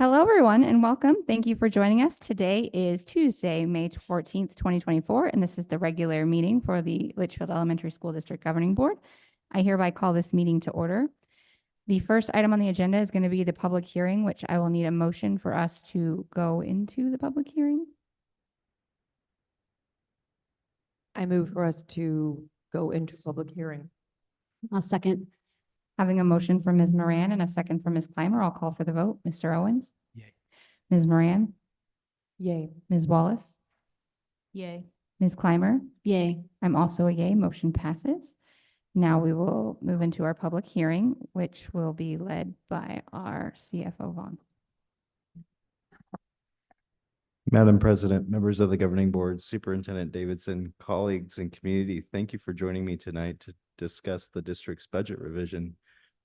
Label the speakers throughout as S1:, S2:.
S1: Hello, everyone, and welcome. Thank you for joining us. Today is Tuesday, May 14th, 2024, and this is the regular meeting for the Litchfield Elementary School District Governing Board. I hereby call this meeting to order. The first item on the agenda is going to be the public hearing, which I will need a motion for us to go into the public hearing.
S2: I move for us to go into public hearing.
S3: I'll second.
S1: Having a motion from Ms. Moran and a second from Ms. Clymer, I'll call for the vote. Mr. Owens?
S4: Yay.
S1: Ms. Moran?
S2: Yay.
S1: Ms. Wallace?
S2: Yay.
S1: Ms. Clymer?
S3: Yay.
S1: I'm also a yay. Motion passes. Now we will move into our public hearing, which will be led by our CFO, Vaughn.
S4: Madam President, members of the governing board, Superintendent Davidson, colleagues, and community, thank you for joining me tonight to discuss the district's budget revision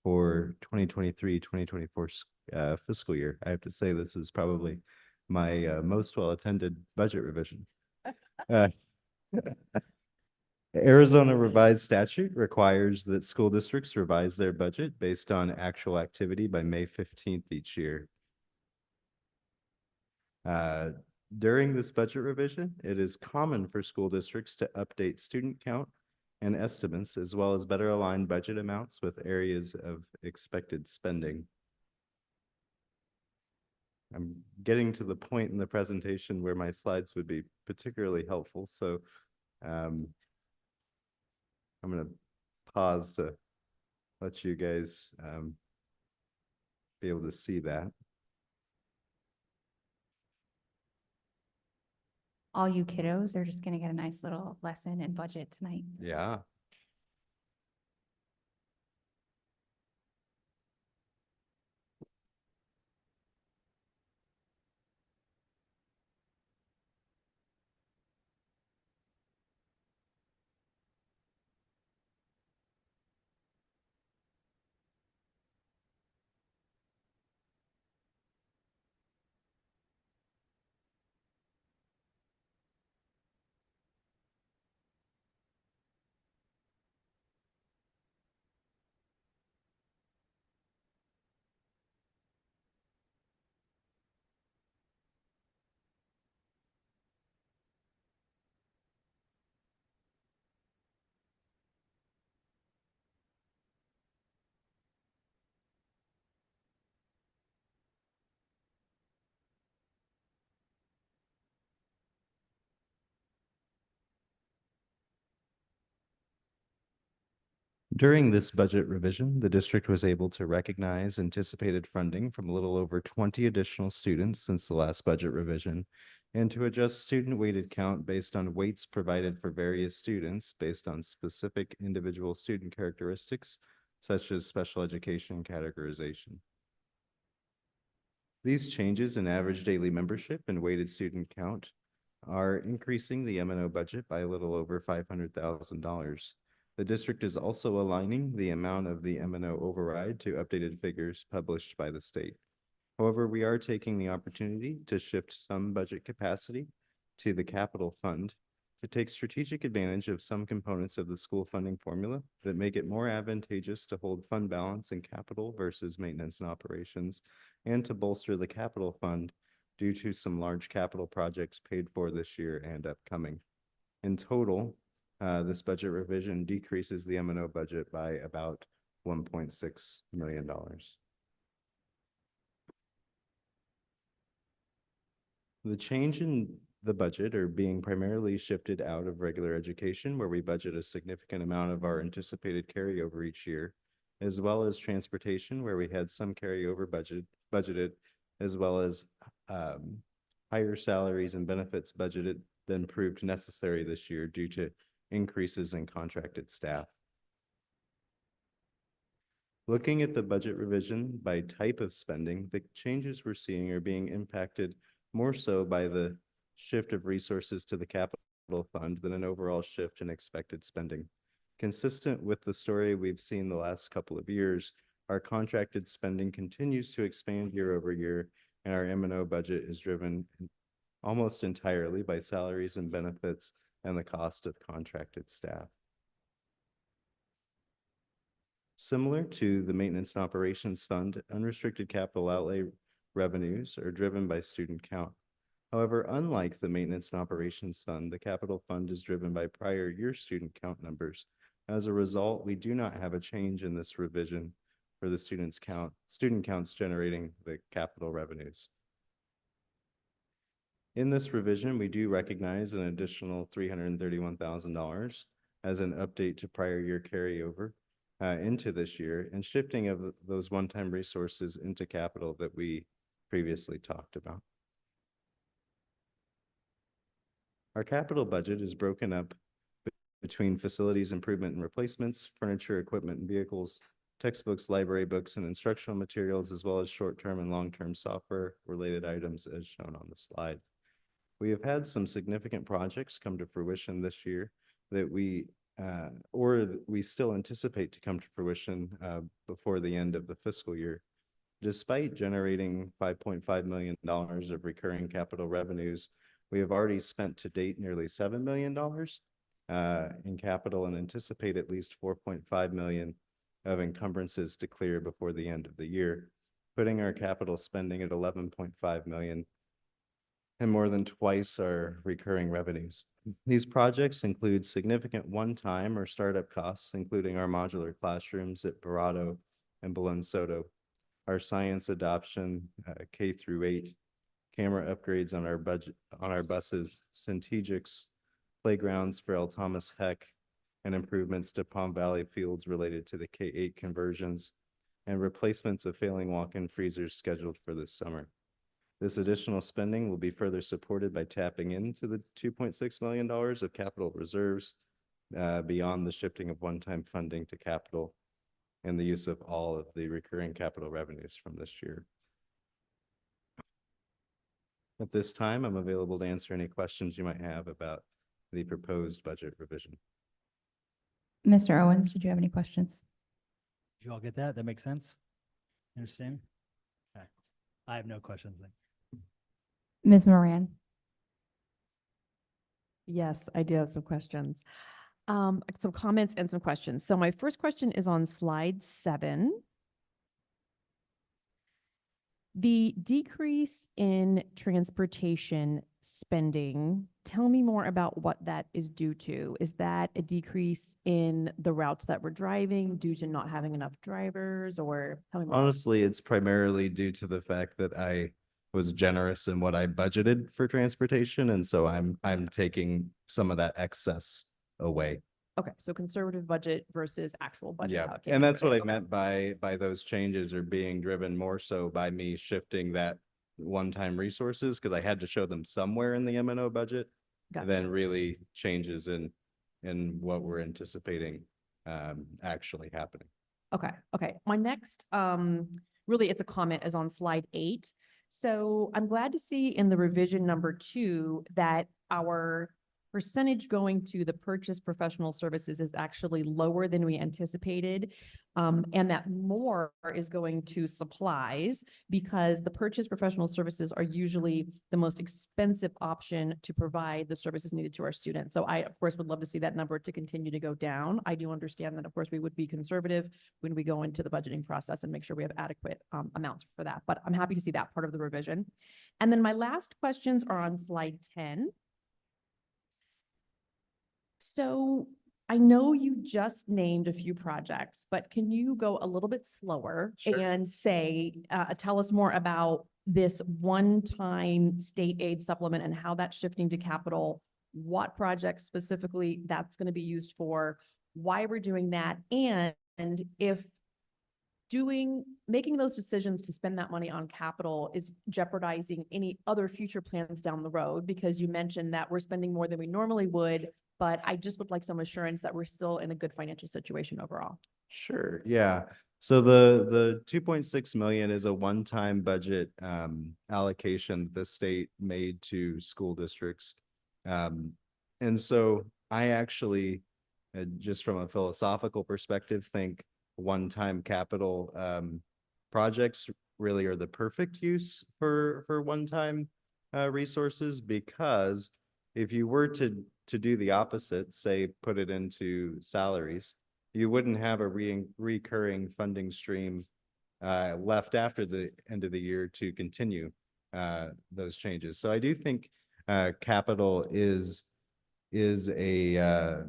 S4: for 2023-2024 fiscal year. I have to say this is probably my most well-attended budget revision. Arizona revised statute requires that school districts revise their budget based on actual activity by May 15th each year. During this budget revision, it is common for school districts to update student count and estimates, as well as better align budget amounts with areas of expected spending. I'm getting to the point in the presentation where my slides would be particularly helpful, so I'm going to pause to let you guys be able to see that.
S1: All you kiddos are just going to get a nice little lesson in budget tonight.
S4: Yeah. During this budget revision, the district was able to recognize anticipated funding from a little over 20 additional students since the last budget revision, and to adjust student weighted count based on weights provided for various students based on specific individual student characteristics, such as special education categorization. These changes in average daily membership and weighted student count are increasing the M&O budget by a little over $500,000. The district is also aligning the amount of the M&O override to updated figures published by the state. However, we are taking the opportunity to shift some budget capacity to the capital fund to take strategic advantage of some components of the school funding formula that make it more advantageous to hold fund balance in capital versus maintenance and operations, and to bolster the capital fund due to some large capital projects paid for this year and upcoming. In total, this budget revision decreases the M&O budget by about $1.6 million. The change in the budget are being primarily shifted out of regular education, where we budget a significant amount of our anticipated carryover each year, as well as transportation, where we had some carryover budgeted, as well as higher salaries and benefits budgeted than proved necessary this year due to increases in contracted staff. Looking at the budget revision by type of spending, the changes we're seeing are being impacted more so by the shift of resources to the capital fund than an overall shift in expected spending. Consistent with the story we've seen the last couple of years, our contracted spending continues to expand year over year, and our M&O budget is driven almost entirely by salaries and benefits and the cost of contracted staff. Similar to the Maintenance and Operations Fund, unrestricted capital outlay revenues are driven by student count. However, unlike the Maintenance and Operations Fund, the Capital Fund is driven by prior year student count numbers. As a result, we do not have a change in this revision for the student counts generating the capital revenues. In this revision, we do recognize an additional $331,000 as an update to prior year carryover into this year and shifting of those one-time resources into capital that we previously talked about. Our capital budget is broken up between facilities improvement and replacements, furniture, equipment, and vehicles, textbooks, library books, and instructional materials, as well as short-term and long-term software-related items as shown on the slide. We have had some significant projects come to fruition this year that we still anticipate to come to fruition before the end of the fiscal year. Despite generating $5.5 million of recurring capital revenues, we have already spent to date nearly $7 million in capital and anticipate at least $4.5 million of encumbrances to clear before the end of the year, putting our capital spending at $11.5 million and more than twice our recurring revenues. These projects include significant one-time or startup costs, including our modular classrooms at Parado and Bologna Soto, our science adoption, K through 8, camera upgrades on our buses, Centegix, playgrounds for El Thomas Heck, and improvements to Palm Valley fields related to the K-8 conversions, and replacements of failing walk-in freezers scheduled for this summer. This additional spending will be further supported by tapping into the $2.6 million of capital reserves beyond the shifting of one-time funding to capital and the use of all of the recurring capital revenues from this year. At this time, I'm available to answer any questions you might have about the proposed budget revision.
S1: Mr. Owens, did you have any questions?
S3: Did you all get that? That makes sense? Understand? Okay. I have no questions then.
S1: Ms. Moran?
S2: Yes, I do have some questions. Some comments and some questions. So my first question is on slide 7. The decrease in transportation spending, tell me more about what that is due to. Is that a decrease in the routes that we're driving due to not having enough drivers, or tell me more?
S4: Honestly, it's primarily due to the fact that I was generous in what I budgeted for transportation, and so I'm taking some of that excess away.
S2: Okay, so conservative budget versus actual budget.
S4: Yeah,
S2: allocation.
S4: and that's what I
S2: Okay.
S4: meant by those changes are being driven more so by me shifting that one-time resources, because I had to show them somewhere in the M&O budget,
S2: Gotcha.
S4: than really changes in what we're anticipating actually happening.
S2: Okay. My next, really it's a comment, is on slide 8. So I'm glad to see in the revision number 2 that our percentage going to the purchase professional services is actually lower than we anticipated. And that more is going to supplies, because the purchase professional services are usually the most expensive option to provide the services needed to our students. So I, of course, would love to see that number to continue to go down. I do understand that, of course, we would be conservative when we go into the budgeting process and make sure we have adequate amounts for that. But I'm happy to see that part of the revision. And then my last questions are on slide 10. So I know you just named a few projects, but can you go a little bit slower
S4: Sure.
S2: and say, tell us more about this one-time state aid supplement and how that's shifting to capital, what projects specifically that's going to be used for, why we're doing that, and if making those decisions to spend that money on capital is jeopardizing any other future plans down the road, because you mentioned that we're spending more than we normally would, but I just would like some assurance that we're still in a good financial situation overall.
S4: Sure, yeah. So the 2.6 million is a one-time budget allocation the state made to school districts. And so I actually, just from a philosophical perspective, think one-time capital projects really are the perfect use for one-time resources, because if you were to do the opposite, say put it into salaries, you wouldn't have a recurring funding stream left after the end of the year to continue those changes. So I do think capital is a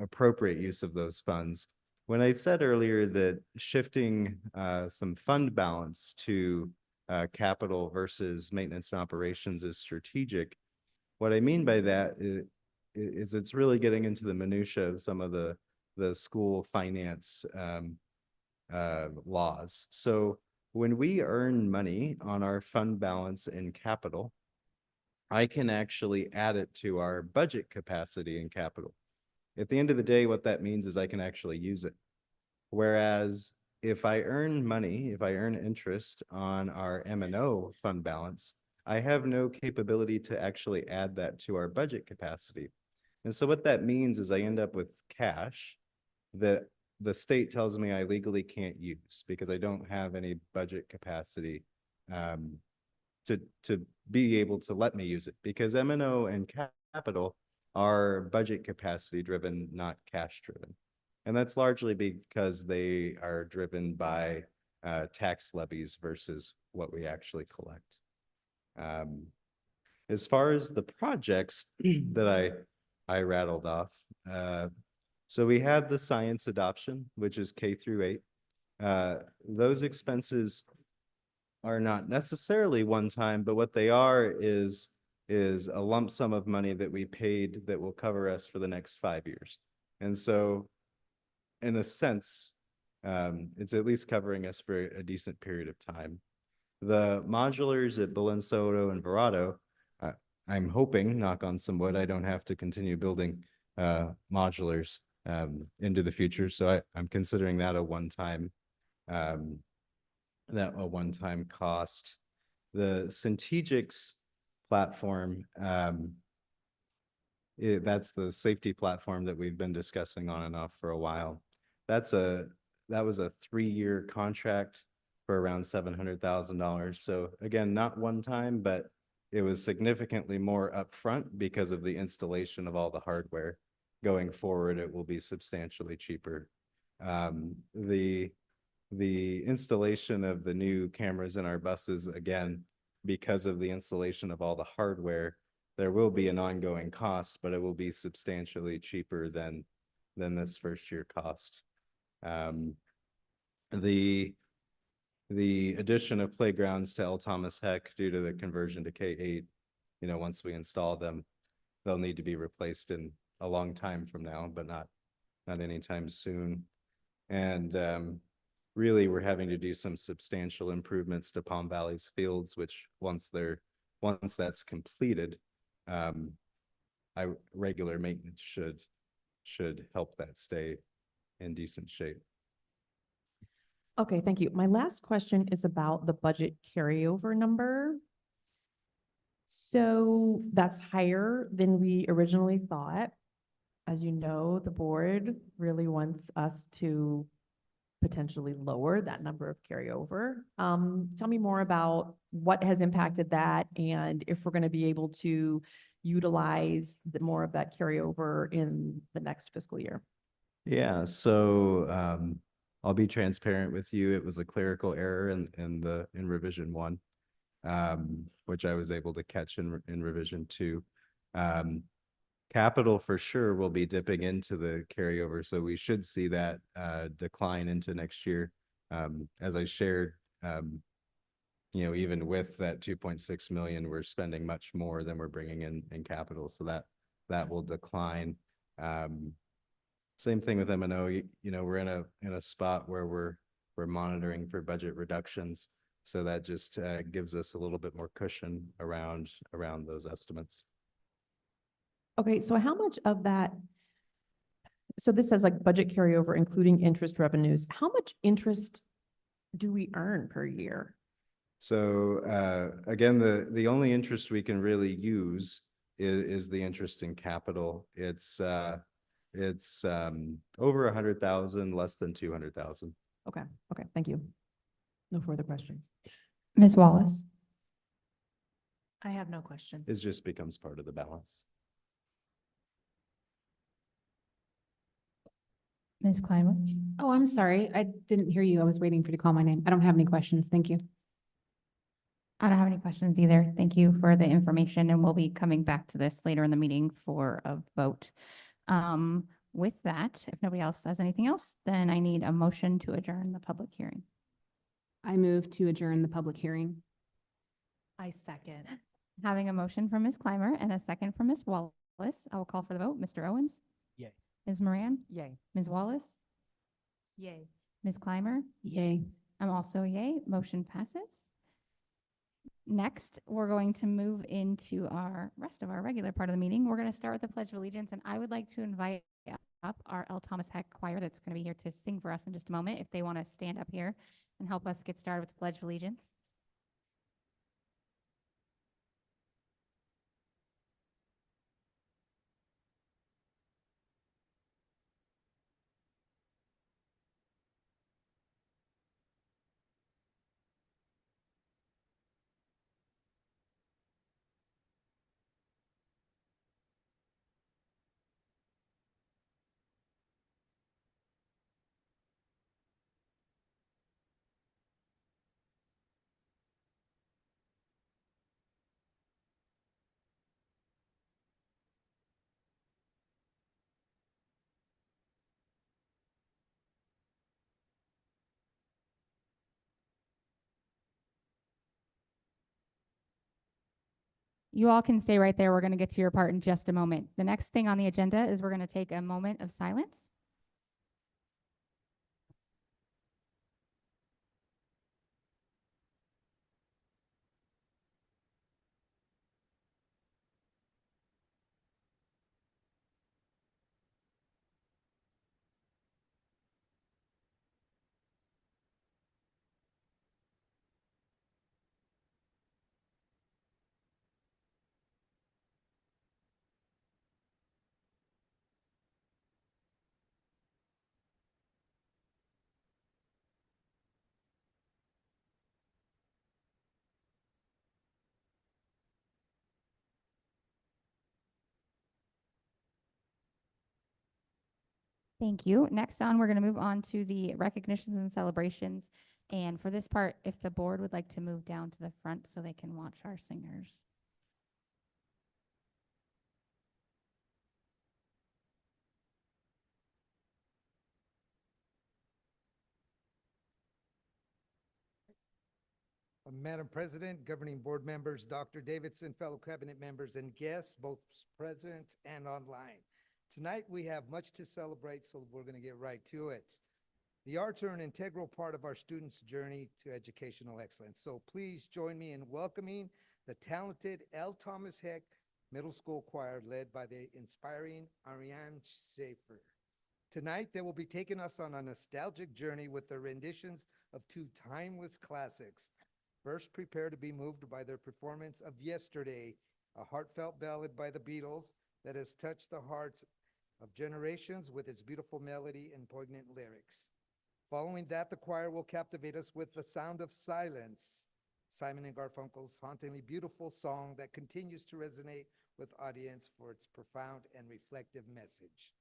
S4: appropriate use of those funds. When I said earlier that shifting some fund balance to capital versus maintenance and operations is strategic, what I mean by that is it's really getting into the minutia of some of the school finance laws. So when we earn money on our fund balance in capital, I can actually add it to our budget capacity in capital. At the end of the day, what that means is I can actually use it. Whereas if I earn money, if I earn interest on our M&O fund balance, I have no capability to actually add that to our budget capacity. And so what that means is I end up with cash that the state tells me I legally can't use because I don't have any budget capacity to be able to let me use it, because M&O and capital are budget capacity driven, not cash driven. And that's largely because they are driven by tax levies versus what we actually collect. As far as the projects that I rattled off, so we had the science adoption, which is K through 8. Those expenses are not necessarily one time, but what they are is a lump sum of money that we paid that will cover us for the next 5 years. And so in a sense, it's at least covering us for a decent period of time. The modulars at Belinsoto and Verado, I'm hoping, knock on some wood, I don't have to continue building modulars into the future. So I'm considering that a one-time cost. The Centegix platform, that's the safety platform that we've been discussing on and off for a while. That was a 3-year contract for around $700,000. So again, not one time, but it was significantly more upfront because of the installation of all the hardware. Going forward, it will be substantially cheaper. The installation of the new cameras in our buses, again, because of the installation of all the hardware, there will be an ongoing cost, but it will be substantially cheaper than this first year cost. The addition of playgrounds to L. Thomas Heck due to the conversion to K8, once we install them, they'll need to be replaced in a long time from now, but not anytime soon. And really, we're having to do some substantial improvements to Palm Valley's fields, which once that's completed, regular maintenance should help that stay in decent shape.
S2: Okay, thank you. My last question is about the budget carryover number. So that's higher than we originally thought. As you know, the board really wants us to potentially lower that number of carryover. Tell me more about what has impacted that and if we're going to be able to utilize more of that carryover in the next fiscal year.
S4: Yeah, so I'll be transparent with you. It was a clerical error in revision 1, which I was able to catch in revision 2. Capital for sure will be dipping into the carryover, so we should see that decline into next year. As I shared, even with that 2.6 million, we're spending much more than we're bringing in capital, so that will decline. Same thing with M&O. We're in a spot where we're monitoring for budget reductions, so that just gives us a little bit more cushion around those estimates.
S2: Okay, so how much of that, so this says like budget carryover, including interest revenues, how much interest do we earn per year?
S4: So again, the only interest we can really use is the interest in capital. It's over 100,000, less than 200,000.
S2: Okay, thank you. No further questions.
S1: Ms. Wallace?
S5: I have no questions.
S4: It just becomes part of the balance.
S1: Ms. Kleinwood?
S6: Oh, I'm sorry. I didn't hear you. I was waiting for you to call my name. I don't have any questions. Thank you.
S1: I don't have any questions either. Thank you for the information, and we'll be coming back to this later in the meeting for a vote. With that, if nobody else has anything else, then I need a motion to adjourn the public hearing.
S6: I move to adjourn the public hearing.
S5: I second.
S1: Having a motion from Ms. Clymer and a second from Ms. Wallace, I will call for the vote. Mr. Owens?
S3: Yay.
S1: Ms. Moran?
S5: Yay.
S1: Ms. Wallace?
S5: Yay.
S1: Ms. Clymer?
S6: Yay.
S1: I'm also a yay. Motion passes. Next, we're going to move into our rest of our regular part of the meeting. We're going to start with the Pledge of Allegiance, and I would like to invite up our L. Thomas Heck Choir that's going to be here to sing for us in just a moment, if they want to stand up here and help us get started with the Pledge of Allegiance. You all can stay right there. We're going to get to your part in just a moment. The next thing on the agenda is we're going to take a moment of silence. Thank you. Next on, we're going to move on to the recognitions and celebrations. And for this part, if the board would like to move down to the front so they can watch our singers.
S7: Madam President, governing board members, Dr. Davidson, fellow cabinet members, and guests, both present and online. Tonight, we have much to celebrate, so we're going to get right to it. The arts are an integral part of our students' journey to educational excellence. So please join me in welcoming the talented L. Thomas Heck Middle School Choir led by the inspiring Ariane Schaefer. Tonight, they will be taking us on a nostalgic journey with their renditions of two timeless classics. First, prepare to be moved by their performance of Yesterday, a heartfelt ballad by the Beatles that has touched the hearts of generations with its beautiful melody and poignant lyrics. Following that, the choir will captivate us with The Sound of Silence, Simon and Garfunkel's hauntingly beautiful song that continues to resonate with audience for its profound and reflective message.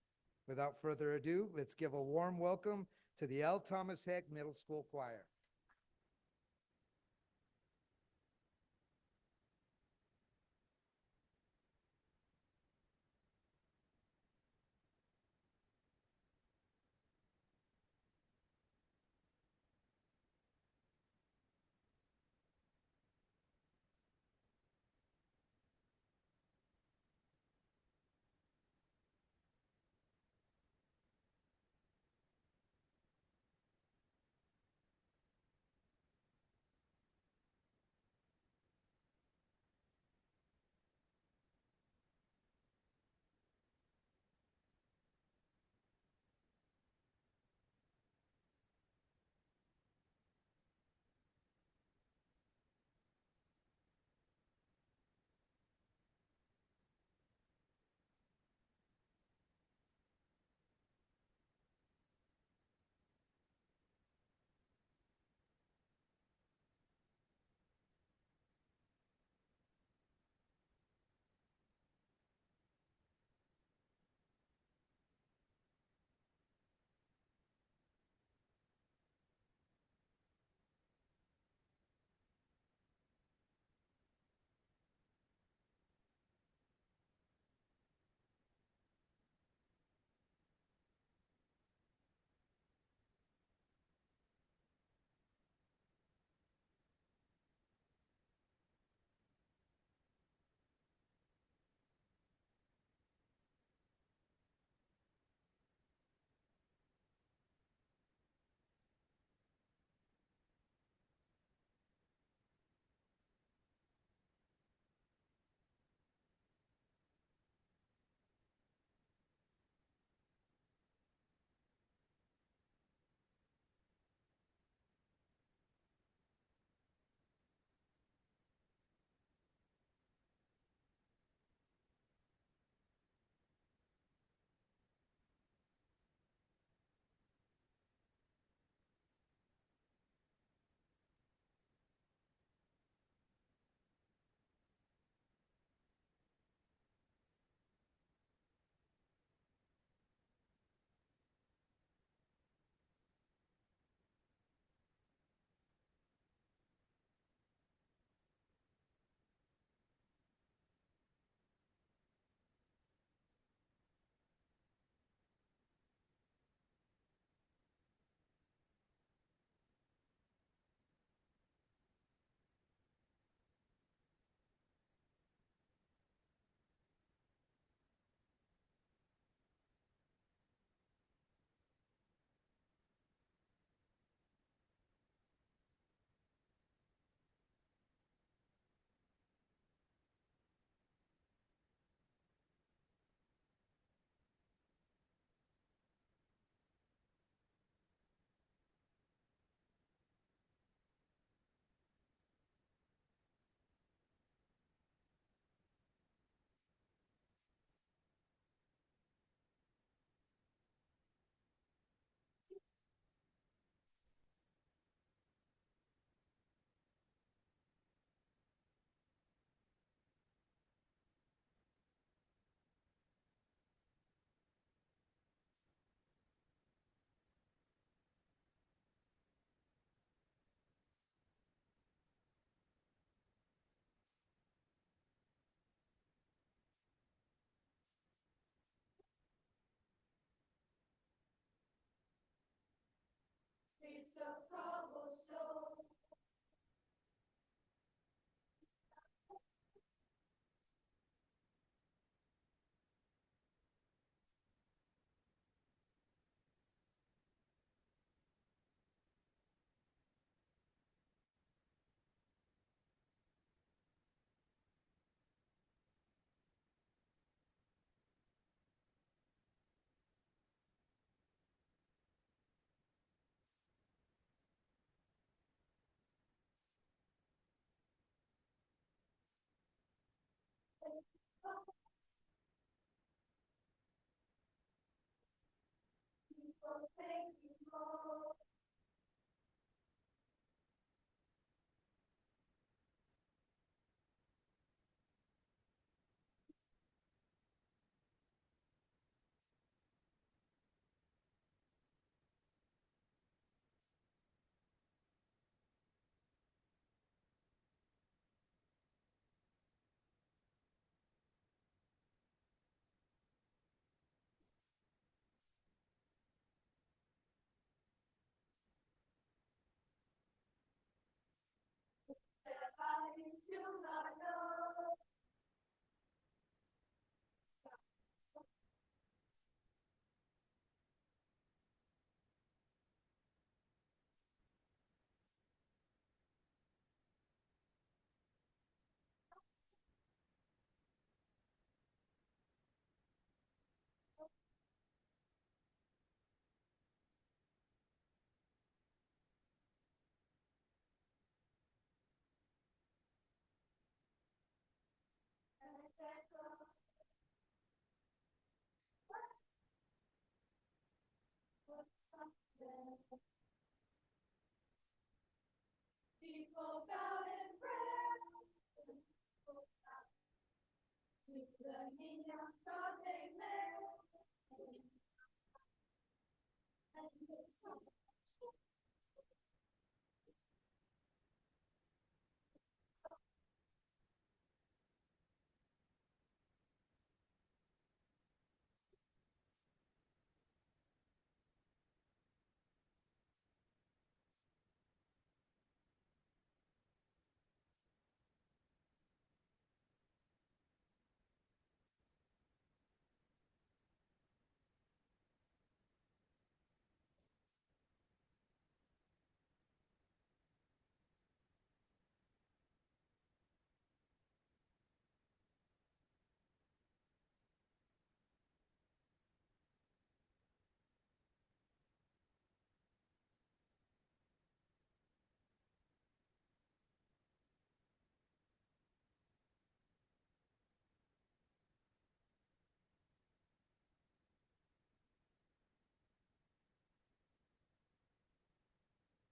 S7: Without further ado, let's give a warm welcome to the L. Thomas Heck Middle School Choir.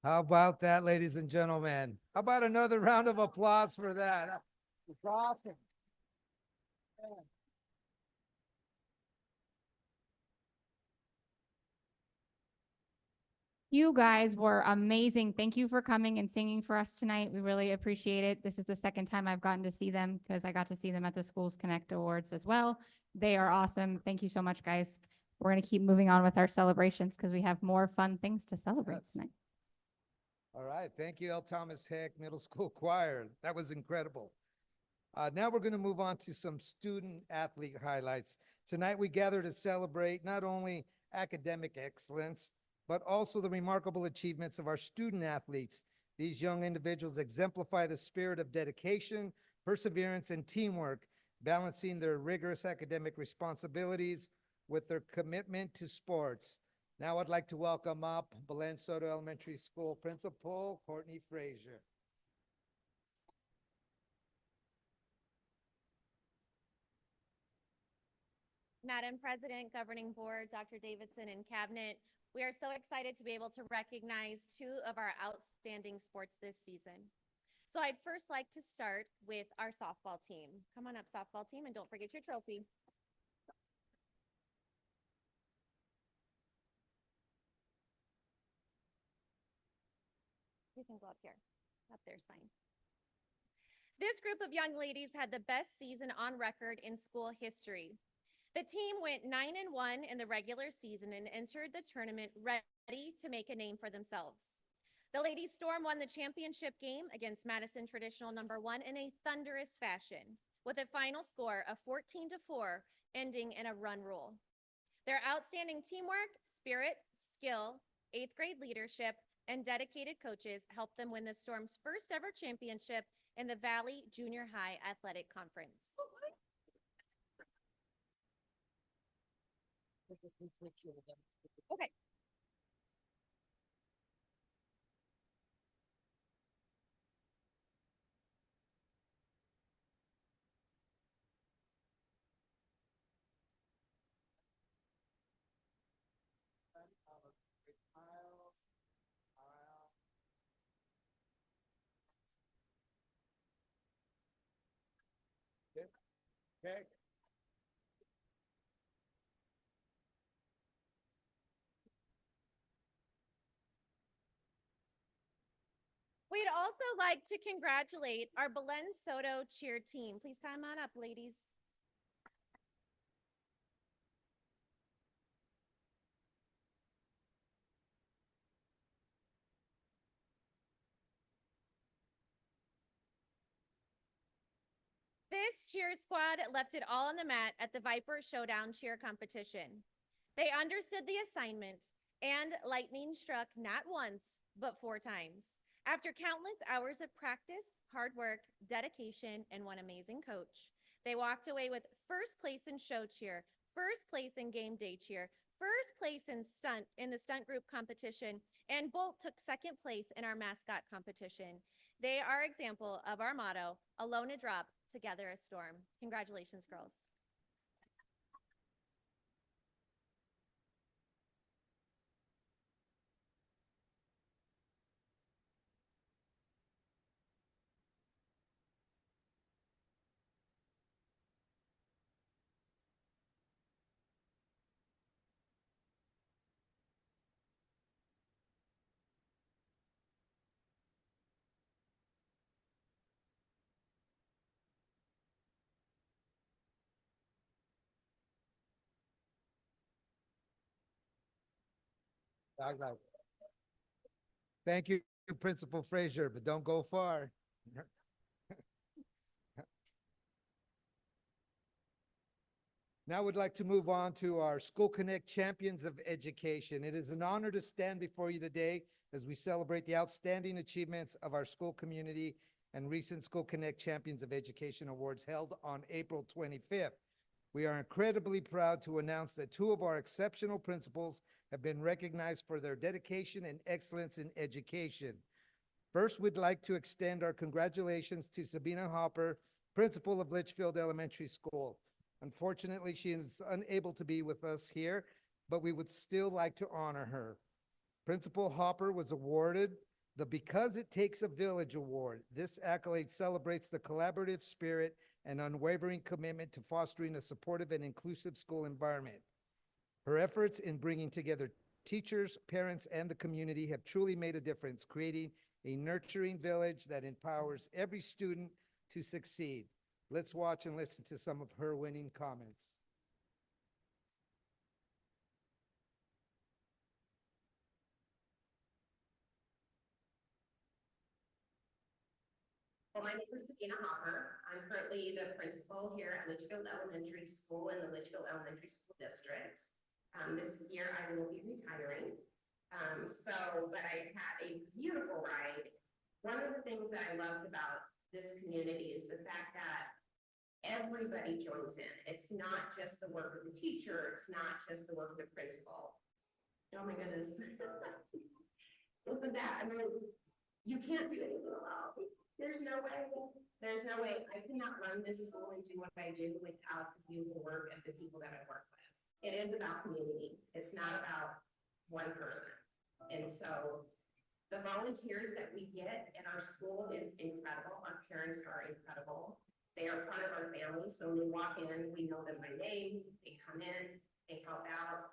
S7: How about that, ladies and gentlemen? How about another round of applause for that? It's awesome.
S1: You guys were amazing. Thank you for coming and singing for us tonight. We really appreciate it. This is the second time I've gotten to see them because I got to see them at the Schools Connect Awards as well. They are awesome. Thank you so much, guys. We're going to keep moving on with our celebrations because we have more fun things to celebrate
S7: Yes.
S1: tonight.
S7: All right, thank you, L. Thomas Heck Middle School Choir. That was incredible. Now we're going to move on to some student athlete highlights. Tonight we gather to celebrate not only academic excellence, but also the remarkable achievements of our student athletes. These young individuals exemplify the spirit of dedication, perseverance, and teamwork, balancing their rigorous academic responsibilities with their commitment to sports. Now I'd like to welcome up Belen Soto Elementary School Principal Courtney Frazier.
S8: Madam President, Governing Board, Dr. Davidson, and Cabinet, we are so excited to be able to recognize two of our outstanding sports this season. So I'd first like to start with our softball team. Come on up, softball team, and don't forget your trophy. You can go up here. Up there's fine. This group of young ladies had the best season on record in school history. The team went 9-1 in the regular season and entered the tournament ready to make a name for themselves. The Ladies Storm won the championship game against Madison Traditional #1 in a thunderous fashion, with a final score of 14-4, ending in a run rule. Their outstanding teamwork, spirit, skill, 8th grade leadership, and dedicated coaches helped them win the Storm's first ever championship in the Valley Junior High Athletic Conference. Okay.
S7: Okay.
S8: We'd also like to congratulate our Belen Soto cheer team. Please come on up, ladies. This cheer squad left it all on the mat at the Viper Showdown cheer competition. They understood the assignment, and lightning struck not once, but 4 times. After countless hours of practice, hard work, dedication, and one amazing coach, they walked away with first place in show cheer, first place in game day cheer, first place in the stunt group competition, and both took second place in our mascot competition. They are example of our motto, alone a drop, together a storm. Congratulations, girls.
S7: Thank you, Principal Frazier, but don't go far. Now we'd like to move on to our School Connect Champions of Education. It is an honor to stand before you today as we celebrate the outstanding achievements of our school community and recent School Connect Champions of Education Awards held on April 25th. We are incredibly proud to announce that 2 of our exceptional principals have been recognized for their dedication and excellence in education. First, we'd like to extend our congratulations to Sabina Hopper, principal of Litchfield Elementary School. Unfortunately, she is unable to be with us here, but we would still like to honor her. Principal Hopper was awarded the Because It Takes a Village Award. This accolade celebrates the collaborative spirit and unwavering commitment to fostering a supportive and inclusive school environment. Her efforts in bringing together teachers, parents, and the community have truly made a difference, creating a nurturing village that empowers every student to succeed. Let's watch and listen to some of her winning comments.
S9: Well, my name is Sabina Hopper. I'm currently the principal here at Litchfield Elementary School in the Litchfield Elementary School District. This year I will be retiring. But I had a beautiful ride. One of the things that I loved about this community is the fact that everybody joins in. It's not just the work of the teacher. It's not just the work of the principal. Oh my goodness. Look at that. I mean, you can't do anything alone. There's no way. There's no way. I could not run this school and do what I do without the beautiful work of the people that I work with. It is about community. It's not about one person. And so the volunteers that we get in our school is incredible. Our parents are incredible. They are part of our family. So when we walk in, we know them by name. They come in, they help out.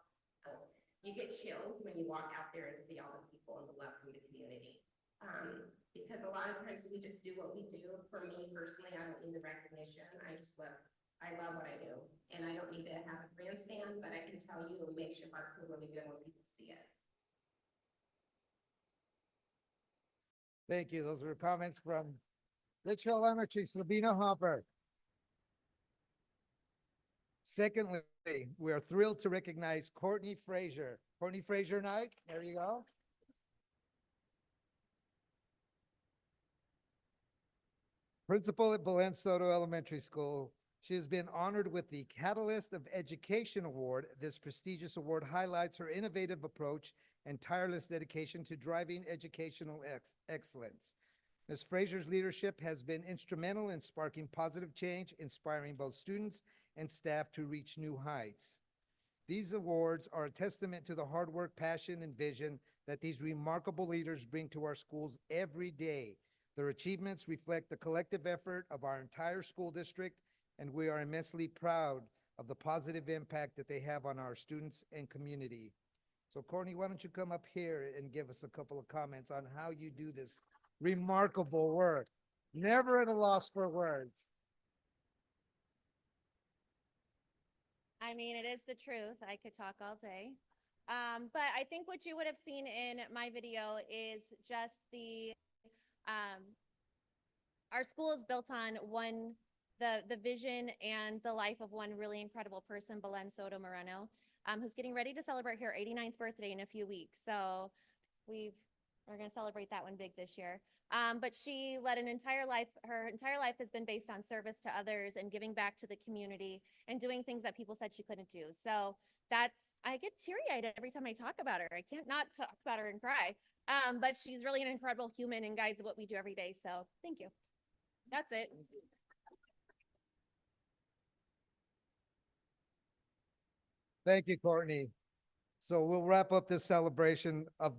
S9: You get chills when you walk out there and see all the people and the love from the community. Because a lot of times we just do what we do. For me personally, I don't need the recognition. I love what I do. And I don't need to have a grandstand, but I can tell you it makes your heart feel really good when people see it.
S7: Thank you. Those were comments from Litchfield Elementary, Sabina Hopper. Secondly, we are thrilled to recognize Courtney Frazier. Courtney Frazier Knight, there you go. Principal at Belen Soto Elementary School. She has been honored with the Catalyst of Education Award. This prestigious award highlights her innovative approach and tireless dedication to driving educational excellence. Ms. Frazier's leadership has been instrumental in sparking positive change, inspiring both students and staff to reach new heights. These awards are a testament to the hard work, passion, and vision that these remarkable leaders bring to our schools every day. Their achievements reflect the collective effort of our entire school district, and we are immensely proud of the positive impact that they have on our students and community. So Courtney, why don't you come up here and give us a couple of comments on how you do this remarkable work? Never at a loss for words.
S8: I mean, it is the truth. I could talk all day. But I think what you would have seen in my video is just our school is built on the vision and the life of one really incredible person, Belen Soto Moreno, who's getting ready to celebrate her 89th birthday in a few weeks. So we're going to celebrate that one big this year. But she led her entire life has been based on service to others and giving back to the community and doing things that people said she couldn't do. So I get teary-eyed every time I talk about her. I can't not talk about her and cry. But she's really an incredible human and guides what we do every day. So thank you. That's it.
S7: Thank you, Courtney. So we'll wrap up this celebration of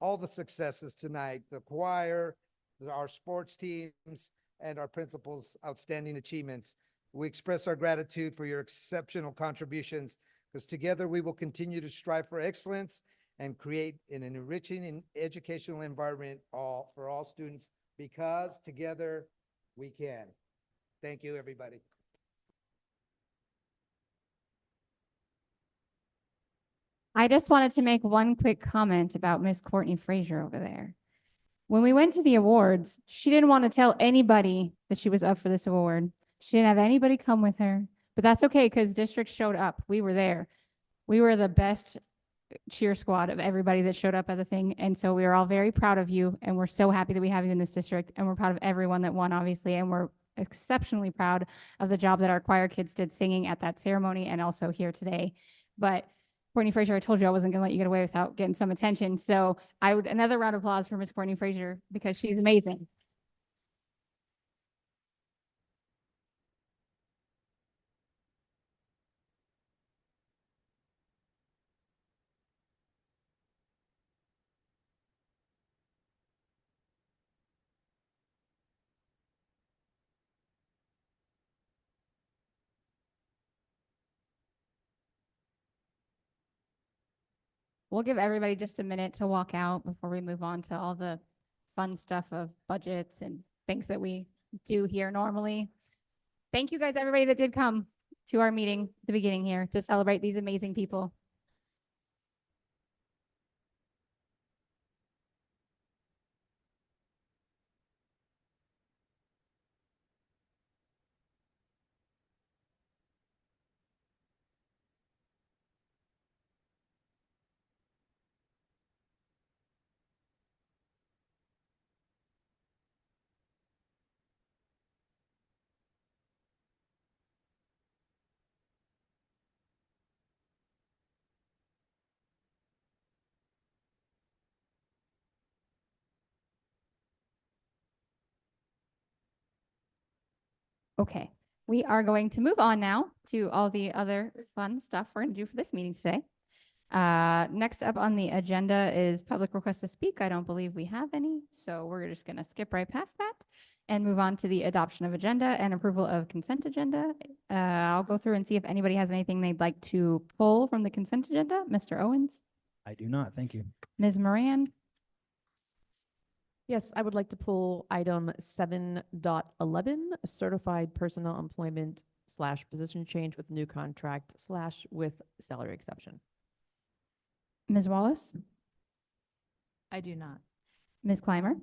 S7: all the successes tonight, the choir, our sports teams, and our principals' outstanding achievements. We express our gratitude for your exceptional contributions, because together we will continue to strive for excellence and create an enriching and educational environment for all students, because together we can. Thank you, everybody.
S1: I just wanted to make one quick comment about Miss Courtney Frazier over there. When we went to the awards, she didn't want to tell anybody that she was up for this award. She didn't have anybody come with her, but that's okay because districts showed up. We were there. We were the best cheer squad of everybody that showed up at the thing. And so we are all very proud of you. And we're so happy that we have you in this district. And we're proud of everyone that won, obviously. And we're exceptionally proud of the job that our choir kids did singing at that ceremony and also here today. But Courtney Frazier, I told you I wasn't going to let you get away without getting some attention. So another round of applause for Miss Courtney Frazier because she's amazing. We'll give everybody just a minute to walk out before we move on to all the fun stuff of budgets and things that we do here normally. Thank you guys, everybody that did come to our meeting at the beginning here to celebrate these amazing people. Okay, we are going to move on now to all the other fun stuff we're going to do for this meeting today. Next up on the agenda is public requests to speak. I don't believe we have any, so we're just going to skip right past that and move on to the adoption of agenda and approval of consent agenda. I'll go through and see if anybody has anything they'd like to pull from the consent agenda. Mr. Owens,
S3: I do not. Thank you.
S1: Ms. Moran,
S2: Yes, I would like to pull item 7.11, certified personnel employment / position change with new contract / with salary exception.
S1: Ms. Wallace,
S5: I do not.
S1: Ms. Clymer,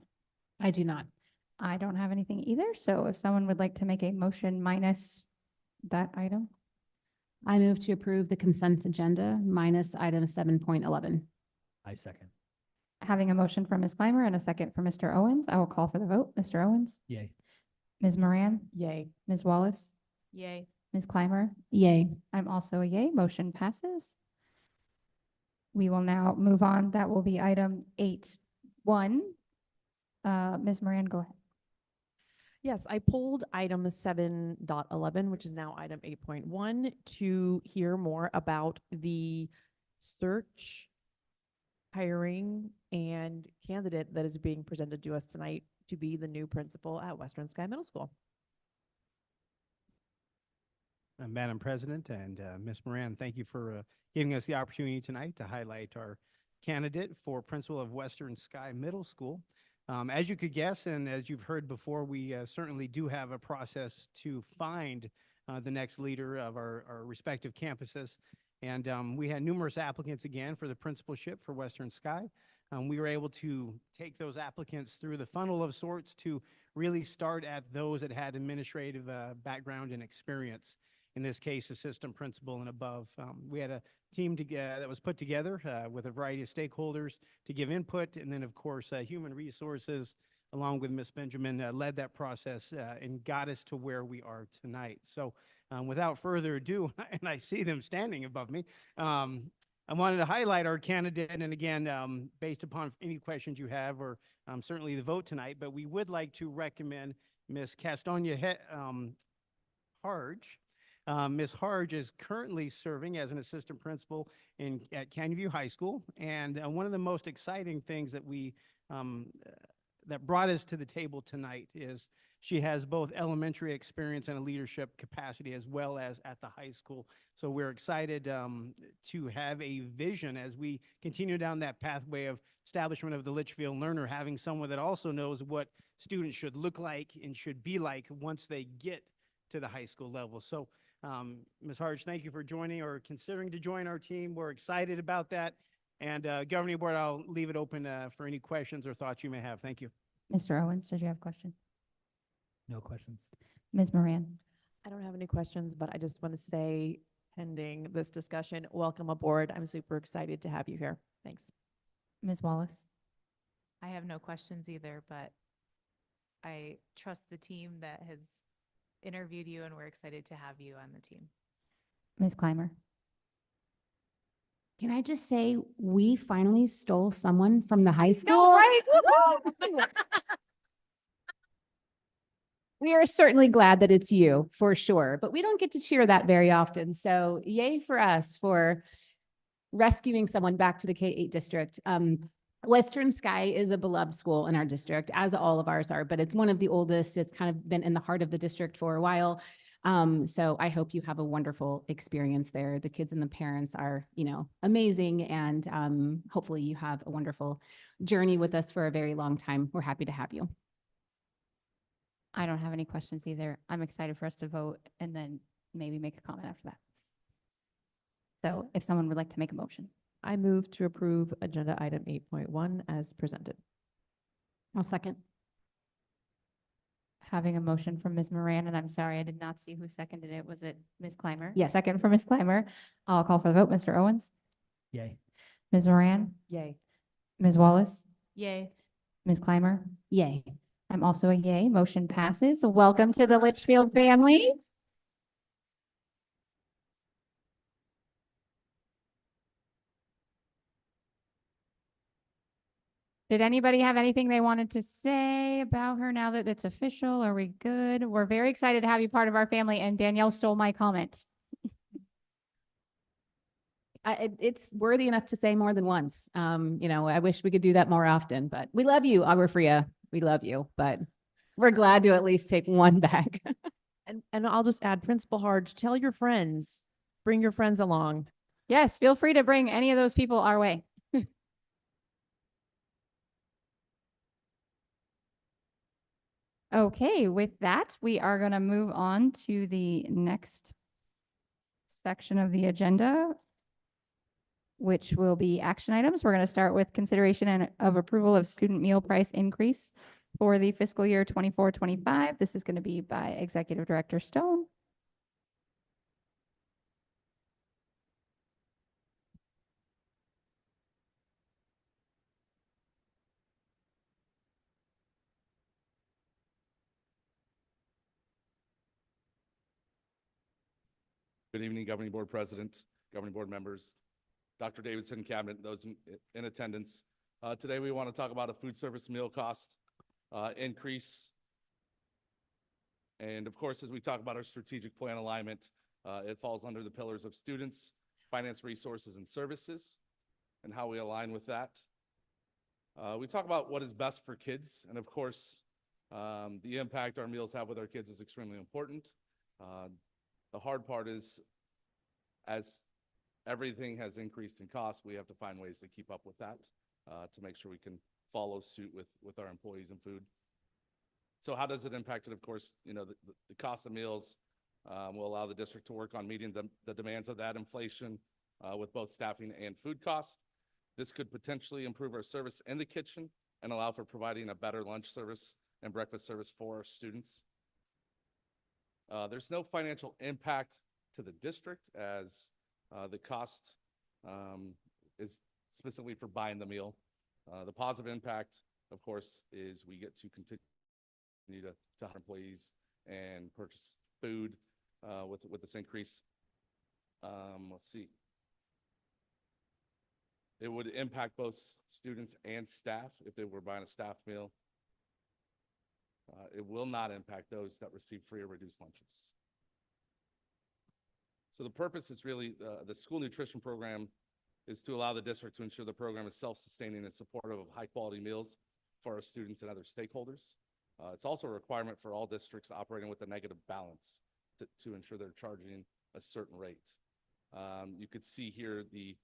S6: I do not.
S1: I don't have anything either. So if someone would like to make a motion minus that item,
S6: I move to approve the consent agenda minus item 7.11.
S3: I second.
S1: having a motion from Ms. Clymer and a second from Mr. Owens, I will call for the vote. Mr. Owens,
S3: Yay.
S1: Ms. Moran,
S2: Yay.
S1: Ms. Wallace,
S5: Yay.
S1: Ms. Clymer.
S6: Yay.
S1: I'm also a yay. Motion passes. We will now move on. That will be item 8.1. Ms. Moran, go ahead.
S2: Yes, I pulled item 7.11, which is now item 8.1, to hear more about the search, hiring, and candidate that is being presented to us tonight to be the new principal at Western Sky Middle School.
S10: Madam President and Ms. Moran, thank you for giving us the opportunity tonight to highlight our candidate for principal of Western Sky Middle School. As you could guess, and as you've heard before, we certainly do have a process to find the next leader of our respective campuses. And we had numerous applicants again for the principalship for Western Sky. We were able to take those applicants through the funnel of sorts to really start at those that had administrative background and experience. In this case, assistant principal and above. We had a team that was put together with a variety of stakeholders to give input. And then, of course, human resources, along with Ms. Benjamin, led that process and got us to where we are tonight. So without further ado, and I see them standing above me, I wanted to highlight our candidate. And again, based upon any questions you have or certainly the vote tonight, but we would like to recommend Ms. Castonia Harge. Ms. Harge is currently serving as an assistant principal at Canyon View High School. And one of the most exciting things that that brought us to the table tonight is she has both elementary experience and a leadership capacity as well as at the high school. So we're excited to have a vision as we continue down that pathway of establishment of the Litchfield learner, having someone that also knows what students should look like and should be like once they get to the high school level. So Ms. Harge, thank you for joining or considering to join our team. We're excited about that. And Governing Board, I'll leave it open for any questions or thoughts you may have. Thank you.
S1: Mr. Owens, did you have a question?
S3: No questions.
S1: Ms. Moran.
S2: I don't have any questions, but I just want to say, pending this discussion, welcome aboard. I'm super excited to have you here. Thanks.
S1: Ms. Wallace.
S5: I have no questions either, but I trust the team that has interviewed you, and we're excited to have you on the team.
S1: Ms. Clymer.
S6: Can I just say, we finally stole someone from the high school? Right? We are certainly glad that it's you, for sure, but we don't get to cheer that very often. So yay for us for rescuing someone back to the K-8 district. Western Sky is a beloved school in our district, as all of ours are, but it's one of the oldest. It's kind of been in the heart of the district for a while. So I hope you have a wonderful experience there. The kids and the parents are, amazing. And hopefully you have a wonderful journey with us for a very long time. We're happy to have you.
S1: I don't have any questions either. I'm excited for us to vote and then maybe make a comment after that. So if someone would like to make a motion.
S2: I move to approve agenda item 8.1 as presented.
S6: I'll second.
S1: Having a motion from Ms. Moran, and I'm sorry, I did not see who seconded it. Was it Ms. Clymer?
S6: Yes.
S1: Second from Ms. Clymer. I'll call for the vote. Mr. Owens?
S3: Yay.
S1: Ms. Moran?
S2: Yay.
S1: Ms. Wallace?
S5: Yay.
S1: Ms. Clymer?
S6: Yay.
S1: I'm also a yay. Motion passes. Welcome to the Litchfield family. Did anybody have anything they wanted to say about her now that it's official? Are we good? We're very excited to have you part of our family, and Danielle stole my comment.
S6: It's worthy enough to say more than once. I wish we could do that more often, but we love you, Agua Fria. We love you, but we're glad to at least take one back.
S2: And I'll just add, Principal Harge, tell your friends, bring your friends along.
S1: Yes, feel free to bring any of those people our way. Okay, with that, we are going to move on to the next section of the agenda, which will be action items. We're going to start with consideration of approval of student meal price increase For the fiscal year 24-25, this is going to be by Executive Director Stone.
S11: Good evening, Governing Board President, Governing Board members, Dr. Davidson, Cabinet, those in attendance. Today, we want to talk about a food service meal cost increase. And of course, as we talk about our strategic plan alignment, it falls under the pillars of students, finance, resources, and services, and how we align with that. We talk about what is best for kids, and of course, the impact our meals have with our kids is extremely important. The hard part is, as everything has increased in cost, we have to find ways to keep up with that, to make sure we can follow suit with our employees and food. So how does it impact it? Of course, you know, the cost of meals will allow the district to work on meeting the demands of that inflation with both staffing and food costs. This could potentially improve our service in the kitchen and allow for providing a better lunch service and breakfast service for our students. There's no financial impact to the district, as the cost is specifically for buying the meal. The positive impact, of course, is we get to continue to hire employees and purchase food with this increase. Let's see. It would impact both students and staff if they were buying a staff meal. It will not impact those that receive free or reduced lunches. So the purpose is really, the school nutrition program is to allow the district to ensure the program is self-sustaining and supportive of high-quality meals for our students and other stakeholders. It's also a requirement for all districts operating with a negative balance to ensure they're charging a certain rate. You could see here the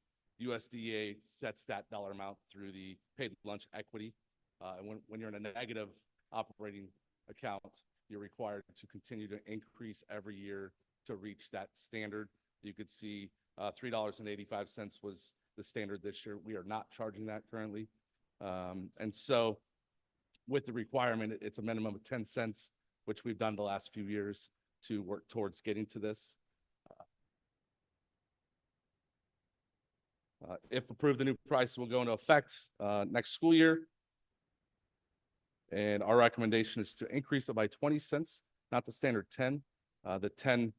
S11: USDA sets that dollar amount through the paid lunch equity. And when you're in a negative operating account, you're required to continue to increase every year to reach that standard. You could see $3.85 was the standard this year. We are not charging that currently. And so with the requirement, it's a minimum of 10 cents, which we've done the last few years to work towards getting to this. If approved, the new price will go into effect next school year. And our recommendation is to increase it by 20 cents, not the standard 10. The 10,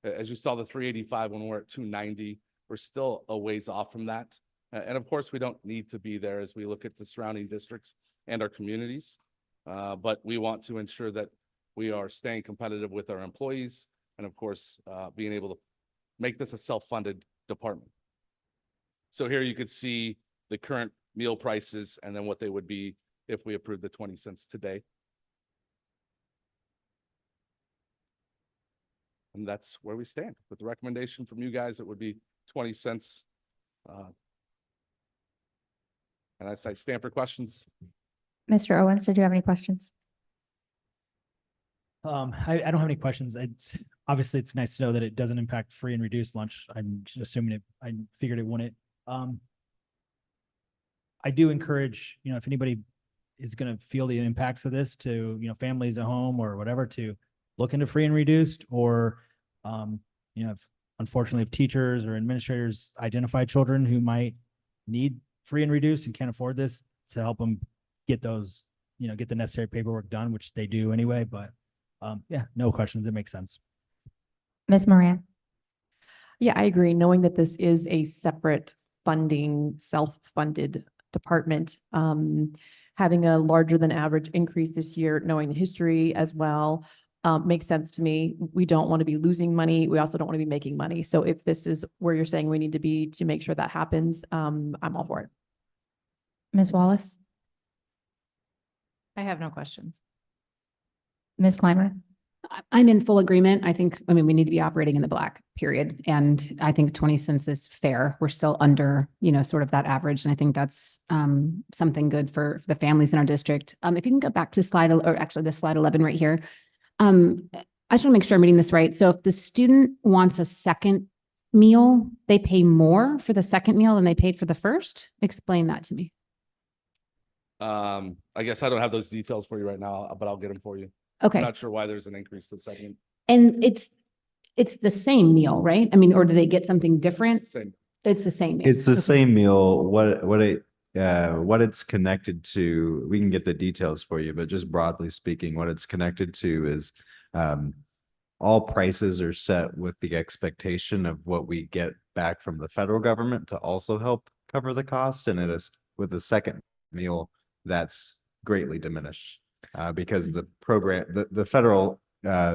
S11: as you saw, the 385 when we're at 290, we're still a ways off from that. And of course, we don't need to be there as we look at the surrounding districts and our communities. But we want to ensure that we are staying competitive with our employees and of course, being able to make this a self-funded department. So here you could see the current meal prices and then what they would be if we approve the 20 cents today. And that's where we stand. With the recommendation from you guys, it would be 20 cents. And I stand for questions.
S1: Mr. Owens, did you have any questions?
S3: I don't have any questions. It's obviously it's nice to know that it doesn't impact free and reduced lunch. I'm just assuming it, I figured it wouldn't. I do encourage, you know, if anybody is going to feel the impacts of this to, you know, families at home or whatever, to look into free and reduced, or, you know, if, unfortunately, if teachers or administrators identify children who might need free and reduced and can't afford this, to help them get those, you know, get the necessary paperwork done, which they do anyway. But yeah, no questions. It makes sense.
S1: Ms. Moran?
S2: Yeah, I agree. Knowing that this is a separate funding, self-funded department, having a larger than average increase this year, knowing the history as well, makes sense to me. We don't want to be losing money. We also don't want to be making money. So if this is where you're saying we need to be to make sure that happens, I'm all for it.
S1: Ms. Wallace?
S5: I have no questions.
S1: Ms. Clymer?
S6: I'm in full agreement. I think, I mean, we need to be operating in the black, period. And I think 20 cents is fair. We're still under, you know, sort of that average. And I think that's something good for the families in our district. If you can go back to slide, or actually the slide 11 right here. I just want to make sure I'm reading this right. So if the student wants a second meal, they pay more for the second meal than they paid for the first? Explain that to me.
S11: I guess I don't have those details for you right now, but I'll get them for you.
S6: Okay.
S11: I'm not sure why there's an increase this second.
S6: And it's the same meal, right? I mean, or do they get something
S11: It's
S6: different?
S11: the same.
S6: It's the same meal.
S4: It's the
S6: Okay.
S4: same meal. What it's connected to, we can get the details for you, but just broadly speaking, what it's connected to is all prices are set with the expectation of what we get back from the federal government to also help cover the cost. And it is with the second meal, that's greatly diminished because the program, the federal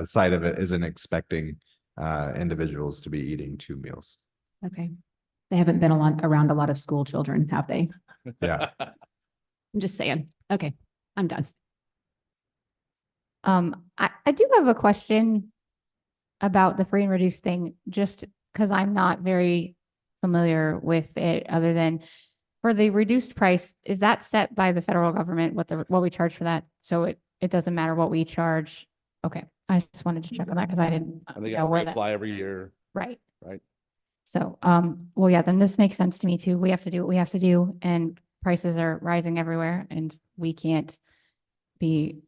S4: side of it isn't expecting individuals to be eating 2 meals.
S6: Okay. They haven't been around a lot of school children, have they?
S4: Yeah.
S6: I'm just saying. Okay, I'm done.
S1: I do have a question about the free and reduced thing, just because I'm not very familiar with it, other than for the reduced price, is that set by the federal government, what we charge for that? So it doesn't matter what we charge. Okay, I just wanted to check on that because I didn't
S11: And they
S1: know
S11: got
S1: where
S11: to
S1: that,
S11: reapply every year,
S1: right.
S11: right?
S1: So, well, yeah, then this makes sense to me too. We have to do what we have to do, and prices are rising everywhere, and we can't be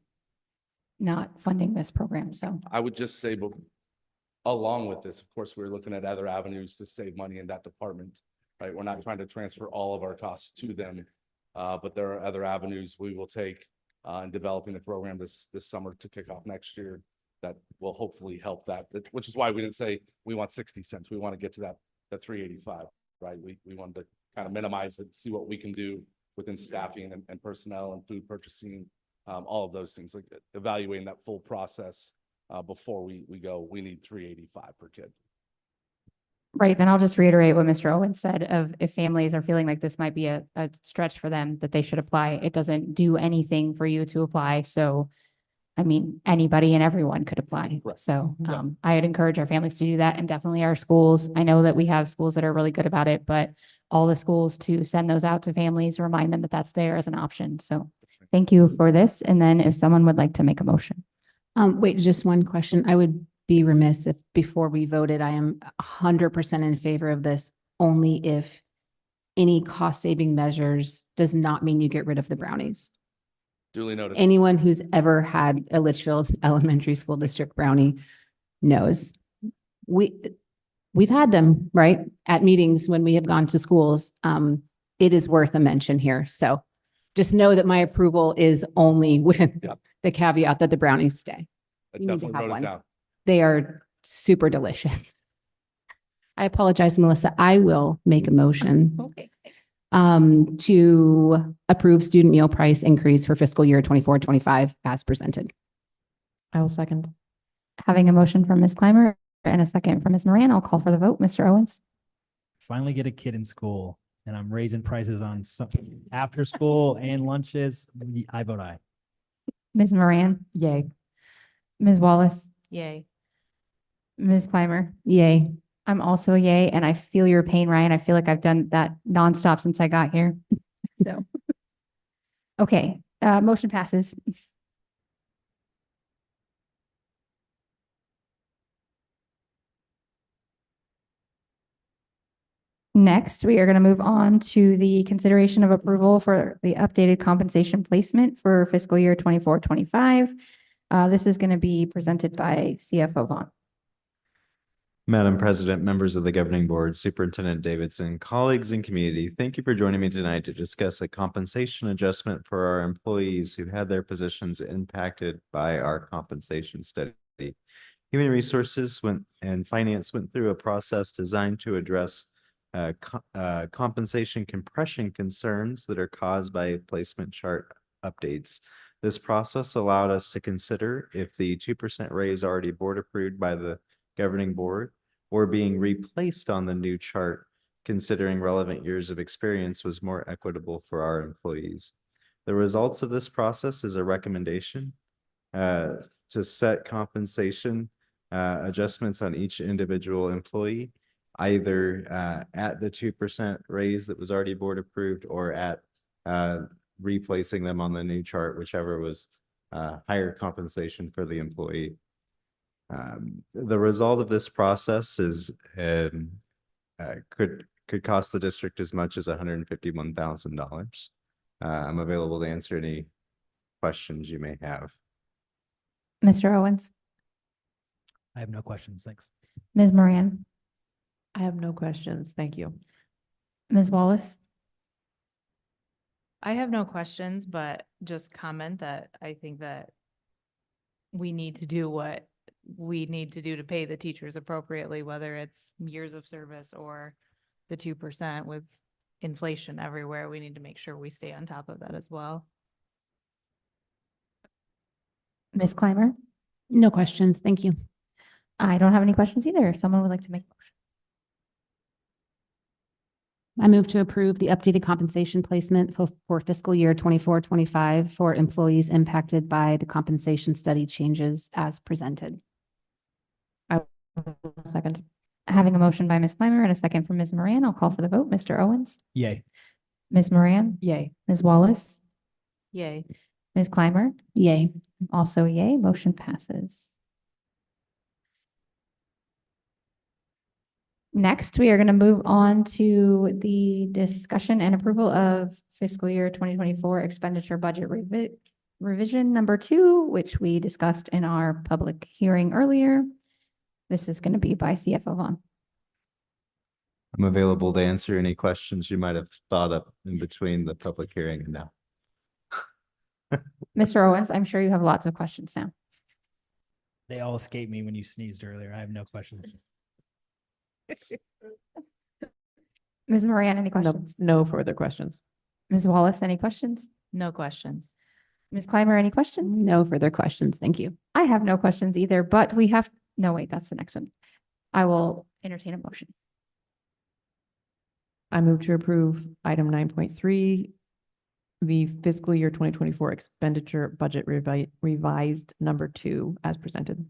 S1: not funding this program. So,
S11: I would just say, but along with this, of course, we're looking at other avenues to save money in that department, right? We're not trying to transfer all of our costs to them, but there are other avenues we will take in developing the program this summer to kick off next year that will hopefully help that, which is why we didn't say we want 60 cents. We want to get to the 385, right? We wanted to kind of minimize it, see what we can do within staffing and personnel and food purchasing, all of those things, like evaluating that full process before we go, we need 385 per kid.
S1: right, then I'll just reiterate what Mr. Owens said of if families are feeling like this might be a stretch for them, that they should apply. It doesn't do anything for you to apply. So, I mean, anybody and everyone could apply.
S11: Correct.
S1: So,
S11: Yeah.
S1: I'd encourage our families to do that, and definitely our schools. I know that we have schools that are really good about it, but all the schools to send those out to families, remind them that that's there as an option. So thank you for this. And then if someone would like to make a motion.
S6: Wait, just one question. I would be remiss if before we voted, I am 100% in favor of this only if any cost saving measures does not mean you get rid of the brownies.
S11: Duly noted.
S6: Anyone who's ever had a Litchfield Elementary School District brownie knows we've had them, right, at meetings when we have gone to schools. It is worth a mention here. So just know that my approval is only with
S11: Yep.
S6: the caveat that the brownies stay.
S11: I
S6: You need to
S11: definitely
S6: have
S11: wrote
S6: one.
S11: it down.
S6: They are super delicious. I apologize, Melissa. I will make a motion
S1: Okay.
S6: to approve student meal price increase for fiscal year 24-25 as presented.
S1: I will second. Having a motion from Ms. Clymer and a second from Ms. Moran, I'll call for the vote. Mr. Owens?
S3: Finally get a kid in school and I'm raising prices on some after school and lunches. I vote aye.
S1: Ms. Moran?
S6: Yay.
S1: Ms. Wallace?
S5: Yay.
S1: Ms. Clymer?
S6: Yay.
S1: I'm also a yay, and I feel your pain, Ryan. I feel like I've done that nonstop since I got here. So, okay, motion passes. Next, we are going to move on to the consideration of approval for the updated compensation placement for fiscal year 24-25. This is going to be presented by CFO Vaughn.
S4: Madam President, members of the governing board, Superintendent Davidson, colleagues and community, thank you for joining me tonight to discuss a compensation adjustment for our employees who had their positions impacted by our compensation study. Human Resources and Finance went through a process designed to address compensation compression concerns that are caused by placement chart updates. This process allowed us to consider if the 2% raise already board approved by the governing board or being replaced on the new chart, considering relevant years of experience, was more equitable for our employees. The results of this process is a recommendation to set compensation adjustments on each individual employee, either at the 2% raise that was already board approved or at replacing them on the new chart, whichever was higher compensation for the employee. The result of this process is could cost the district as much as $151,000. I'm available to answer any questions you may have.
S1: Mr. Owens,
S3: I have no questions. Thanks.
S1: Ms. Moran,
S2: I have no questions. Thank you.
S1: Ms. Wallace,
S5: I have no questions, but just comment that I think that we need to do what we need to do to pay the teachers appropriately, whether it's years of service or the 2% with inflation everywhere. We need to make sure we stay on top of that as well.
S1: Ms. Clymer.
S6: No questions. Thank you.
S1: I don't have any questions either. If someone would like to make a motion.
S6: I move to approve the updated compensation placement for fiscal year 24-25 for employees impacted by the compensation study changes as presented.
S1: Second. Having a motion by Ms. Clymer and a second from Ms. Moran, I'll call for the vote. Mr. Owens,
S3: Yay.
S1: Ms. Moran,
S2: Yay.
S1: Ms. Wallace,
S5: Yay.
S1: Ms. Clymer,
S6: Yay.
S1: also yay, motion passes. Next, we are going to move on to the discussion and approval of fiscal year 2024 expenditure budget revision number 2, which we discussed in our public hearing earlier. This is going to be by CFO Vaughn.
S4: I'm available to answer any questions you might have thought up in between the public hearing and now.
S1: Mr. Owens, I'm sure you have lots of questions now.
S3: They all escaped me when you sneezed earlier. I have no questions.
S1: Ms. Moran, any questions?
S2: No further questions.
S1: Ms. Wallace, any questions?
S5: No questions.
S1: Ms. Clymer, any questions?
S6: No further questions. Thank you.
S1: I have no questions either, but we have, no, wait, that's the next one. I will entertain a motion.
S2: I move to approve item 9.3, the fiscal year 2024 expenditure budget revised number 2 as presented.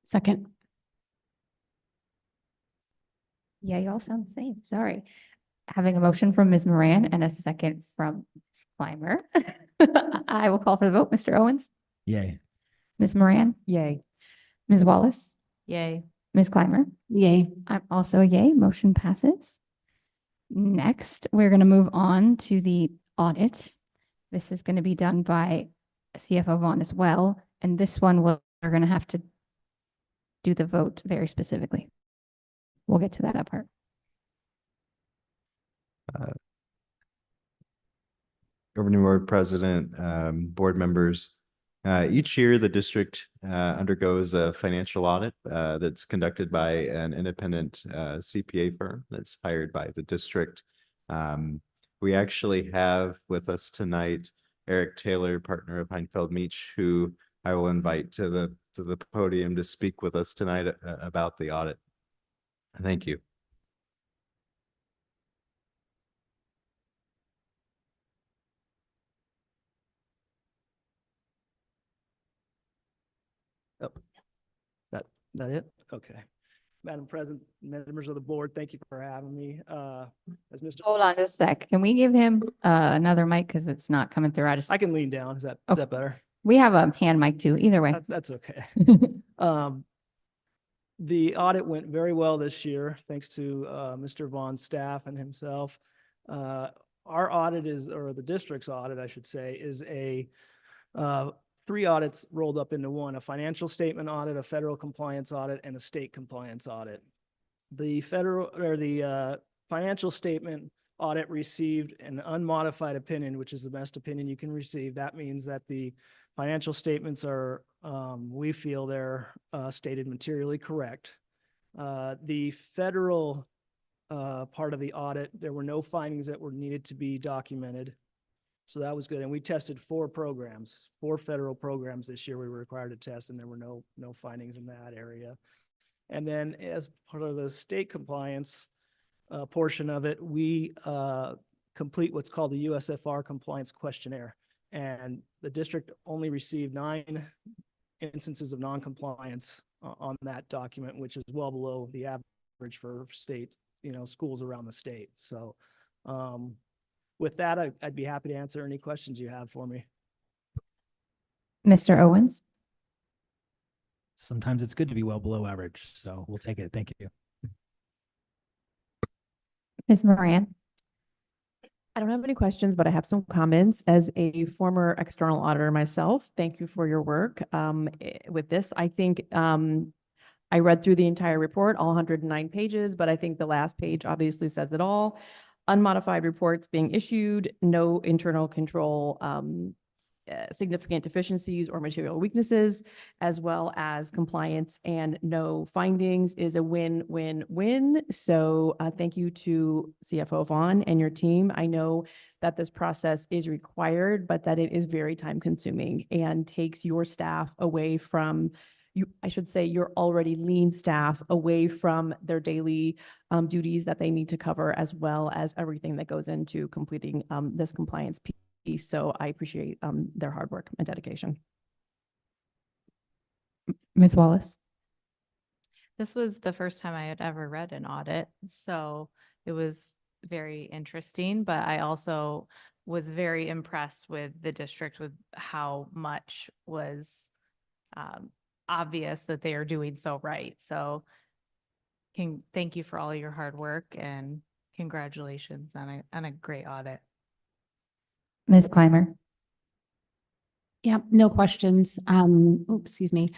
S6: Second.
S1: Yeah, you all sound the same. Sorry. Having a motion from Ms. Moran and a second from Ms. Clymer. I will call for the vote. Mr. Owens,
S3: Yay.
S1: Ms. Moran,
S2: Yay.
S1: Ms. Wallace,
S5: Yay.
S1: Ms. Clymer.
S6: Yay.
S1: I'm also a yay. Motion passes. Next, we're going to move on to the audit. This is going to be done by CFO Vaughn as well. And this one, we're going to have to do the vote very specifically. We'll get to that part.
S4: Governing Board President, board members, each year the district undergoes a financial audit that's conducted by an independent CPA firm that's hired by the district. We actually have with us tonight Eric Taylor, partner of Heinfeld Meach, who I will invite to the podium to speak with us tonight about the audit. Thank you.
S12: That it? Okay. Madam President, members of the board, thank you for having me. As Mr.
S1: Hold on just a sec. Can we give him another mic? Because it's not coming through.
S12: I can lean down. Is that better?
S1: We have a hand mic too. Either way.
S12: That's okay. The audit went very well this year, thanks to Mr. Vaughn's staff and himself. Our audit is, or the district's audit, I should say, is a 3 audits rolled up into one: a financial statement audit, a federal compliance audit, and a state compliance audit. The financial statement audit received an unmodified opinion, which is the best opinion you can receive. That means that the financial statements are, we feel they're stated materially correct. The federal part of the audit, there were no findings that were needed to be documented. So that was good. And we tested 4 federal programs this year we were required to test, and there were no findings in that area. And then as part of the state compliance portion of it, we complete what's called the USFR compliance questionnaire. And the district only received 9 instances of non-compliance on that document, which is well below the average for state, schools around the state. So with that, I'd be happy to answer any questions you have for me.
S1: Mr. Owens.
S3: Sometimes it's good to be well below average, so we'll take it. Thank you.
S1: Ms. Moran.
S2: I don't have any questions, but I have some comments. As a former external auditor myself, thank you for your work with this. I think I read through the entire report, all 109 pages, but I think the last page obviously says it all. Unmodified reports being issued, no internal control, significant deficiencies or material weaknesses, as well as compliance and no findings is a win-win-win. So thank you to CFO Vaughn and your team. I know that this process is required, but that it is very time consuming and takes your staff away from you, I should say, your already lean staff away from their daily duties that they need to cover, as well as everything that goes into completing this compliance piece. So I appreciate their hard work and dedication.
S1: Ms. Wallace?
S5: This was the first time I had ever read an audit, so it was very interesting, but I also was very impressed with the district with how much was obvious that they are doing so right. So thank you for all your hard work and congratulations on a great audit.
S1: Ms. Clymer?
S6: Yeah, no questions. Excuse me.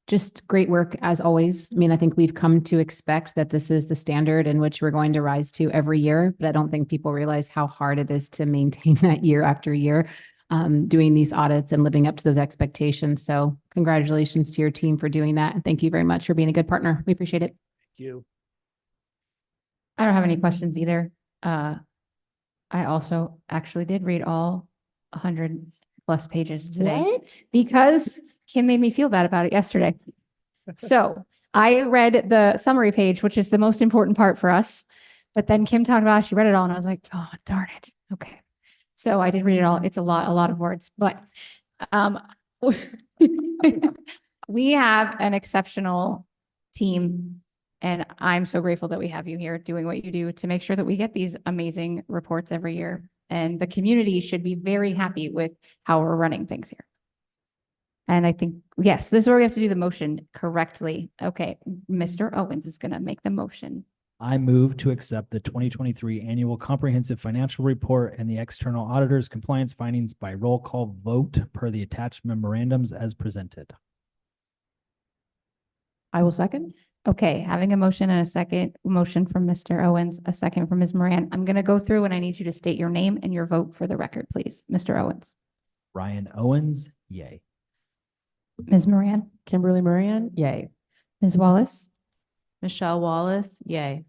S6: Just great work as always. I mean, I think we've come to expect that this is the standard in which we're going to rise to every year, but I don't think people realize how hard it is to maintain that year after year, doing these audits and living up to those expectations. So congratulations to your team for doing that. And thank you very much for being a good partner. We appreciate it.
S12: Thank you.
S1: I don't have any questions either. I also actually did read all 100 plus pages today.
S6: What?
S1: Because Kim made me feel bad about it yesterday. So I read the summary page, which is the most important part for us. But then Kim talked about, she read it all and I was like, oh, darn it. Okay. So I did read it all. It's a lot of words, but we have an exceptional team. And I'm so grateful that we have you here doing what you do to make sure that we get these amazing reports every year. And the community should be very happy with how we're running things here. And I think, yes, this is where we have to do the motion correctly. Okay, Mr. Owens is going to make the motion.
S3: I move to accept the 2023 Annual Comprehensive Financial Report and the External Auditor's Compliance Findings by roll call vote per the attached memorandums as presented.
S2: I will second.
S1: Okay, having a motion and a second motion from Mr. Owens, a second from Ms. Moran. I'm going to go through and I need you to state your name and your vote for the record, please. Mr. Owens.
S3: Ryan Owens, yay.
S1: Ms. Moran.
S2: Kimberly Moran, yay.
S1: Ms. Wallace.
S5: Michelle Wallace, yay.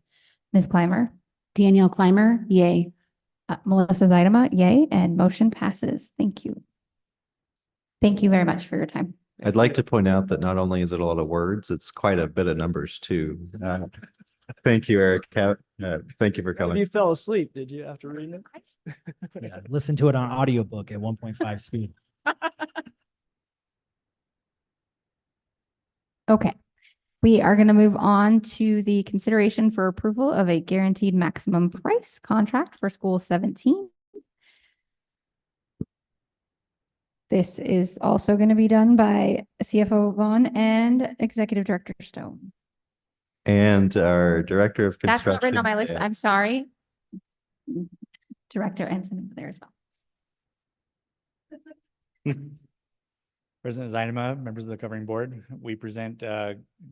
S1: Ms. Clymer.
S6: Danielle Clymer, yay.
S1: Melissa Zeidema, yay, and motion passes. Thank you. Thank you very much for your time.
S4: I'd like to point out that not only is it a lot of words, it's quite a bit of numbers too. Thank you, Eric. Thank you for coming.
S12: You fell asleep, did you, after reading it?
S3: Yeah, listen to it on audiobook at 1.5 speed.
S1: Okay. We are going to move on to the consideration for approval of a guaranteed maximum price contract for school 17. This is also going to be done by CFO Vaughn and Executive Director Stone.
S4: And our Director of
S1: That's
S4: Construction.
S1: not written on my list. I'm sorry. Director Ensign over there as well.
S13: President Zeidema, members of the governing board, we present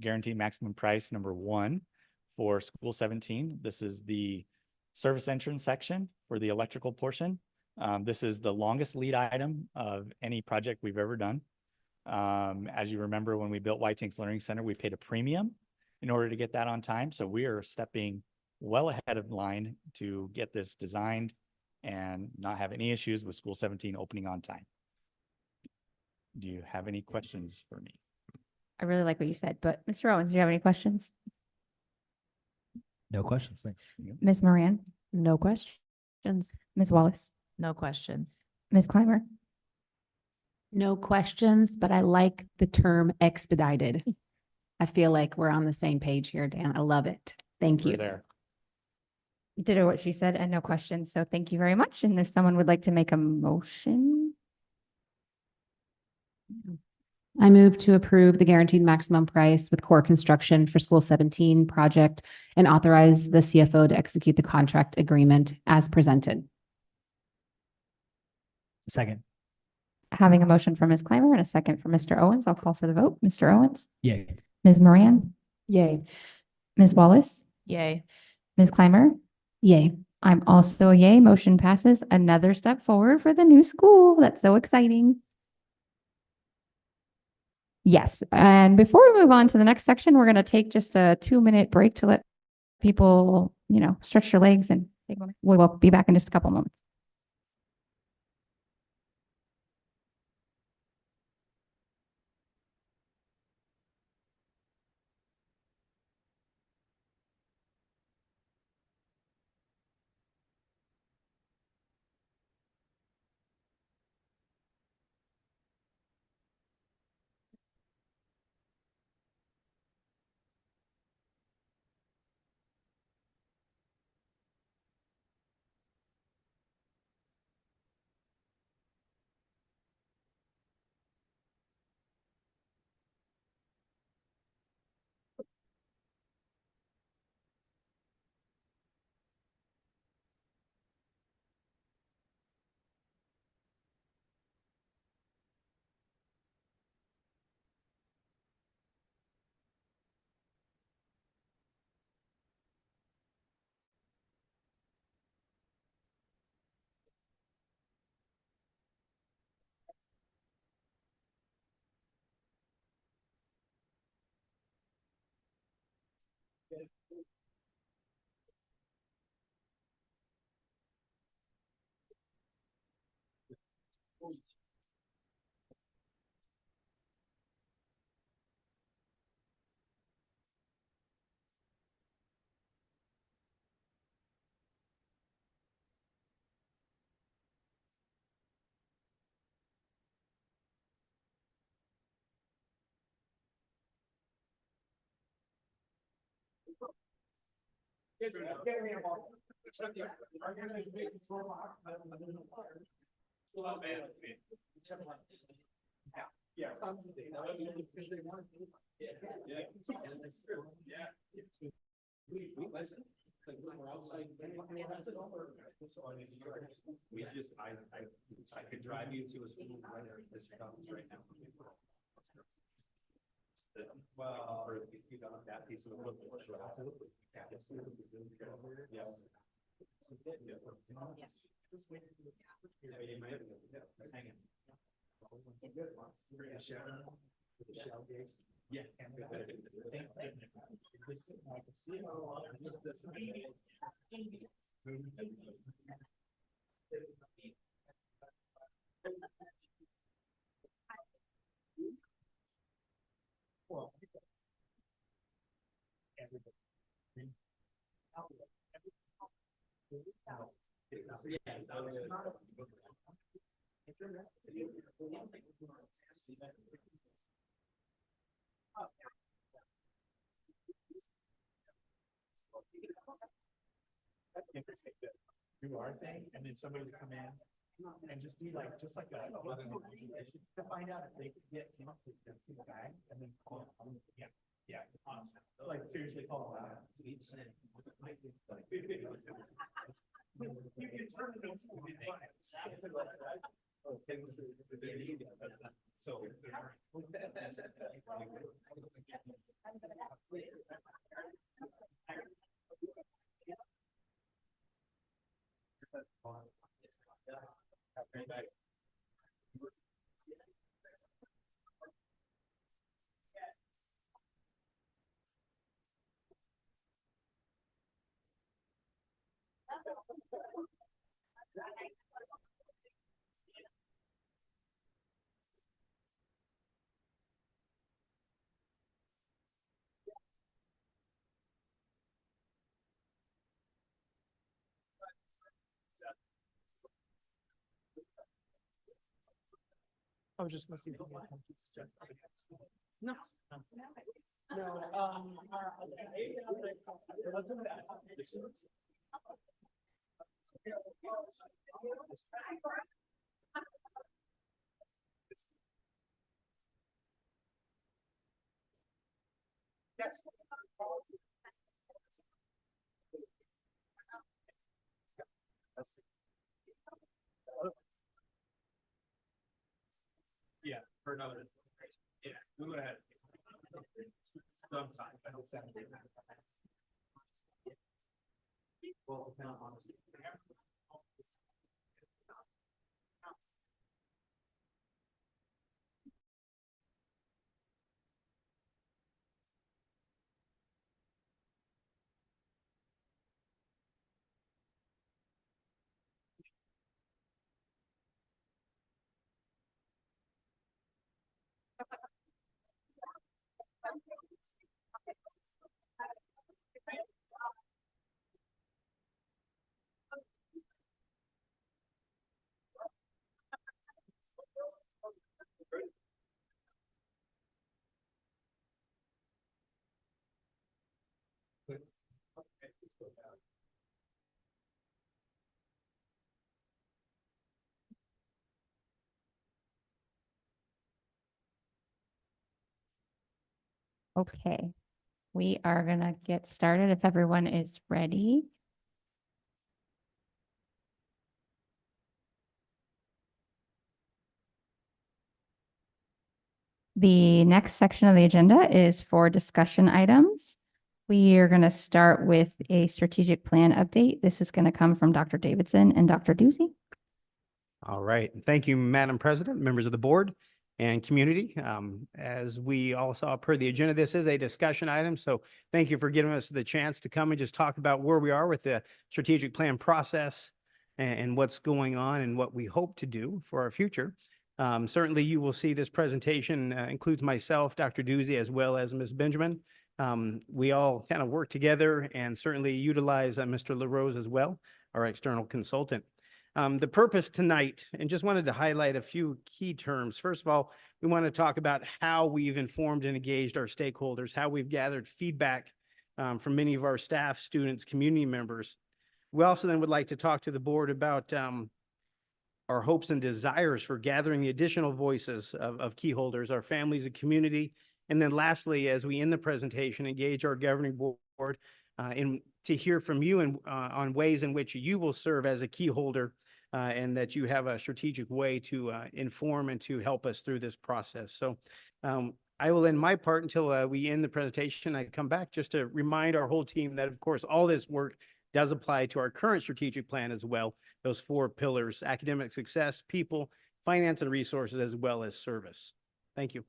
S13: guaranteed maximum price number 1 for school 17. This is the service entrance section for the electrical portion. This is the longest lead item of any project we've ever done. As you remember, when we built White Tanks Learning Center, we paid a premium in order to get that on time. So we are stepping well ahead of line to get this designed and not have any issues with school 17 opening on time. Do you have any questions for me?
S1: I really like what you said, but Mr. Owens, do you have any questions?
S3: No questions, thanks.
S1: Ms. Moran,
S2: No questions.
S1: Ms. Wallace,
S5: No questions.
S1: Ms. Clymer.
S6: No questions, but I like the term expedited. I feel like we're on the same page here, Dan. I love it. Thank
S13: We're
S6: you.
S13: there.
S1: Ditto what she said and no questions. So thank you very much. And if someone would like to make a motion.
S6: I move to approve the guaranteed maximum price with core construction for school 17 project and authorize the CFO to execute the contract agreement as presented.
S3: Second.
S1: Having a motion from Ms. Clymer and a second from Mr. Owens, I'll call for the vote. Mr. Owens,
S3: Yay.
S1: Ms. Moran,
S6: Yay.
S1: Ms. Wallace,
S5: Yay.
S1: Ms. Clymer.
S6: Yay.
S1: I'm also a yay. Motion passes. Another step forward for the new school. That's so exciting. Yes, and before we move on to the next section, we're going to take just a 2-minute break to let people, stretch their legs and take a moment. We will be back in just a couple moments.
S3: I could drive you to a school right there, this right now. Well, or if you got that piece of equipment. Absolutely. Yes. Yeah. You are saying, and then somebody would come in and just be like, that. To find out if they could get him to the guy and then call him. Yeah, yeah, honestly, like seriously call him out. You can turn it into so.
S12: I was just going to see. No. No.
S3: Yeah, for another. Yeah, go ahead. Sometime. Well, honestly.
S1: Okay, we are gonna get started if everyone is ready. The next section of the agenda is for discussion items. We are going to start with a strategic plan update. This is going to come from Dr. Davidson and Dr. Ducey.
S10: All right. Thank you, Madam President, members of the board and community. As we all saw per the agenda, this is a discussion item. So thank you for giving us the chance to come and just talk about where we are with the strategic plan process and what's going on and what we hope to do for our future. Certainly you will see this presentation includes myself, Dr. Ducey, as well as Ms. Benjamin. We all kind of work together and certainly utilize Mr. LaRose as well, our external consultant. The purpose tonight, and just wanted to highlight a few key terms. First of all, we want to talk about how we've informed and engaged our stakeholders, how we've gathered feedback from many of our staff, students, community members. We also then would like to talk to the board about our hopes and desires for gathering the additional voices of key holders, our families and community. And then lastly, as we end the presentation, engage our governing board to hear from you and on ways in which you will serve as a key holder and that you have a strategic way to inform and to help us through this process. So I will end my part until we end the presentation. I come back just to remind our whole team that, of course, all this work does apply to our current strategic plan as well. Those 4 pillars: academic success, people, finance and resources, as well as service. Thank you.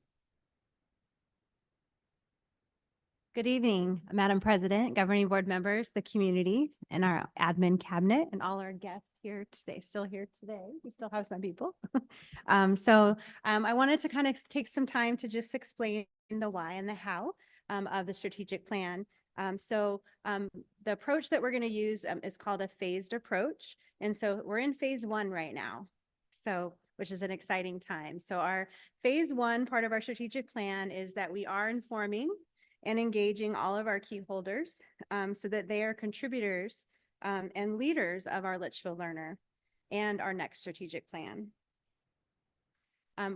S14: Good evening, Madam President, governing board members, the community, and our admin cabinet, and all our guests here today, still here today. We still have some people. I wanted to kind of take some time to just explain the why and the how of the strategic plan. The approach that we're going to use is called a phased approach. And so we're in phase 1 right now, which is an exciting time. So our phase 1 part of our strategic plan is that we are informing and engaging all of our key holders so that they are contributors and leaders of our Litchfield learner and our next strategic plan.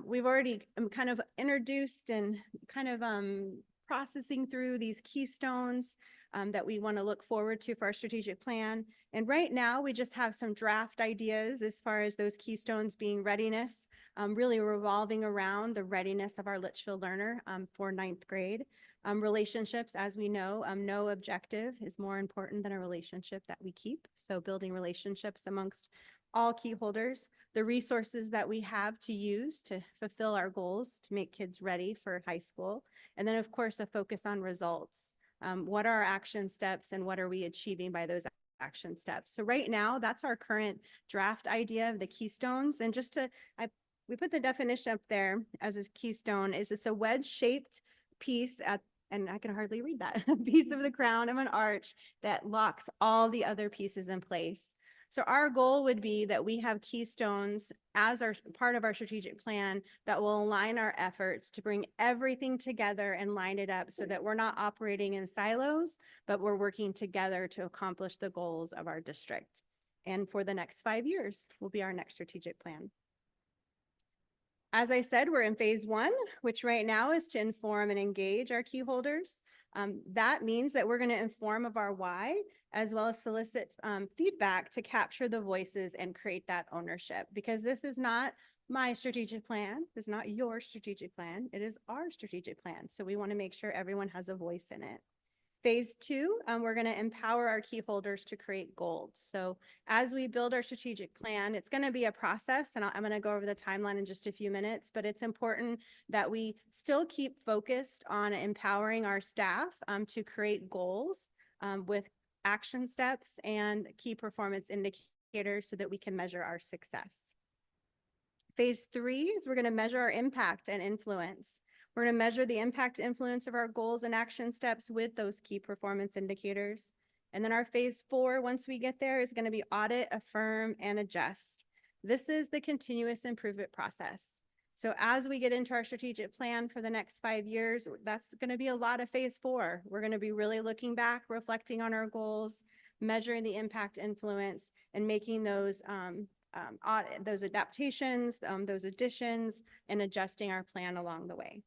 S14: We've already kind of introduced and kind of processing through these keystones that we want to look forward to for our strategic plan. And right now we just have some draft ideas as far as those keystones being readiness, really revolving around the readiness of our Litchfield learner for 9th grade. Relationships, as we know, no objective is more important than a relationship that we keep. So building relationships amongst all key holders, the resources that we have to use to fulfill our goals to make kids ready for high school. And then of course, a focus on results. What are our action steps and what are we achieving by those action steps? So right now, that's our current draft idea of the keystones. And just to, we put the definition up there as a keystone is it's a wedge-shaped piece and I can hardly read that, piece of the crown of an arch that locks all the other pieces in place. So our goal would be that we have keystones as our part of our strategic plan that will align our efforts to bring everything together and line it up so that we're not operating in silos, but we're working together to accomplish the goals of our district. And for the next 5 years will be our next strategic plan. As I said, we're in phase 1, which right now is to inform and engage our key holders. That means that we're going to inform of our why, as well as solicit feedback to capture the voices and create that ownership, because this is not my strategic plan. It's not your strategic plan. It is our strategic plan. So we want to make sure everyone has a voice in it. Phase two, we're going to empower our key holders to create goals. So as we build our strategic plan, it's going to be a process, and I'm going to go over the timeline in just a few minutes, but it's important that we still keep focused on empowering our staff to create goals with action steps and key performance indicators so that we can measure our success. Phase three is we're going to measure our impact and influence. We're going to measure the impact influence of our goals and action steps with those key performance indicators. And then our phase four, once we get there, is going to be audit, affirm, and adjust. This is the continuous improvement process. So as we get into our strategic plan for the next 5 years, that's going to be a lot of phase four. We're going to be really looking back, reflecting on our goals, measuring the impact influence, and making those those adaptations, those additions, and adjusting our plan along the way.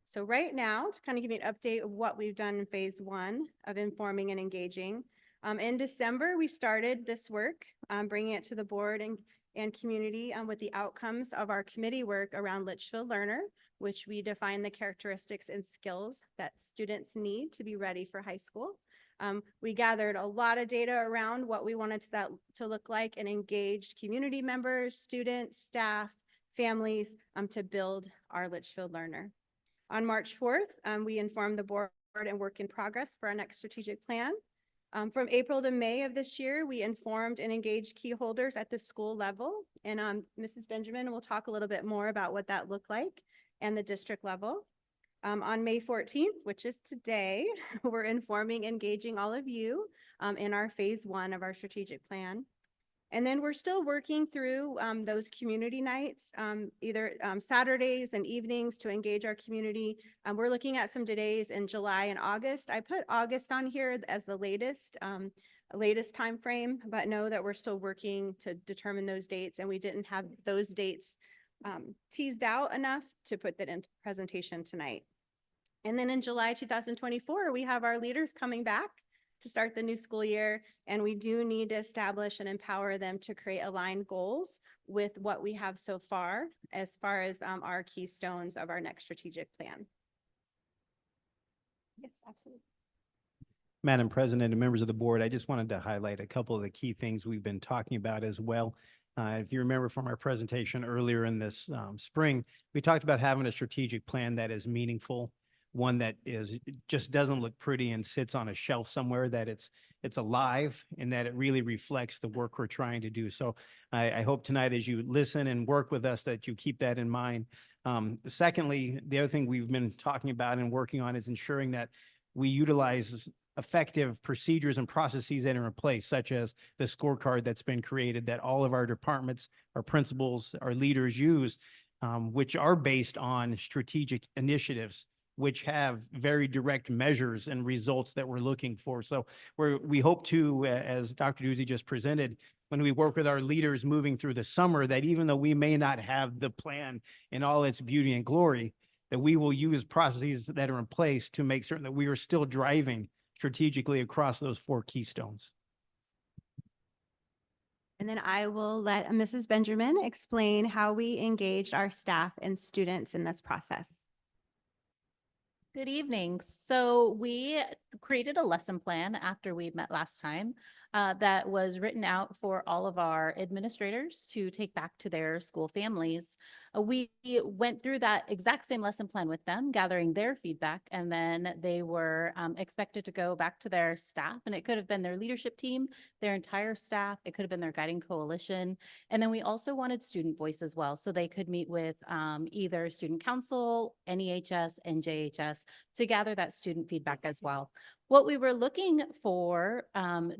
S14: So right now, to kind of give you an update of what we've done in phase one of informing and engaging, in December, we started this work, bringing it to the board and community with the outcomes of our committee work around Litchfield Learner, which we define the characteristics and skills that students need to be ready for high school. We gathered a lot of data around what we wanted that to look like and engaged community members, students, staff, families to build our Litchfield Learner. On March 4th, we informed the board and work in progress for our next strategic plan. From April to May of this year, we informed and engaged key holders at the school level. And Mrs. Benjamin will talk a little bit more about what that looked like and the district level. On May 14th, which is today, we're informing, engaging all of you in our phase one of our strategic plan. And then we're still working through those community nights, either Saturdays and evenings to engage our community. We're looking at some days in July and August. I put August on here as the latest time frame, but know that we're still working to determine those dates, and we didn't have those dates teased out enough to put that in presentation tonight. And then in July 2024, we have our leaders coming back to start the new school year, and we do need to establish and empower them to create aligned goals with what we have so far as our keystones of our next strategic plan. Yes, absolutely.
S10: Madam President and members of the board, I just wanted to highlight a couple of the key things we've been talking about as well. If you remember from our presentation earlier in this spring, we talked about having a strategic plan that is meaningful, one that just doesn't look pretty and sits on a shelf somewhere, that it's alive and that it really reflects the work we're trying to do. So I hope tonight, as you listen and work with us, that you keep that in mind. Secondly, the other thing we've been talking about and working on is ensuring that we utilize effective procedures and processes that are in place, such as the scorecard that's been created, that all of our departments, our principals, our leaders use, which are based on strategic initiatives, which have very direct measures and results that we're looking for. So we hope to, as Dr. Duzey just presented, when we work with our leaders moving through the summer, that even though we may not have the plan in all its beauty and glory, that we will use processes that are in place to make certain that we are still driving strategically across those 4 keystones.
S14: And then I will let Mrs. Benjamin explain how we engaged our staff and students in this process.
S5: Good evening. So we created a lesson plan after we met last time that was written out for all of our administrators to take back to their school families. We went through that exact same lesson plan with them, gathering their feedback, and then they were expected to go back to their staff, and it could have been their leadership team, their entire staff, it could have been their guiding coalition. And then we also wanted student voice as well, so they could meet with either student council, NEHS, and JHS to gather that student feedback as well. What we were looking for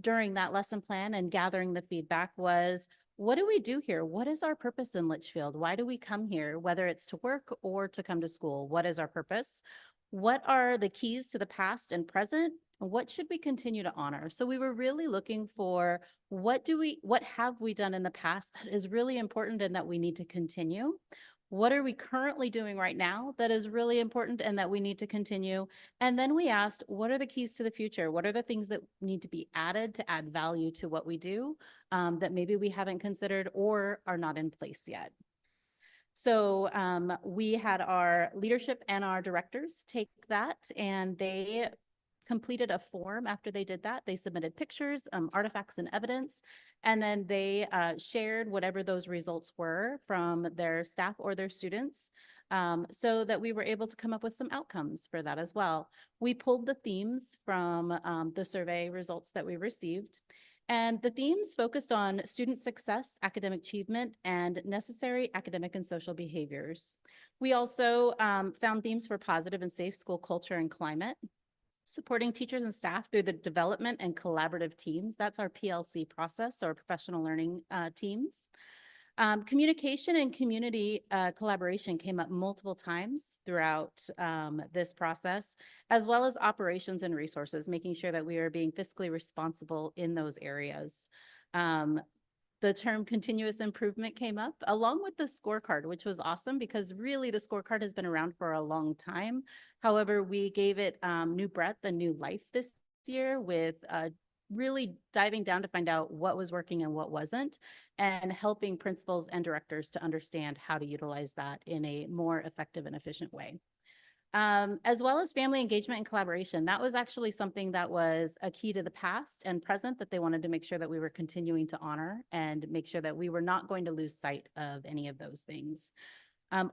S5: during that lesson plan and gathering the feedback was, what do we do here? What is our purpose in Litchfield? Why do we come here, whether it's to work or to come to school? What is our purpose? What are the keys to the past and present? What should we continue to honor? So we were really looking for what have we done in the past that is really important and that we need to continue?
S15: what are we currently doing right now that is really important and that we need to continue? And then we asked, what are the keys to the future? What are the things that need to be added to add value to what we do that maybe we haven't considered or are not in place yet? So we had our leadership and our directors take that, and they completed a form. After they did that, they submitted pictures, artifacts and evidence, and then they shared whatever those results were from their staff or their students, so that we were able to come up with some outcomes for that as well. We pulled the themes from the survey results that we received. And the themes focused on student success, academic achievement, and necessary academic and social behaviors. We also found themes for positive and safe school culture and climate, supporting teachers and staff through the development and collaborative teams. That's our PLC process, or professional learning teams. Communication and community collaboration came up multiple times throughout this process, as well as operations and resources, making sure that we are being fiscally responsible in those areas. The term continuous improvement came up along with the scorecard, which was awesome because really the scorecard has been around for a long time. However, we gave it new breadth and new life this year with really diving down to find out what was working and what wasn't, and helping principals and directors to understand how to utilize that in a more effective and efficient way. As well as family engagement and collaboration. That was actually something that was a key to the past and present that they wanted to make sure that we were continuing to honor and make sure that we were not going to lose sight of any of those things.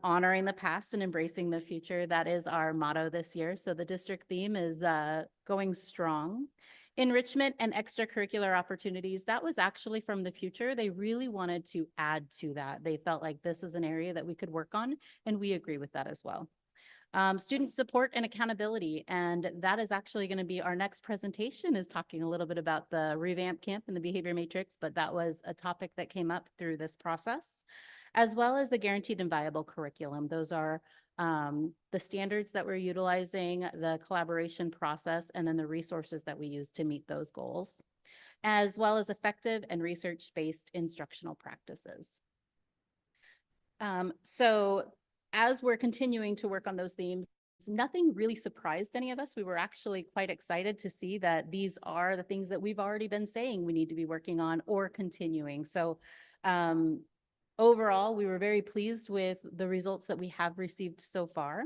S15: Honoring the past and embracing the future, that is our motto this year. So the district theme is going strong. Enrichment and extracurricular opportunities, that was actually from the future. They really wanted to add to that. They felt like this is an area that we could work on, and we agree with that as well. Student support and accountability, and that is actually going to be our next presentation, is talking a little bit about the revamp camp and the behavior matrix, but that was a topic that came up through this process, as well as the guaranteed and viable curriculum. Those are the standards that we're utilizing, the collaboration process, and then the resources that we use to meet those goals, as well as effective and research-based instructional practices. So as we're continuing to work on those themes, nothing really surprised any of us. We were actually quite excited to see that these are the things that we've already been saying we need to be working on or continuing. So overall, we were very pleased with the results that we have received so far.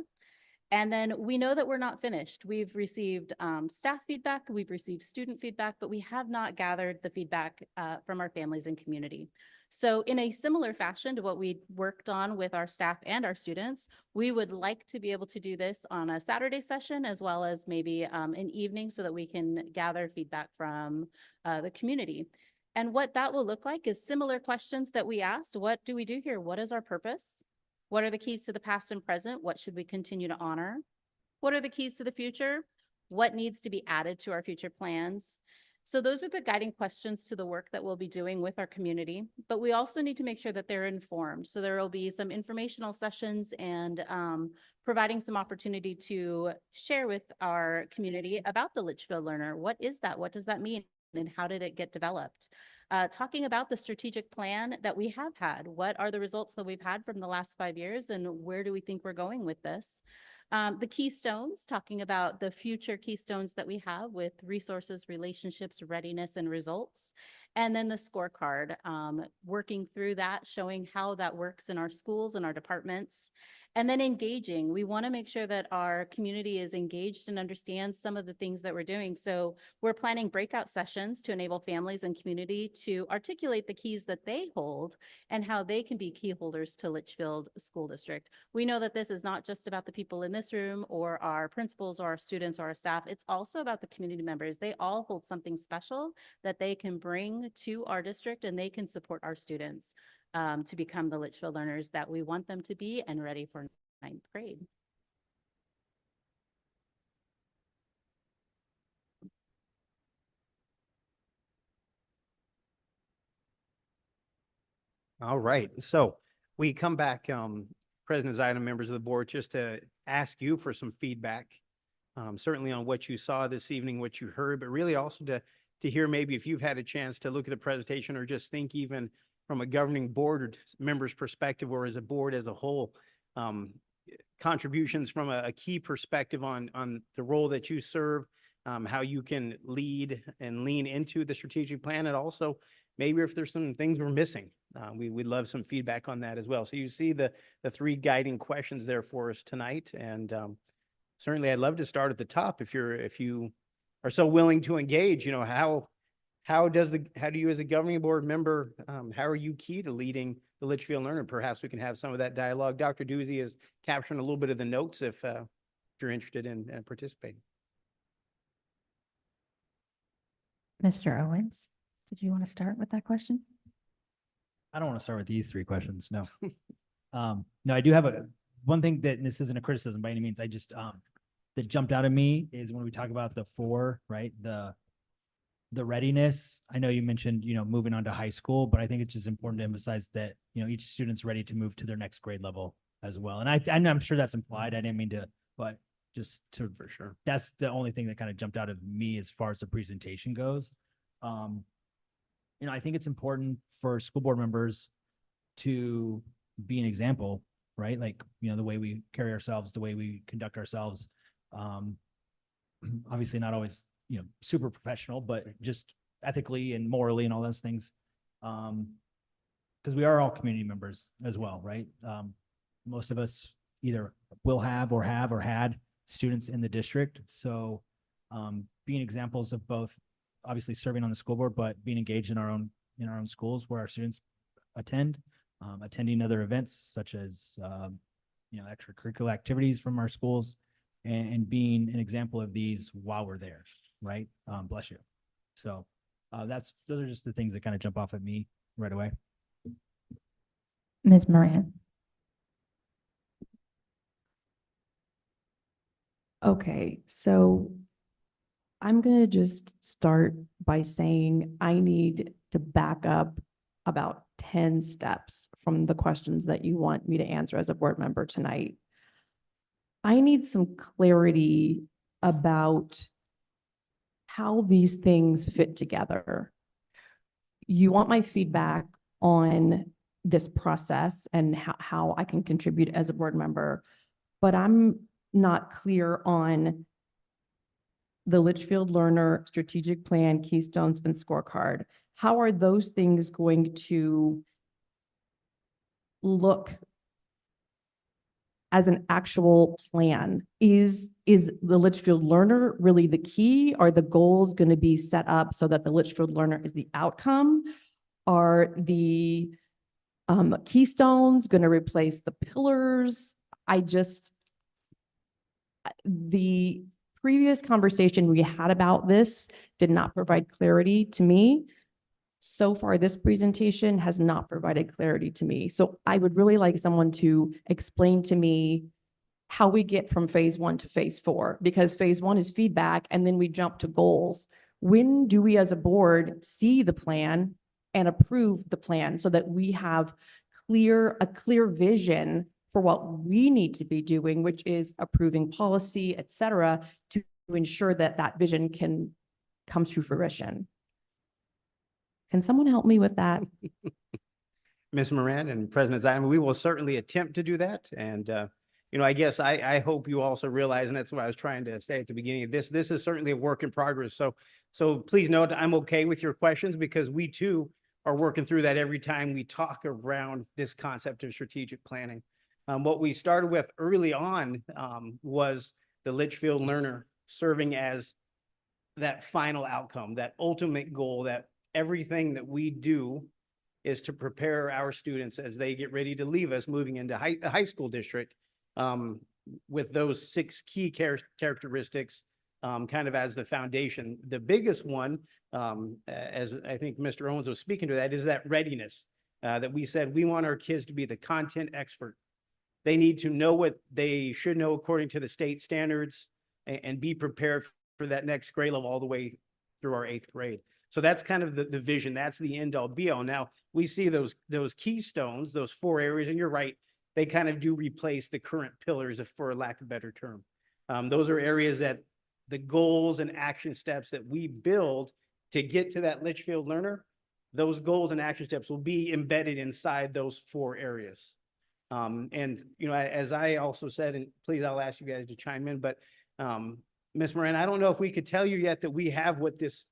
S15: And then we know that we're not finished. We've received staff feedback, we've received student feedback, but we have not gathered the feedback from our families and community. So in a similar fashion to what we worked on with our staff and our students, we would like to be able to do this on a Saturday session as well as maybe an evening so that we can gather feedback from the community. And what that will look like is similar questions that we asked. What do we do here? What is our purpose? What are the keys to the past and present? What should we continue to honor? What are the keys to the future? What needs to be added to our future plans? So those are the guiding questions to the work that we'll be doing with our community, but we also need to make sure that they're informed. So there will be some informational sessions and providing some opportunity to share with our community about the Litchfield Learner. What is that? What does that mean? And how did it get developed? Talking about the strategic plan that we have had. What are the results that we've had from the last 5 years and where do we think we're going with this? The keystones, talking about the future keystones that we have with resources, relationships, readiness, and results. And then the scorecard, working through that, showing how that works in our schools and our departments. And then engaging. We want to make sure that our community is engaged and understands some of the things that we're doing. So we're planning breakout sessions to enable families and community to articulate the keys that they hold and how they can be key holders to Litchfield School District. We know that this is not just about the people in this room or our principals or our students or our staff. It's also about the community members. They all hold something special that they can bring to our district, and they can support our students to become the Litchfield learners that we want them to be and ready for 9th grade.
S10: All right, so we come back, President Zidem, members of the board, just to ask you for some feedback, certainly on what you saw this evening, what you heard, but really also to hear maybe if you've had a chance to look at the presentation or just think even from a governing board member's perspective or as a board as a whole, contributions from a key perspective on the role that you serve, how you can lead and lean into the strategic plan, and also maybe if there's some things we're missing. We'd love some feedback on that as well. So you see the three guiding questions there for us tonight. And certainly I'd love to start at the top if you are so willing to engage. You know, how do you as a governing board member, how are you key to leading the Litchfield learner? Perhaps we can have some of that dialogue. Dr. Doozy is capturing a little bit of the notes if you're interested in participating.
S1: Mr. Owens, did you want to start with that question?
S3: I don't want to start with these three questions. No. No, I do have one thing that, and this isn't a criticism by any means. I just, that jumped out at me is when we talk about the four, right? The readiness. I know you mentioned, you know, moving on to high school, but I think it's just important to emphasize that, you know, each student's ready to move to their next grade level as well. And I'm sure that's implied. I didn't mean to, but just to, for sure. That's the only thing that kind of jumped out of me as far as the presentation goes. You know, I think it's important for school board members to be an example, right? Like, you know, the way we carry ourselves, the way we conduct ourselves. Obviously not always, you know, super professional, but just ethically and morally and all those things. Because we are all community members as well, right? Most of us either will have or had students in the district. So being examples of both obviously serving on the school board, but being engaged in our own schools where our students attend, attending other events such as you know, extracurricular activities from our schools, and being an example of these while we're there, right? Bless you. So those are just the things that kind of jump off at me right away.
S1: Ms. Moran.
S16: Okay, so I'm going to just start by saying I need to back up about 10 steps from the questions that you want me to answer as a board member tonight. I need some clarity about how these things fit together. You want my feedback on this process and how I can contribute as a board member, but I'm not clear on the Litchfield Learner Strategic Plan, Keystones, and Scorecard. How are those things going to look as an actual plan? Is the Litchfield Learner really the key? Are the goals going to be set up so that the Litchfield Learner is the outcome? Are the keystones going to replace the pillars? The previous conversation we had about this did not provide clarity to me. So far, this presentation has not provided clarity to me. So I would really like someone to explain to me how we get from phase 1 to phase 4, because phase 1 is feedback and then we jump to goals. When do we as a board see the plan and approve the plan so that we have a clear vision for what we need to be doing, which is approving policy, et cetera, to ensure that that vision can come to fruition? Can someone help me with that?
S10: Ms. Moran and President Zion, we will certainly attempt to do that. And, you know, I guess I hope you also realize, and that's what I was trying to say at the beginning of this is certainly a work in progress. So please note I'm okay with your questions because we too are working through that every time we talk around this concept of strategic planning. What we started with early on was the Litchfield Learner serving as that final outcome, that ultimate goal, that everything that we do is to prepare our students as they get ready to leave us moving into the high school district with those 6 key characteristics kind of as the foundation. The biggest one, as I think Mr. Owens was speaking to, that is that readiness that we said we want our kids to be the content expert. They need to know what they should know according to the state standards and be prepared for that next grade level all the way through our 8th grade. So that's kind of the vision. That's the end all be all. Now we see those keystones, those 4 areas, and you're right. They kind of do replace the current pillars, for lack of a better term. Those are areas that the goals and action steps that we build to get to that Litchfield Learner, those goals and action steps will be embedded inside those 4 areas. And, you know, as I also said, and please, I'll ask you guys to chime in, but Ms. Moran, I don't know if we could tell you yet that we have what this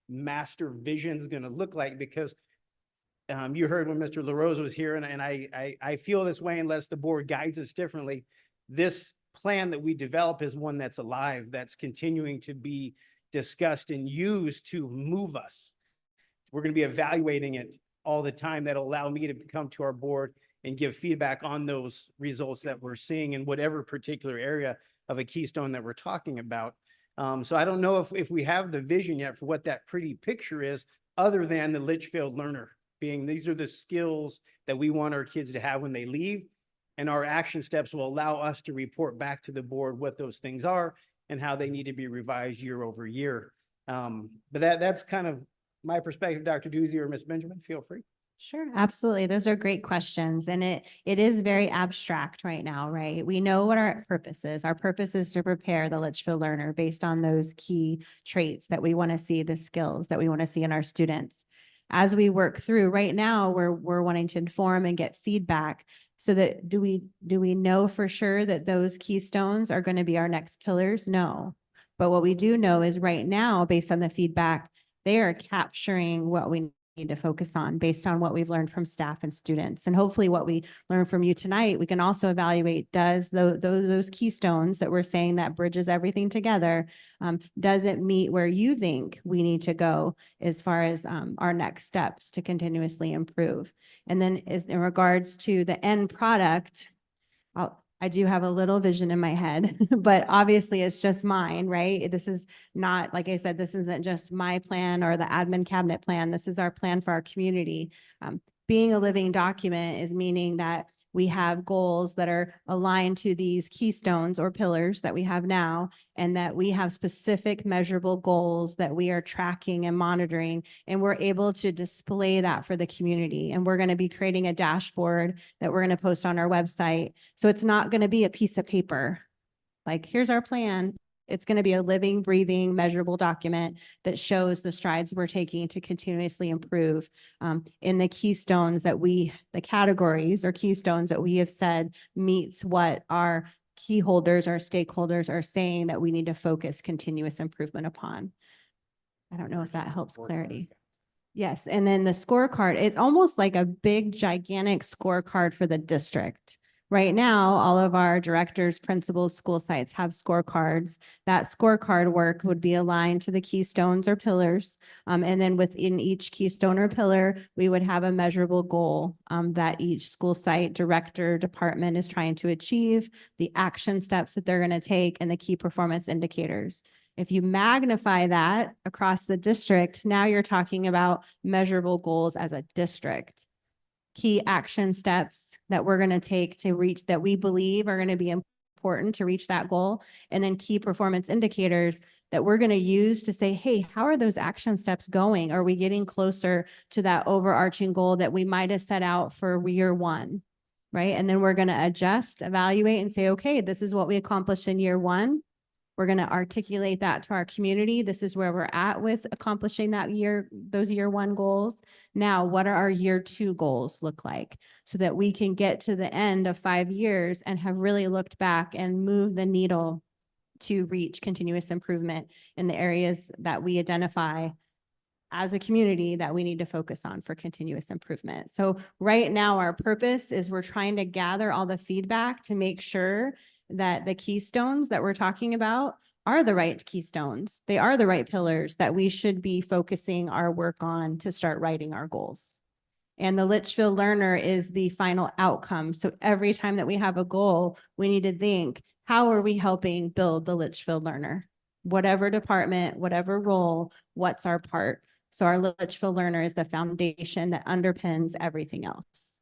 S10: master vision is going to look like, because you heard when Mr. LaRose was here, and I feel this way unless the board guides us differently. This plan that we develop is one that's alive, that's continuing to be discussed and used to move us. We're going to be evaluating it all the time. That'll allow me to come to our board and give feedback on those results that we're seeing in whatever particular area of a keystone that we're talking about. So I don't know if we have the vision yet for what that pretty picture is, other than the Litchfield learner being, these are the skills that we want our kids to have when they leave. And our action steps will allow us to report back to the board what those things are and how they need to be revised year over year. But that's kind of my perspective. Dr. Doozy or Ms. Benjamin, feel free.
S14: Sure, absolutely. Those are great questions. And it is very abstract right now, right? We know what our purpose is. Our purpose is to prepare the Litchfield learner based on those key traits that we want to see, the skills that we want to see in our students. As we work through right now, we're wanting to inform and get feedback so that do we know for sure that those keystones are going to be our next pillars? No. But what we do know is right now, based on the feedback, they are capturing what we need to focus on based on what we've learned from staff and students. And hopefully what we learn from you tonight, we can also evaluate, does those keystones that we're saying that bridges everything together, does it meet where you think we need to go as far as our next steps to continuously improve? And then in regards to the end product, I do have a little vision in my head, but obviously it's just mine, right? This is not, like I said, this isn't just my plan or the admin cabinet plan. This is our plan for our community. Being a living document is meaning that we have goals that are aligned to these keystones or pillars that we have now, and that we have specific measurable goals that we are tracking and monitoring, and we're able to display that for the community. And we're going to be creating a dashboard that we're going to post on our website. So it's not going to be a piece of paper. Like, here's our plan. It's going to be a living, breathing, measurable document that shows the strides we're taking to continuously improve in the keystones that the categories or keystones that we have said meets what our key holders, our stakeholders are saying that we need to focus continuous improvement upon. I don't know if that helps clarity. Yes, and then the scorecard, it's almost like a big, gigantic scorecard for the district. Right now, all of our directors, principals, school sites have scorecards. That scorecard work would be aligned to the keystones or pillars. And then within each keystone or pillar, we would have a measurable goal that each school site, director, department is trying to achieve, the action steps that they're going to take, and the key performance indicators. If you magnify that across the district, now you're talking about measurable goals as a district. Key action steps that we're going to take to reach, that we believe are going to be important to reach that goal, and then key performance indicators that we're going to use to say, hey, how are those action steps going? Are we getting closer to that overarching goal that we might have set out for year one, right? And then we're going to adjust, evaluate, and say, okay, this is what we accomplished in year one. We're going to articulate that to our community. This is where we're at with accomplishing those year one goals. Now, what are our year two goals look like so that we can get to the end of 5 years and have really looked back and moved the needle to reach continuous improvement in the areas that we identify as a community that we need to focus on for continuous improvement. So right now, our purpose is we're trying to gather all the feedback to make sure that the keystones that we're talking about are the right keystones. They are the right pillars that we should be focusing our work on to start writing our goals. And the Litchfield learner is the final outcome. So every time that we have a goal, we need to think, how are we helping build the Litchfield learner? Whatever department, whatever role, what's our part? So our Litchfield learner is the foundation that underpins everything else.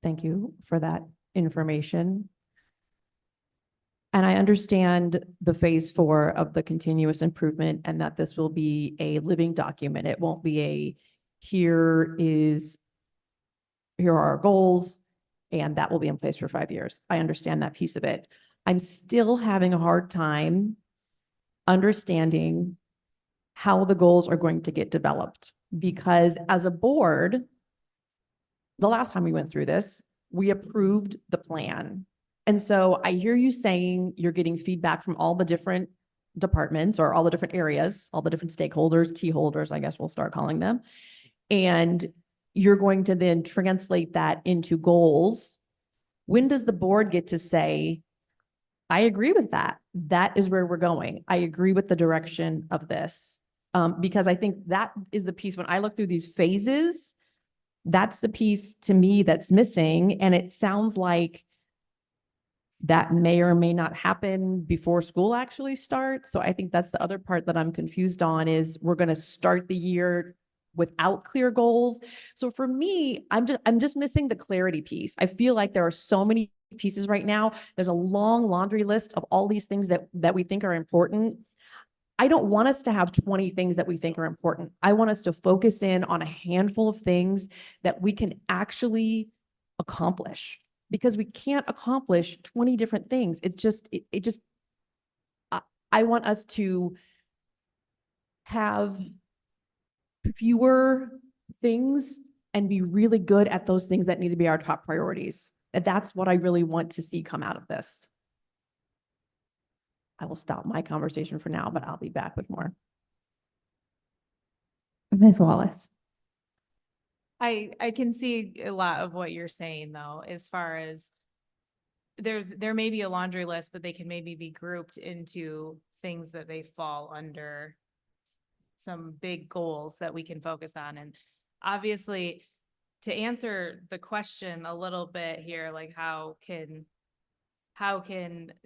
S16: Thank you for that information. And I understand the phase 4 of the continuous improvement and that this will be a living document. It won't be here are our goals and that will be in place for 5 years. I understand that piece of it. I'm still having a hard time understanding how the goals are going to get developed. Because as a board, the last time we went through this, we approved the plan. And so I hear you saying you're getting feedback from all the different departments or all the different areas, all the different stakeholders, key holders, I guess we'll start calling them. And you're going to then translate that into goals. When does the board get to say, I agree with that. That is where we're going. I agree with the direction of this. Because I think that is the piece when I look through these phases, that's the piece to me that's missing. And it sounds like that may or may not happen before school actually starts. So I think that's the other part that I'm confused on is we're going to start the year without clear goals. So for me, I'm just missing the clarity piece. I feel like there are so many pieces right now. There's a long laundry list of all these things that we think are important. I don't want us to have 20 things that we think are important. I want us to focus in on a handful of things that we can actually accomplish, because we can't accomplish 20 different things. It's just, I want us to have fewer things and be really good at those things that need to be our top priorities. And that's what I really want to see come out of this. I will stop my conversation for now, but I'll be back with more.
S1: Ms. Wallace.
S5: I can see a lot of what you're saying though, as far as there may be a laundry list, but they can maybe be grouped into things that they fall under some big goals that we can focus on. And obviously to answer the question a little bit here, like how can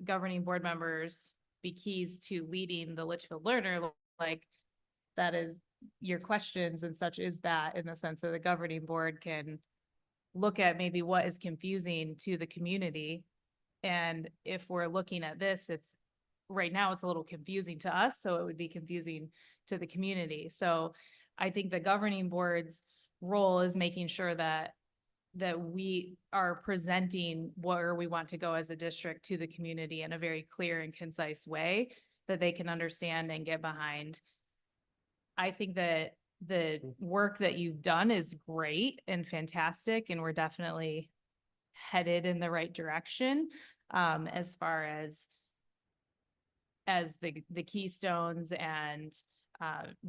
S5: governing board members be keys to leading the Litchfield learner? Like that is your questions and such, is that in the sense that the governing board can look at maybe what is confusing to the community. And if we're looking at this, it's right now it's a little confusing to us, so it would be confusing to the community. So I think the governing board's role is making sure that we are presenting where we want to go as a district to the community in a very clear and concise way that they can understand and get behind. I think that the work that you've done is great and fantastic, and we're definitely headed in the right direction as far as the keystones and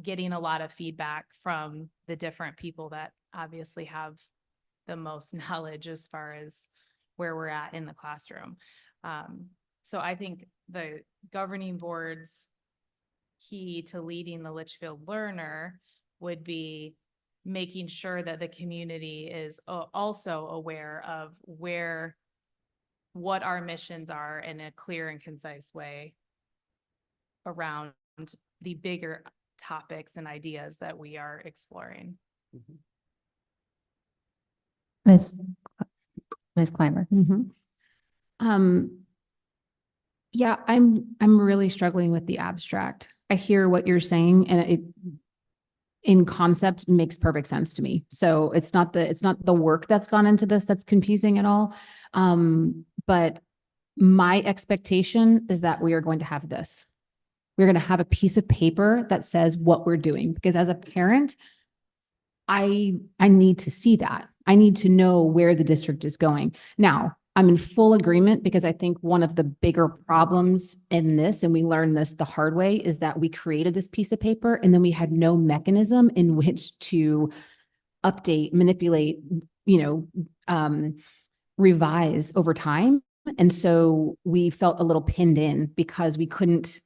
S5: getting a lot of feedback from the different people that obviously have the most knowledge as far as where we're at in the classroom. So I think the governing board's key to leading the Litchfield learner would be making sure that the community is also aware of what our missions are in a clear and concise way around the bigger topics and ideas that we are exploring.
S1: Ms. Clymer.
S6: Yeah, I'm really struggling with the abstract. I hear what you're saying and it in concept makes perfect sense to me. So it's not the work that's gone into this that's confusing at all. But my expectation is that we are going to have this. We're going to have a piece of paper that says what we're doing, because as a parent, I need to see that. I need to know where the district is going. Now, I'm in full agreement, because I think one of the bigger problems in this, and we learned this the hard way, is that we created this piece of paper and then we had no mechanism in which to update, manipulate, revise over time. And so we felt a little pinned in because we couldn't,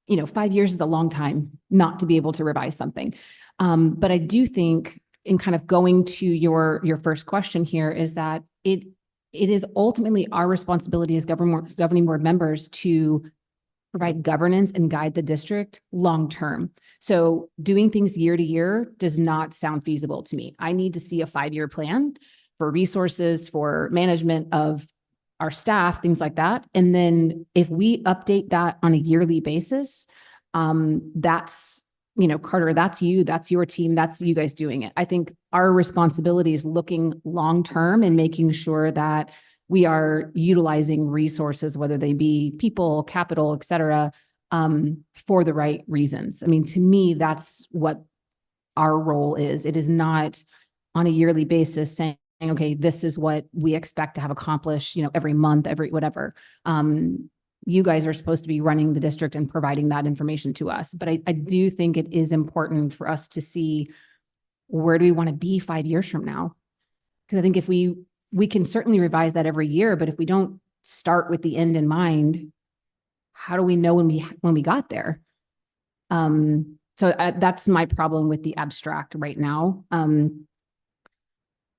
S6: 5 years is a long time not to be able to revise something. But I do think, in kind of going to your first question here, is that it is ultimately our responsibility as governing board members to provide governance and guide the district long-term. So doing things year to year does not sound feasible to me. I need to see a 5-year plan for resources, for management of our staff, things like that. And then if we update that on a yearly basis, that's, Carter, that's you, that's your team, that's you guys doing it. I think our responsibility is looking long-term and making sure that we are utilizing resources, whether they be people, capital, et cetera, for the right reasons. I mean, to me, that's what our role is. It is not on a yearly basis saying, okay, this is what we expect to have accomplished, every month, every whatever. You guys are supposed to be running the district and providing that information to us. But I do think it is important for us to see, where do we want to be 5 years from now? Because I think if we can certainly revise that every year, but if we don't start with the end in mind, how do we know when we got there? So that's my problem with the abstract right now.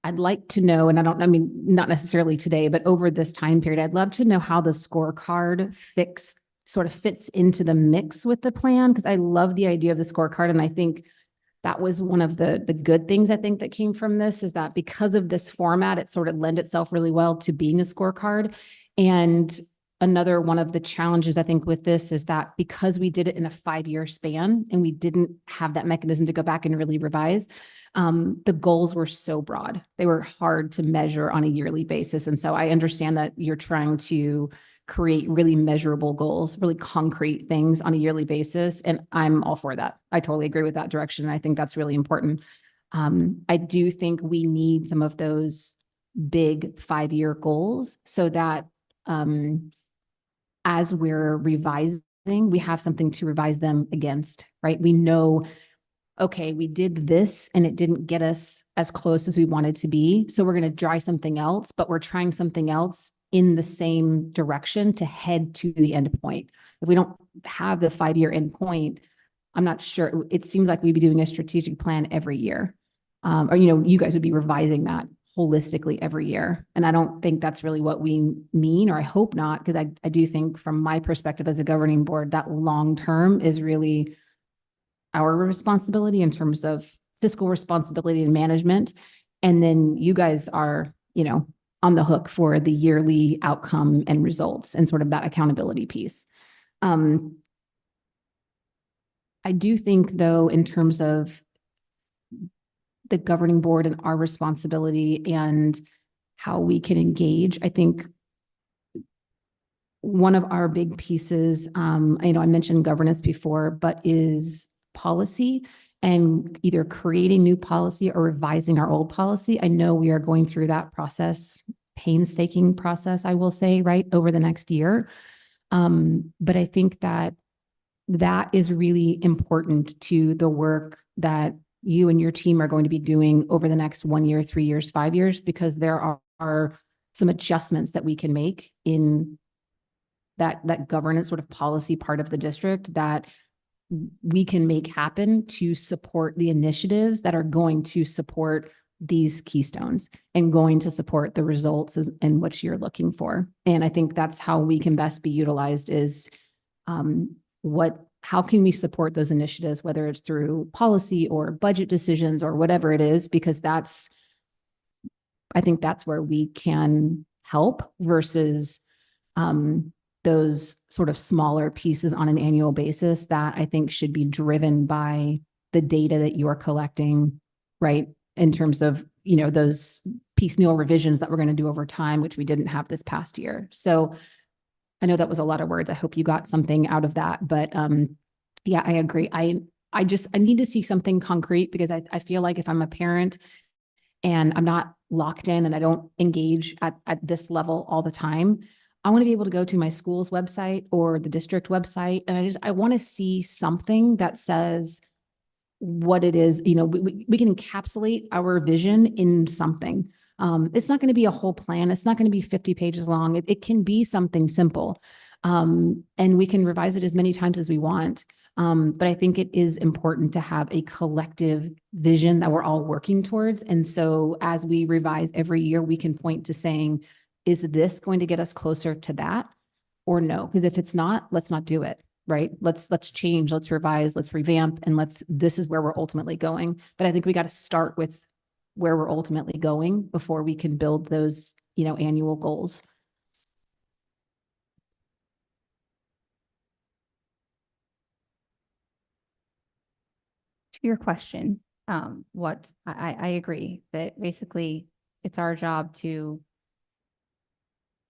S6: I'd like to know, and I mean, not necessarily today, but over this time period, I'd love to know how the scorecard sort of fits into the mix with the plan, because I love the idea of the scorecard. And I think that was one of the good things I think that came from this, is that because of this format, it sort of lend itself really well to being a scorecard. And another one of the challenges I think with this is that because we did it in a 5-year span and we didn't have that mechanism to go back and really revise, the goals were so broad. They were hard to measure on a yearly basis. And so I understand that you're trying to create really measurable goals, really concrete things on a yearly basis. And I'm all for that. I totally agree with that direction. I think that's really important. I do think we need some of those big 5-year goals so that as we're revising, we have something to revise them against, right? We know, okay, we did this and it didn't get us as close as we wanted to be. So we're going to try something else, but we're trying something else in the same direction to head to the end point. If we don't have the 5-year end point, I'm not sure. It seems like we'd be doing a strategic plan every year. Or, you guys would be revising that holistically every year. And I don't think that's really what we mean, or I hope not, because I do think from my perspective as a governing board, that long-term is really our responsibility in terms of fiscal responsibility and management. And then you guys are, on the hook for the yearly outcome and results and sort of that accountability piece. I do think, though, in terms of the governing board and our responsibility and how we can engage, I think one of our big pieces, I mentioned governance before, but is policy, and either creating new policy or revising our old policy. I know we are going through that process, painstaking process, I will say, right, over the next year. But I think that is really important to the work that you and your team are going to be doing over the next 1 year, 3 years, 5 years, because there are some adjustments that we can make in that governance sort of policy part of the district that we can make happen to support the initiatives that are going to support these keystones and going to support the results in which you're looking for. And I think that's how we can best be utilized is how can we support those initiatives, whether it's through policy or budget decisions or whatever it is, because I think that's where we can help versus those sort of smaller pieces on an annual basis that I think should be driven by the data that you're collecting, right? In terms of, those piecemeal revisions that we're going to do over time, which we didn't have this past year. So I know that was a lot of words. I hope you got something out of that, but yeah, I agree. I need to see something concrete, because I feel like if I'm a parent and I'm not locked in and I don't engage at this level all the time, I want to be able to go to my school's website or the district website. And I want to see something that says what it is, we can encapsulate our vision in something. It's not going to be a whole plan. It's not going to be 50 pages long. It can be something simple. And we can revise it as many times as we want. But I think it is important to have a collective vision that we're all working towards. And so as we revise every year, we can point to saying, is this going to get us closer to that or no? Because if it's not, let's not do it, right? Let's change, let's revise, let's revamp, and this is where we're ultimately going. But I think we got to start with where we're ultimately going before we can build those, annual goals.
S1: To your question, I agree that basically it's our job to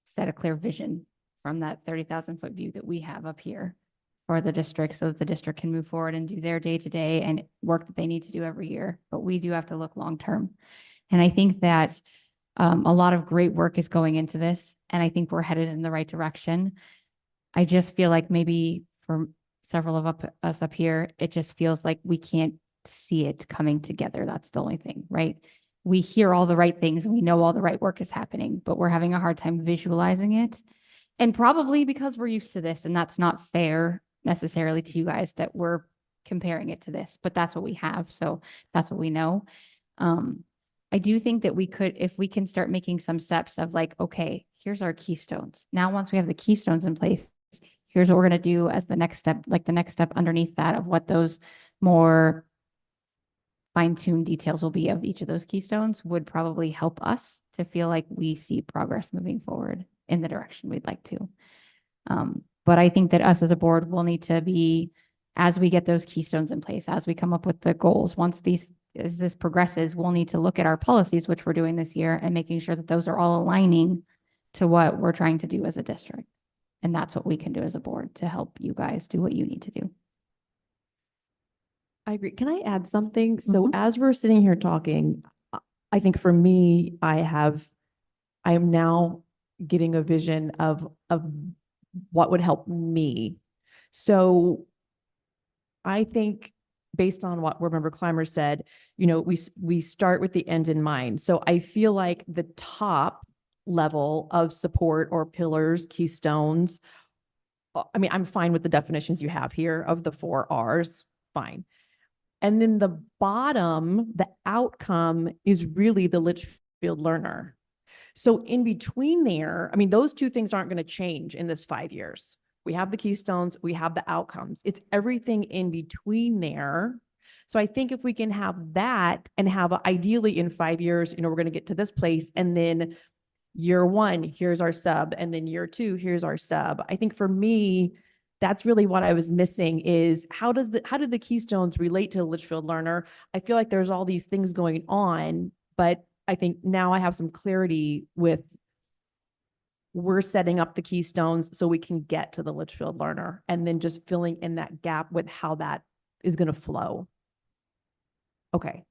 S1: set a clear vision from that 30,000 foot view that we have up here for the district so that the district can move forward and do their day-to-day and work that they need to do every year. But we do have to look long-term. And I think that a lot of great work is going into this, and I think we're headed in the right direction. I just feel like maybe for several of us up here, it just feels like we can't see it coming together. That's the only thing, right? We hear all the right things and we know all the right work is happening, but we're having a hard time visualizing it. And probably because we're used to this, and that's not fair necessarily to you guys that we're comparing it to this, but that's what we have. So that's what we know. I do think that we could, if we can start making some steps of like, okay, here's our keystones. Now, once we have the keystones in place, here's what we're going to do as the next step, like the next step underneath that of what those more fine-tuned details will be of each of those keystones would probably help us to feel like we see progress moving forward in the direction we'd like to. But I think that us as a board will need to be, as we get those keystones in place, as we come up with the goals, as this progresses, we'll need to look at our policies, which we're doing this year, and making sure that those are all aligning to what we're trying to do as a district. And that's what we can do as a board to help you guys do what you need to do.
S16: I agree. Can I add something? So as we're sitting here talking, I think for me, I am now getting a vision of what would help me. So I think based on what Board Member Clymer said, we start with the end in mind. So I feel like the top level of support or pillars, keystones, I mean, I'm fine with the definitions you have here of the 4 R's, fine. And then the bottom, the outcome is really the Litchfield learner. So in between there, I mean, those 2 things aren't going to change in this 5 years. We have the keystones, we have the outcomes. It's everything in between there. So I think if we can have that and have ideally in 5 years, we're going to get to this place, and then year 1, here's our sub, and then year 2, here's our sub. I think for me, that's really what I was missing is how do the keystones relate to the Litchfield learner? I feel like there's all these things going on, but I think now I have some clarity with we're setting up the keystones so we can get to the Litchfield learner, and then just filling in that gap with how that is going to flow. Okay.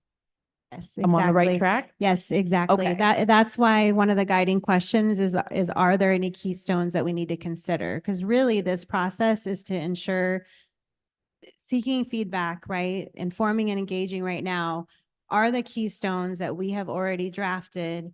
S14: Yes,
S16: I'm on the right
S14: exactly.
S16: track?
S14: Yes, exactly.
S16: Okay.
S14: That's why one of the guiding questions is are there any keystones that we need to consider? Because really this process is to ensure seeking feedback, right? Informing and engaging right now. Are the keystones that we have already drafted,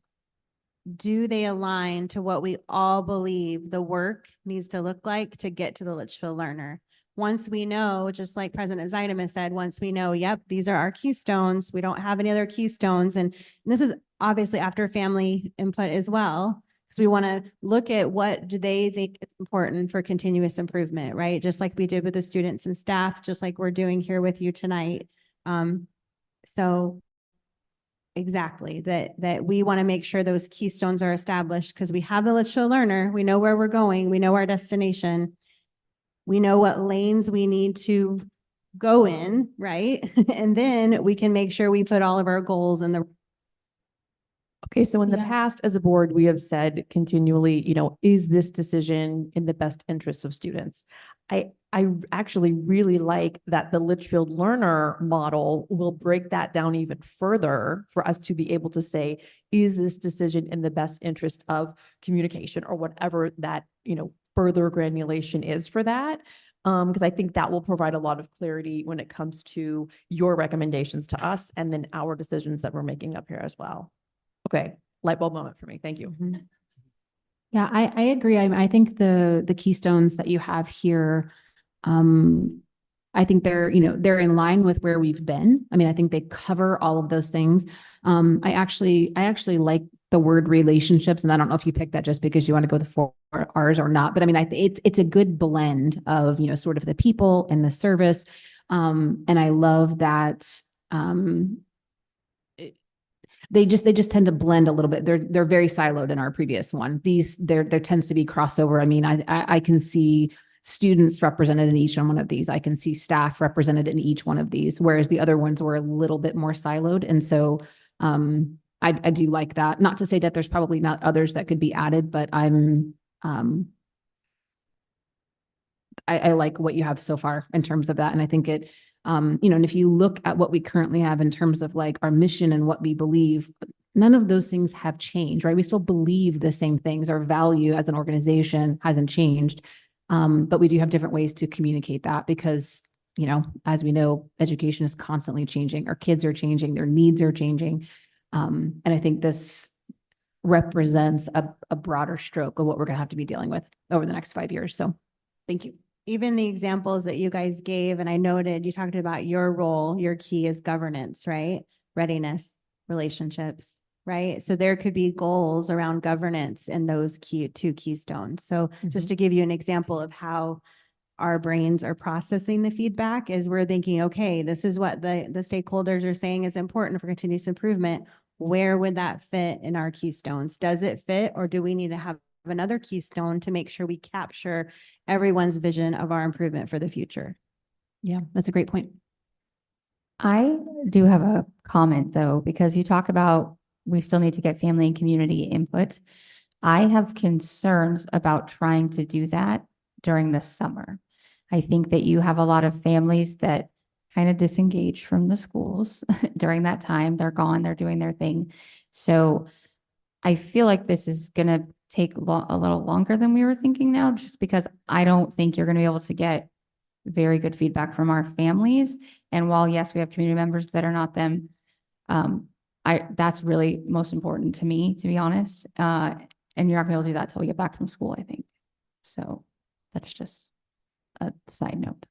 S14: do they align to what we all believe the work needs to look like to get to the Litchfield learner? Once we know, just like President Zeideman said, once we know, yep, these are our keystones, we don't have any other keystones. And this is obviously after family input as well, because we want to look at what do they think is important for continuous improvement, right? Just like we did with the students and staff, just like we're doing here with you tonight. So exactly, that we want to make sure those keystones are established because we have the Litchfield learner, we know where we're going, we know our destination. We know what lanes we need to go in, right? And then we can make sure we put all of our goals in the.
S16: Okay, so in the past, as a board, we have said continually, is this decision in the best interest of students? I actually really like that the Litchfield learner model will break that down even further for us to be able to say, is this decision in the best interest of communication or whatever that, further granulation is for that? Because I think that will provide a lot of clarity when it comes to your recommendations to us and then our decisions that we're making up here as well. Okay, light bulb moment for me. Thank you.
S6: Yeah, I agree. I think the keystones that you have here, I think they're in line with where we've been. I mean, I think they cover all of those things. I actually like the word relationships, and I don't know if you picked that just because you want to go the 4 R's or not, but I mean, it's a good blend of, sort of the people and the service. And I love that, they just tend to blend a little bit. They're very siloed in our previous one. There tends to be crossover. I mean, I can see students represented in each one of these. I can see staff represented in each one of these, whereas the other ones were a little bit more siloed. And so I do like that. Not to say that there's probably not others that could be added, but I like what you have so far in terms of that. And I think it, and if you look at what we currently have in terms of like our mission and what we believe, none of those things have changed, right? We still believe the same things. Our value as an organization hasn't changed. But we do have different ways to communicate that because, as we know, education is constantly changing. Our kids are changing, their needs are changing. And I think this represents a broader stroke of what we're going to have to be dealing with over the next 5 years. So thank you.
S14: Even the examples that you guys gave, and I noted, you talked about your role, your key is governance, right? Readiness, relationships, right? So there could be goals around governance in those two keystones. So just to give you an example of how our brains are processing the feedback is we're thinking, okay, this is what the stakeholders are saying is important for continuous improvement. Where would that fit in our keystones? Does it fit, or do we need to have another keystone to make sure we capture everyone's vision of our improvement for the future?
S6: Yeah, that's a great point.
S1: I do have a comment though, because you talk about we still need to get family and community input. I have concerns about trying to do that during the summer. I think that you have a lot of families that kind of disengage from the schools during that time. They're gone, they're doing their thing. So I feel like this is going to take a little longer than we were thinking now, just because I don't think you're going to be able to get very good feedback from our families. And while, yes, we have community members that are not them, that's really most important to me, to be honest. And you're not gonna be able to do that till we get back from school, I think. So that's just a side note.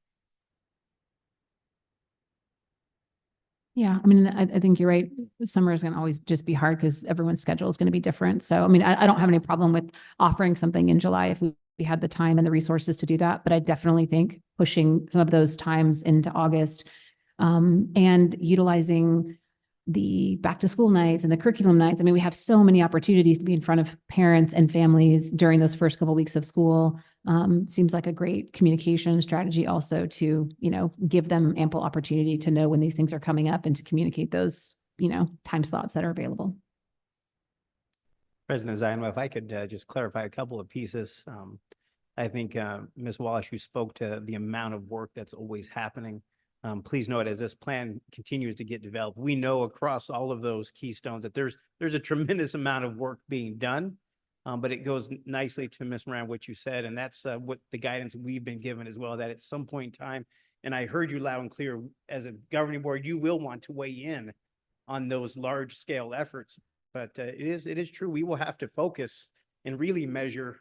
S6: Yeah, I mean, I think you're right. Summer is going to always just be hard because everyone's schedule is going to be different. So, I mean, I don't have any problem with offering something in July if we had the time and the resources to do that. But I definitely think pushing some of those times into August and utilizing the back to school nights and the curriculum nights. I mean, we have so many opportunities to be in front of parents and families during those first couple of weeks of school. Seems like a great communication strategy also to, give them ample opportunity to know when these things are coming up and to communicate those, time slots that are available.
S10: President Zainwa, if I could just clarify a couple of pieces. I think Ms. Walsh, you spoke to the amount of work that's always happening. Please note, as this plan continues to get developed, we know across all of those keystones that there's a tremendous amount of work being done. But it goes nicely to Ms. Moran, what you said, and that's what the guidance we've been given as well, that at some point in time, and I heard you loud and clear, as a governing board, you will want to weigh in on those large scale efforts. But it is true, we will have to focus and really measure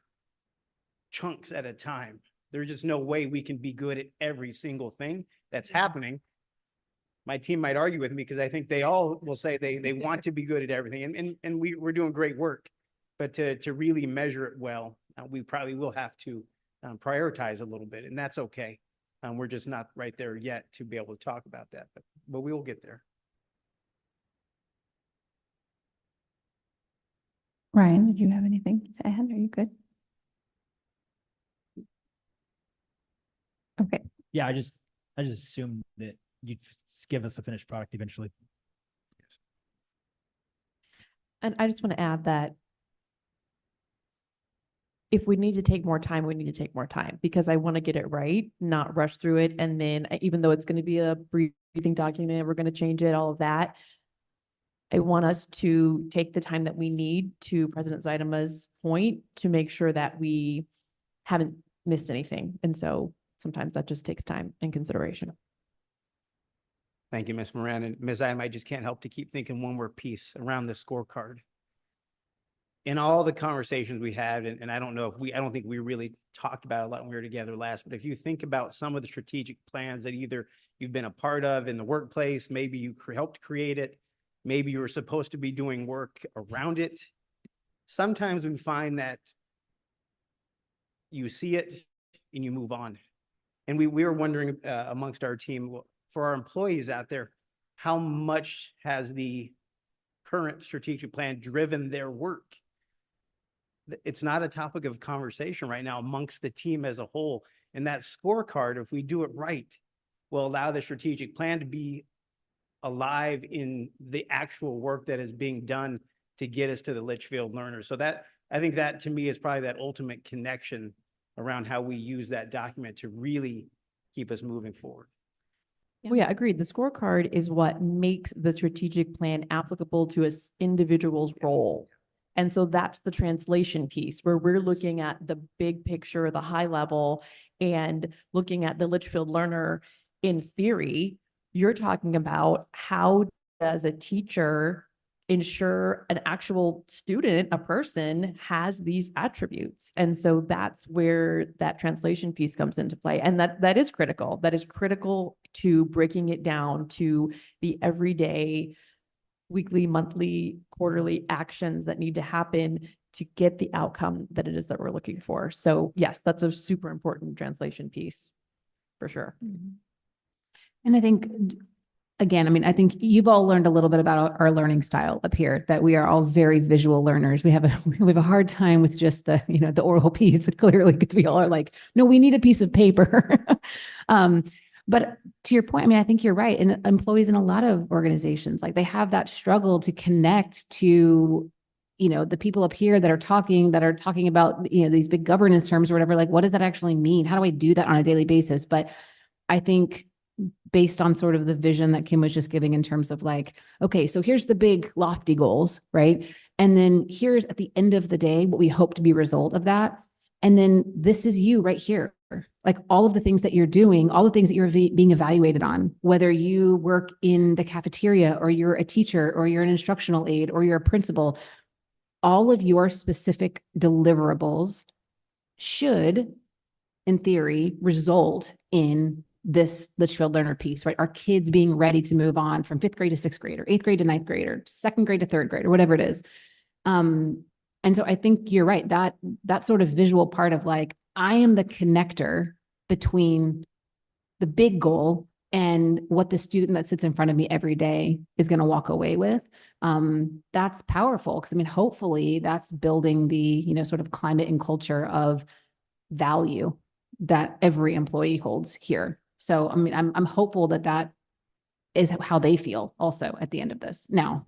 S10: chunks at a time. There's just no way we can be good at every single thing that's happening. My team might argue with me because I think they all will say they want to be good at everything, and we're doing great work. But to really measure it well, we probably will have to prioritize a little bit, and that's okay. We're just not right there yet to be able to talk about that, but we will get there.
S1: Ryan, did you have anything to add? Are you good? Okay.
S3: Yeah, I just assumed that you'd give us a finished product eventually.
S17: And I just want to add that if we need to take more time, we need to take more time because I want to get it right, not rush through it. And then even though it's going to be a briefing document, we're going to change it, all of that. I want us to take the time that we need, to President Zaidama's point, to make sure that we haven't missed anything. And so sometimes that just takes time and consideration.
S10: Thank you, Ms. Moran. And Ms. Zaidama, I just can't help to keep thinking one more piece around the scorecard. In all the conversations we had, and I don't think we really talked about it a lot when we were together last, but if you think about some of the strategic plans that either you've been a part of in the workplace, maybe you helped create it, maybe you were supposed to be doing work around it. Sometimes we find that you see it and you move on. And we were wondering amongst our team, for our employees out there, how much has the current strategic plan driven their work? It's not a topic of conversation right now amongst the team as a whole. And that scorecard, if we do it right, will allow the strategic plan to be alive in the actual work that is being done to get us to the Litchfield learners. So that, I think that to me is probably that ultimate connection around how we use that document to really keep us moving forward.
S17: Well, yeah, agreed. The scorecard is what makes the strategic plan applicable to an individual's role. And so that's the translation piece where we're looking at the big picture, the high level, and looking at the Litchfield learner in theory. You're talking about how does a teacher ensure an actual student, a person, has these attributes. And so that's where that translation piece comes into play. And that is critical. That is critical to breaking it down to the everyday, weekly, monthly, quarterly actions that need to happen to get the outcome that it is that we're looking for. So yes, that's a super important translation piece for sure.
S6: And I think, again, I mean, I think you've all learned a little bit about our learning style up here, that we are all very visual learners. We have a hard time with just the, the oral piece, clearly, because we all are like, no, we need a piece of paper. But to your point, I mean, I think you're right. And employees in a lot of organizations, like they have that struggle to connect to, the people up here that are talking about, these big governance terms or whatever, like, what does that actually mean? How do I do that on a daily basis? But I think based on sort of the vision that Kim was just giving in terms of like, okay, so here's the big lofty goals, right? And then here's at the end of the day, what we hope to be a result of that. And then this is you right here. Like all of the things that you're doing, all the things that you're being evaluated on, whether you work in the cafeteria or you're a teacher or you're an instructional aide or you're a principal, all of your specific deliverables should, in theory, result in this Litchfield learner piece, right? Our kids being ready to move on from 5th grade to 6th grade or 8th grade to 9th grade or 2nd grade to 3rd grade or whatever it is. And so I think you're right, that sort of visual part of like, I am the connector between the big goal and what the student that sits in front of me every day is going to walk away with. That's powerful because I mean, hopefully that's building the, sort of climate and culture of value that every employee holds here. So, I mean, I'm hopeful that is how they feel also at the end of this. Now,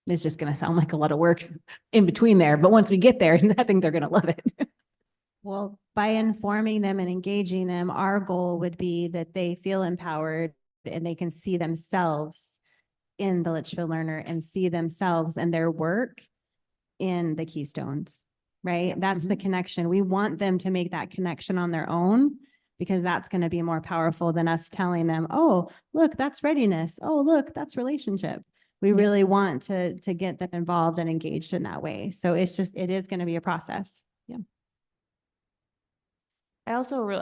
S6: it's just going to sound like a lot of work in between there, but once we get there, I think they're going to love it.
S14: Well, by informing them and engaging them, our goal would be that they feel empowered and they can see themselves in the Litchfield learner and see themselves and their work in the Keystones, right? That's the connection. We want them to make that connection on their own because that's going to be more powerful than us telling them, oh, look, that's readiness. Oh, look, that's relationship. We really want to get them involved and engaged in that way. So it is going to be a process. Yeah.
S5: I also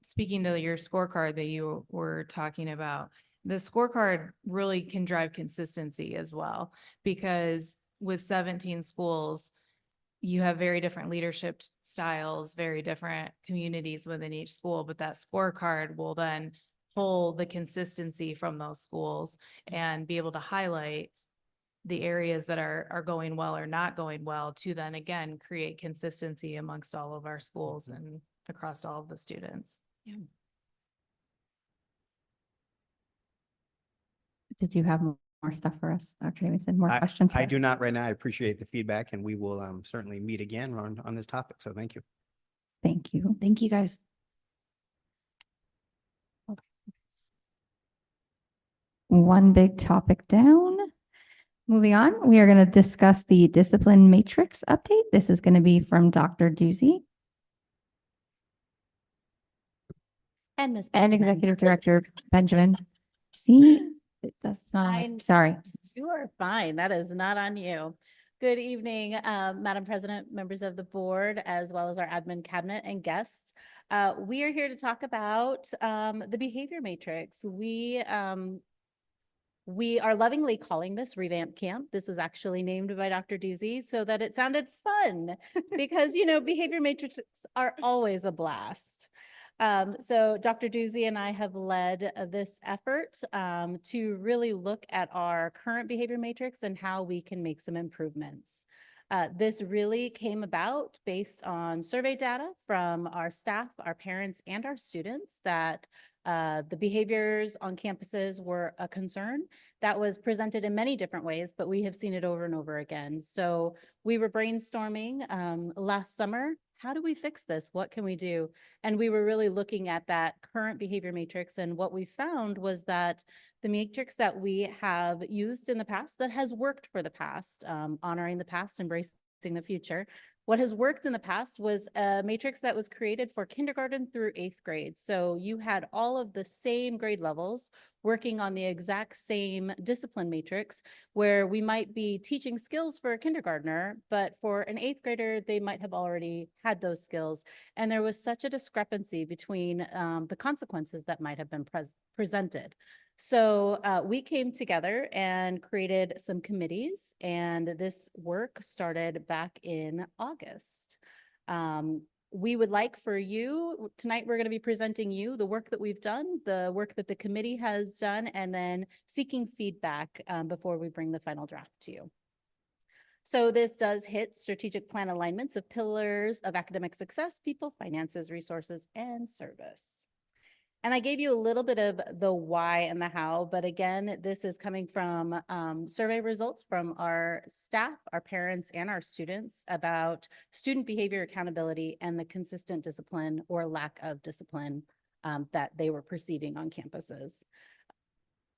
S5: speaking to your scorecard that you were talking about, the scorecard really can drive consistency as well, because with 17 schools, you have very different leadership styles, very different communities within each school, but that scorecard will then pull the consistency from those schools and be able to highlight the areas that are going well or not going well to then again create consistency amongst all of our schools and across all of the students. Yeah.
S1: Did you have more stuff for us, Dr. Davidson? More questions?
S10: I do not right now. I appreciate the feedback and we will certainly meet again on this topic. So thank you.
S1: Thank you. Thank you, guys. One big topic down. Moving on, we are going to discuss the discipline matrix update. This is going to be from Dr. Doozy
S15: And Ms.
S1: and
S15: Benjamin.
S1: Executive Director Benjamin. See, that's not, sorry.
S15: You are fine. That is not on you. Good evening, Madam President, members of the board, as well as our admin cabinet and guests. We are here to talk about the behavior matrix. We are lovingly calling this Revamp Camp. This was actually named by Dr. Doozy so that it sounded fun because, behavior matrices are always a blast. So Dr. Doozy and I have led this effort to really look at our current behavior matrix and how we can make some improvements. This really came about based on survey data from our staff, our parents, and our students that the behaviors on campuses were a concern. That was presented in many different ways, but we have seen it over and over again. So we were brainstorming last summer how do we fix this? What can we do? And we were really looking at that current behavior matrix. And what we found was that the matrix that we have used in the past that has worked for the past, honoring the past, embracing the future. What has worked in the past was a matrix that was created for kindergarten through 8th grade. So you had all of the same grade levels working on the exact same discipline matrix, where we might be teaching skills for a kindergartner, but for an 8th grader, they might have already had those skills. And there was such a discrepancy between the consequences that might have been presented. So we came together and created some committees, and this work started back in August. We would like for you, tonight we're going to be presenting you the work that we've done, the work that the committee has done, and then seeking feedback before we bring the final draft to you. So this does hit strategic plan alignments of pillars of academic success, people, finances, resources, and service. And I gave you a little bit of the why and the how, but again, this is coming from survey results from our staff, our parents, and our students about student behavior accountability and the consistent discipline or lack of discipline that they were perceiving on campuses.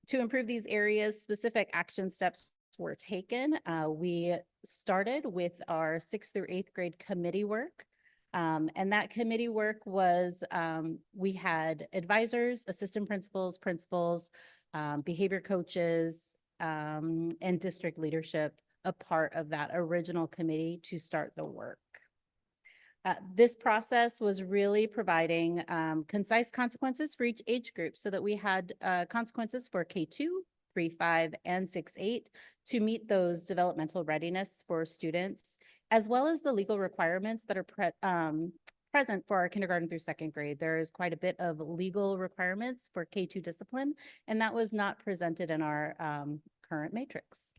S15: To improve these areas, specific action steps were taken. We started with our 6th through 8th grade committee work. And that committee work was, we had advisors, assistant principals, behavior coaches, and district leadership a part of that original committee to start the work. This process was really providing concise consequences for each age group so that we had consequences for K2, 3, 5, and 6, 8 to meet those developmental readiness for students, as well as the legal requirements that are present for our kindergarten through 2nd grade. There is quite a bit of legal requirements for K2 discipline, and that was not presented in our current matrix.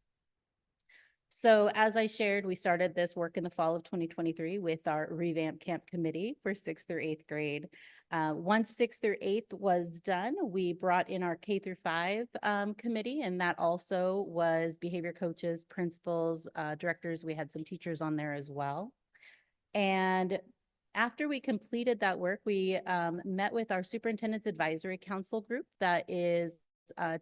S15: So as I shared, we started this work in the fall of 2023 with our revamped camp committee for 6th through 8th grade. Once 6th through 8th was done, we brought in our K through 5 committee, and that also was behavior coaches, principals, directors. We had some teachers on there as well. And after we completed that work, we met with our superintendent's advisory council group that is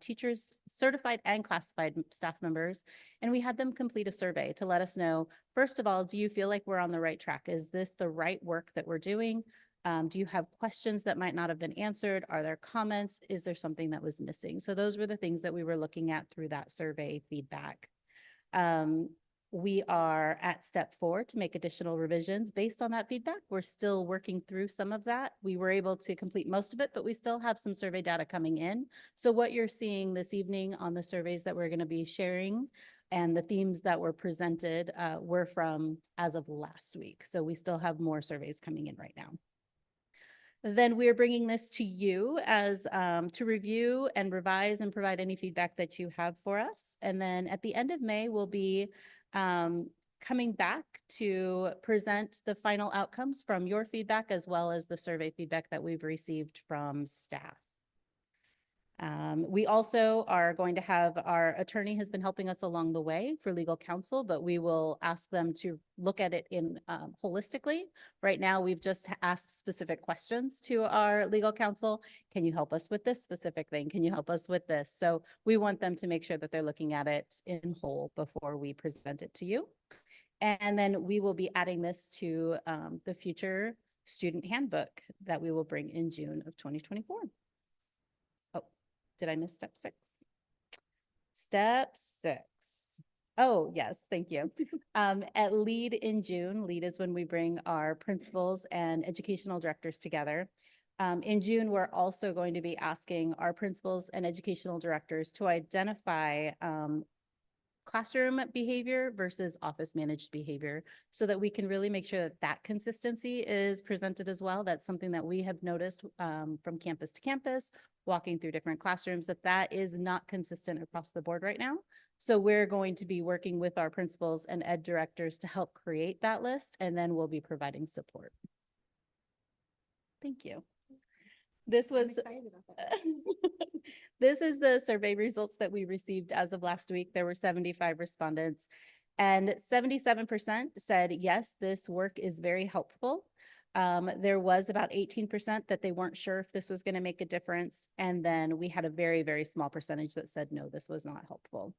S15: teachers, certified and classified staff members, and we had them complete a survey to let us know, first of all, do you feel like we're on the right track? Is this the right work that we're doing? Do you have questions that might not have been answered? Are there comments? Is there something that was missing? So those were the things that we were looking at through that survey feedback. We are at step 4 to make additional revisions based on that feedback. We're still working through some of that. We were able to complete most of it, but we still have some survey data coming in. So what you're seeing this evening on the surveys that we're going to be sharing and the themes that were presented were from as of last week. So we still have more surveys coming in right now. Then we're bringing this to you as to review and revise and provide any feedback that you have for us. And then at the end of May, we'll be coming back to present the final outcomes from your feedback as well as the survey feedback that we've received from staff. We also are going to have, our attorney has been helping us along the way for legal counsel, but we will ask them to look at it in holistically. Right now, we've just asked specific questions to our legal counsel. Can you help us with this specific thing? Can you help us with this? So we want them to make sure that they're looking at it in whole before we present it to you. And then we will be adding this to the future student handbook that we will bring in June of 2024. Did I miss step 6? Step 6. Oh, yes, thank you. At LEAD in June, LEAD is when we bring our principals and educational directors together. In June, we're also going to be asking our principals and educational directors to identify classroom behavior versus office managed behavior so that we can really make sure that that consistency is presented as well. That's something that we have noticed from campus to campus, walking through different classrooms, that is not consistent across the board right now. So we're going to be working with our principals and ed directors to help create that list, and then we'll be providing support. Thank you. This was this is the survey results that we received as of last week. There were 75 respondents and 77% said, yes, this work is very helpful. There was about 18% that they weren't sure if this was going to make a difference. And then we had a very, very small percentage that said, no, this was not helpful.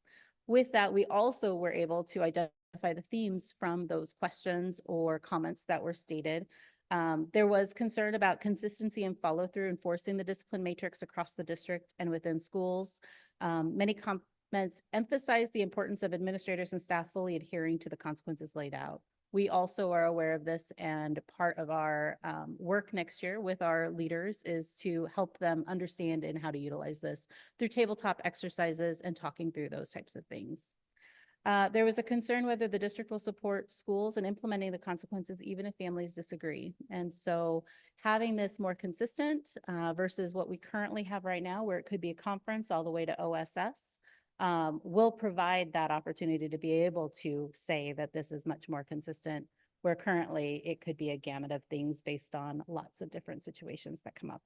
S15: With that, we also were able to identify the themes from those questions or comments that were stated. There was concern about consistency and follow through enforcing the discipline matrix across the district and within schools. Many comments emphasized the importance of administrators and staff fully adhering to the consequences laid out. We also are aware of this, and part of our work next year with our leaders is to help them understand and how to utilize this through tabletop exercises and talking through those types of things. There was a concern whether the district will support schools in implementing the consequences even if families disagree. And so having this more consistent versus what we currently have right now, where it could be a conference all the way to OSS, will provide that opportunity to be able to say that this is much more consistent, where currently it could be a gamut of things based on lots of different situations that come up.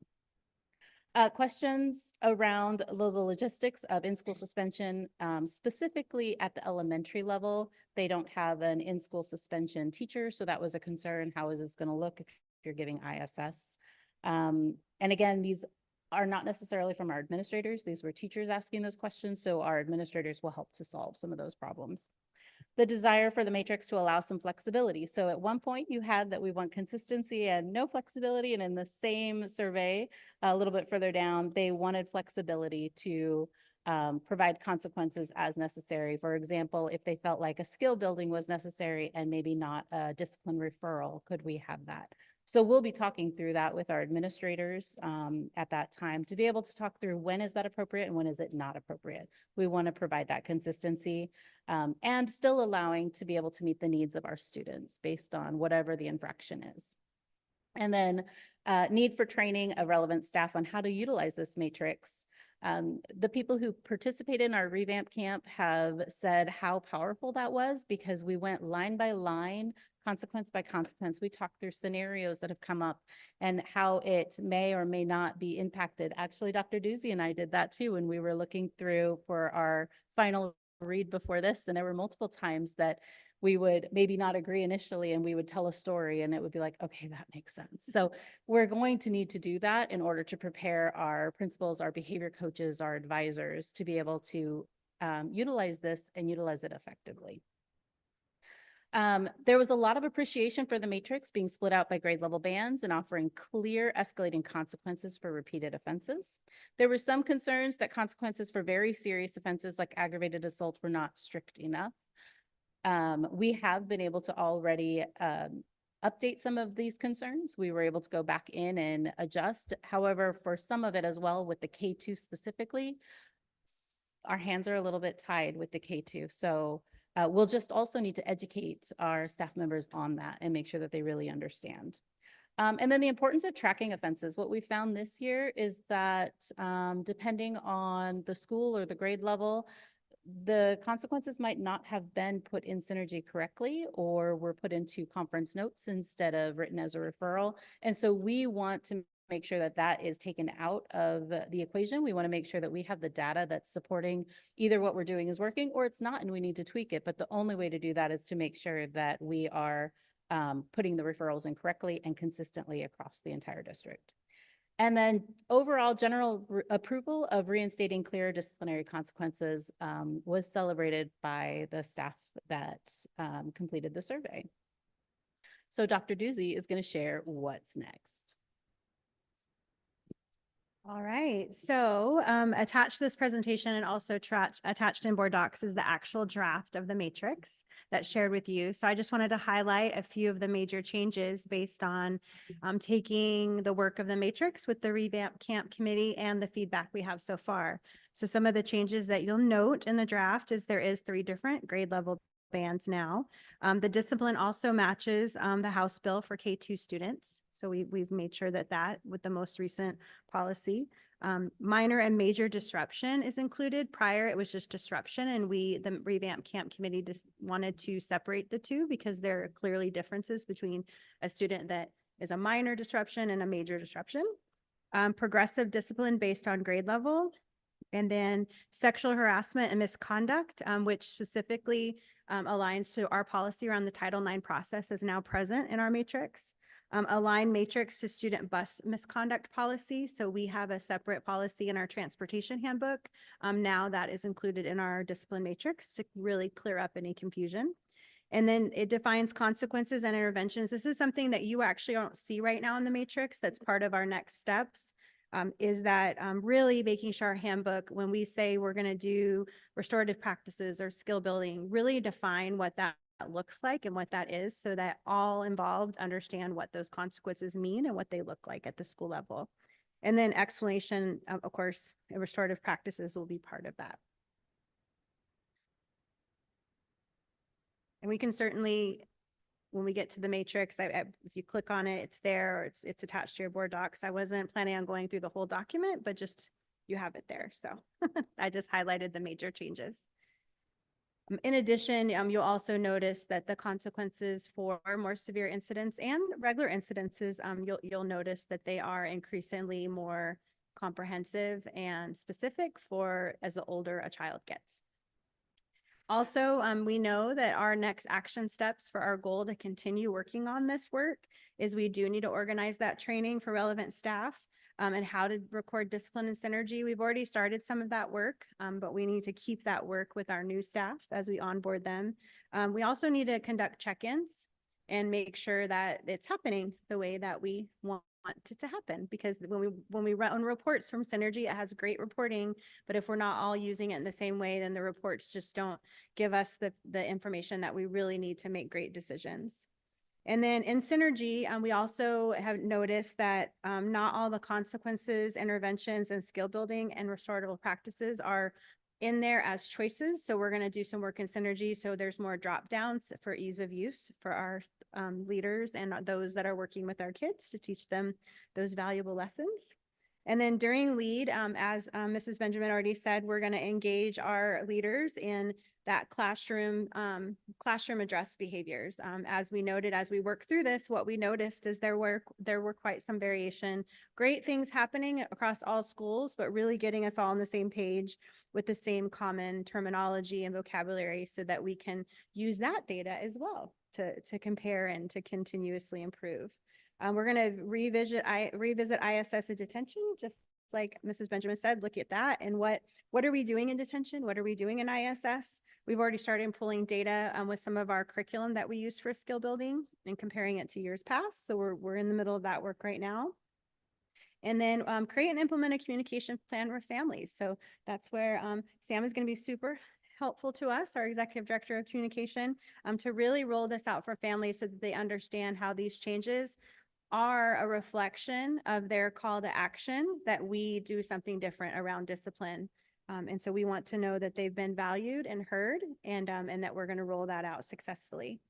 S15: Questions around the logistics of in-school suspension, specifically at the elementary level. They don't have an in-school suspension teacher, so that was a concern. How is this going to look if you're giving ISS? And again, these are not necessarily from our administrators. These were teachers asking those questions, so our administrators will help to solve some of those problems. The desire for the matrix to allow some flexibility. So at one point you had that we want consistency and no flexibility, and in the same survey, a little bit further down, they wanted flexibility to provide consequences as necessary. For example, if they felt like a skill building was necessary and maybe not a discipline referral, could we have that? So we'll be talking through that with our administrators at that time to be able to talk through when is that appropriate and when is it not appropriate. We want to provide that consistency and still allowing to be able to meet the needs of our students based on whatever the infraction is. And then need for training of relevant staff on how to utilize this matrix. The people who participate in our revamp camp have said how powerful that was, because we went line by line, consequence by consequence. We talked through scenarios that have come up and how it may or may not be impacted. Actually, Dr. Doozy and I did that too when we were looking through for our final read before this, and there were multiple times that we would maybe not agree initially and we would tell a story and it would be like, okay, that makes sense. So we're going to need to do that in order to prepare our principals, our behavior coaches, our advisors to be able to utilize this and utilize it effectively. There was a lot of appreciation for the matrix being split out by grade level bands and offering clear escalating consequences for repeated offenses. There were some concerns that consequences for very serious offenses like aggravated assault were not strict enough. We have been able to already update some of these concerns. We were able to go back in and adjust. However, for some of it as well, with the K2 specifically, our hands are a little bit tied with the K2. So we'll just also need to educate our staff members on that and make sure that they really understand. And then the importance of tracking offenses. What we found this year is that depending on the school or the grade level, the consequences might not have been put in Synergy correctly or were put into conference notes instead of written as a referral. And so we want to make sure that that is taken out of the equation. We want to make sure that we have the data that's supporting either what we're doing is working or it's not and we need to tweak it. But the only way to do that is to make sure that we are putting the referrals in correctly and consistently across the entire district. And then overall general approval of reinstating clear disciplinary consequences was celebrated by the staff that completed the survey. So Dr. Doozy is going to share what's next.
S14: All right, so attached to this presentation and also attached in board docs is the actual draft of the matrix that's shared with you. So I just wanted to highlight a few of the major changes based on taking the work of the matrix with the revamp camp committee and the feedback we have so far. So some of the changes that you'll note in the draft is there is 3 different grade level bands now. The discipline also matches the House bill for K2 students. So we've made sure that with the most recent policy. Minor and major disruption is included. Prior, it was just disruption, and the revamp camp committee just wanted to separate the two because there are clearly differences between a student that is a minor disruption and a major disruption. Progressive discipline based on grade level. And then sexual harassment and misconduct, which specifically aligns to our policy around the Title IX process, is now present in our matrix. Align matrix to student bus misconduct policy. So we have a separate policy in our transportation handbook. Now that is included in our discipline matrix to really clear up any confusion. And then it defines consequences and interventions. This is something that you actually don't see right now in the matrix. That's part of our next steps. Is that really making sure our handbook, when we say we're going to do restorative practices or skill building, really define what that looks like and what that is, so that all involved understand what those consequences mean and what they look like at the school level. And then explanation, of course, and restorative practices will be part of that. And we can certainly, when we get to the matrix, if you click on it, it's there, or it's attached to your board docs. I wasn't planning on going through the whole document, but just you have it there. So I just highlighted the major changes. In addition, you'll also notice that the consequences for more severe incidents and regular incidences, you'll notice that they are increasingly more comprehensive and specific for as older a child gets. Also, we know that our next action steps for our goal to continue working on this work is we do need to organize that training for relevant staff and how to record discipline and synergy. We've already started some of that work, but we need to keep that work with our new staff as we onboard them. We also need to conduct check-ins and make sure that it's happening the way that we want it to happen, because when we run reports from Synergy, it has great reporting, but if we're not all using it in the same way, then the reports just don't give us the information that we really need to make great decisions. And then in Synergy, we also have noticed that not all the consequences, interventions, and skill building and restorative practices are in there as choices. So we're going to do some work in Synergy, so there's more drop downs for ease of use for our leaders and those that are working with our kids to teach them those valuable lessons. And then during lead, as Mrs. Benjamin already said, we're going to engage our leaders in that classroom address behaviors. As we noted, as we work through this, what we noticed is there were quite some variation. Great things happening across all schools, but really getting us all on the same page with the same common terminology and vocabulary, so that we can use that data as well to compare and to continuously improve. We're going to revisit ISS at detention, just like Mrs. Benjamin said. Look at that and what are we doing in detention? What are we doing in ISS? We've already started pulling data with some of our curriculum that we use for skill building and comparing it to years past. So we're in the middle of that work right now. And then create and implement a communication plan with families. So that's where Sam is going to be super helpful to us, our executive director of communication, to really roll this out for families so that they understand how these changes are a reflection of their call to action, that we do something different around discipline. And so we want to know that they've been valued and heard, and that we're going to roll that out successfully.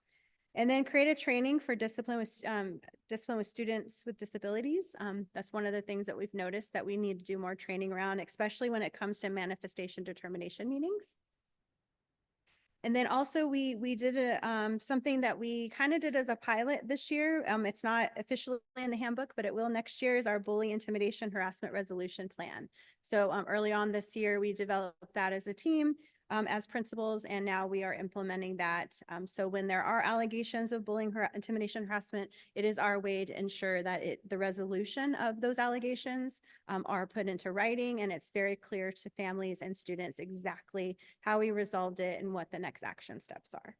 S14: And then create a training for discipline with students with disabilities. That's one of the things that we've noticed that we need to do more training around, especially when it comes to manifestation determination meetings. And then also we did something that we kind of did as a pilot this year. It's not officially in the handbook, but it will next year, is our bullying, intimidation, harassment resolution plan. So early on this year, we developed that as a team as principals, and now we are implementing that. So when there are allegations of bullying, intimidation, harassment, it is our way to ensure that the resolution of those allegations are put into writing, and it's very clear to families and students exactly how we resolved it and what the next action steps are.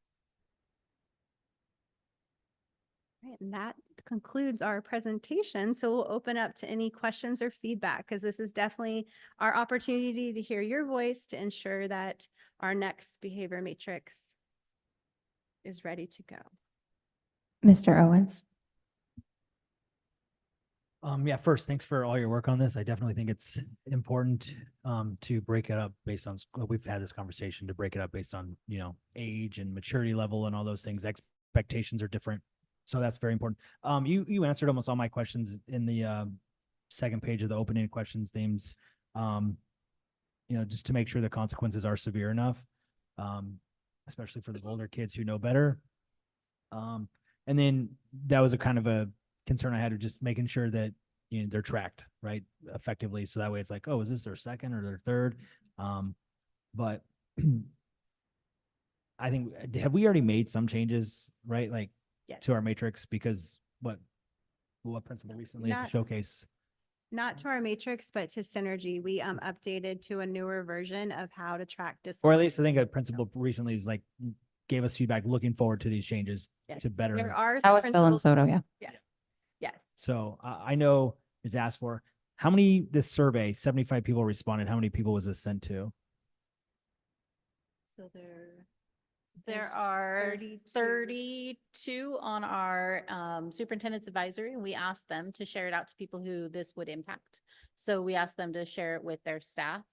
S14: Right, and that concludes our presentation. So we'll open up to any questions or feedback, because this is definitely our opportunity to hear your voice to ensure that our next behavior matrix is ready to go.
S1: Mr. Owens.
S3: Yeah, first, thanks for all your work on this. I definitely think it's important to break it up based on, we've had this conversation, to break it up based on, age and maturity level and all those things. Expectations are different. So that's very important. You answered almost all my questions in the second page of the opening questions themes. Just to make sure the consequences are severe enough, especially for the older kids who know better. And then that was a kind of a concern I had, of just making sure that they're tracked right effectively. So that way it's like, oh, is this their second or their third? But I think, have we already made some changes, right? Like,
S14: yes,
S3: to our matrix, because what principal recently at the
S14: Not-
S3: showcase?
S14: Not to our matrix, but to Synergy. We updated to a newer version of how to track
S3: Or at
S14: discipline.
S3: least I think a principal recently is like, gave us feedback, looking forward to these changes
S14: Yes.
S3: to better.
S14: There are
S1: That
S14: some
S1: was Phil and
S14: principals-
S1: Soto, yeah.
S14: Yes, yes.
S3: So I know it's asked for. How many, this survey, 75 people responded. How many people was this sent to?
S15: So there
S14: There's
S15: are
S14: 32.
S15: 32 on our superintendent's advisory, and we asked them to share it out to people who this would impact. So we asked them to share it with their staff,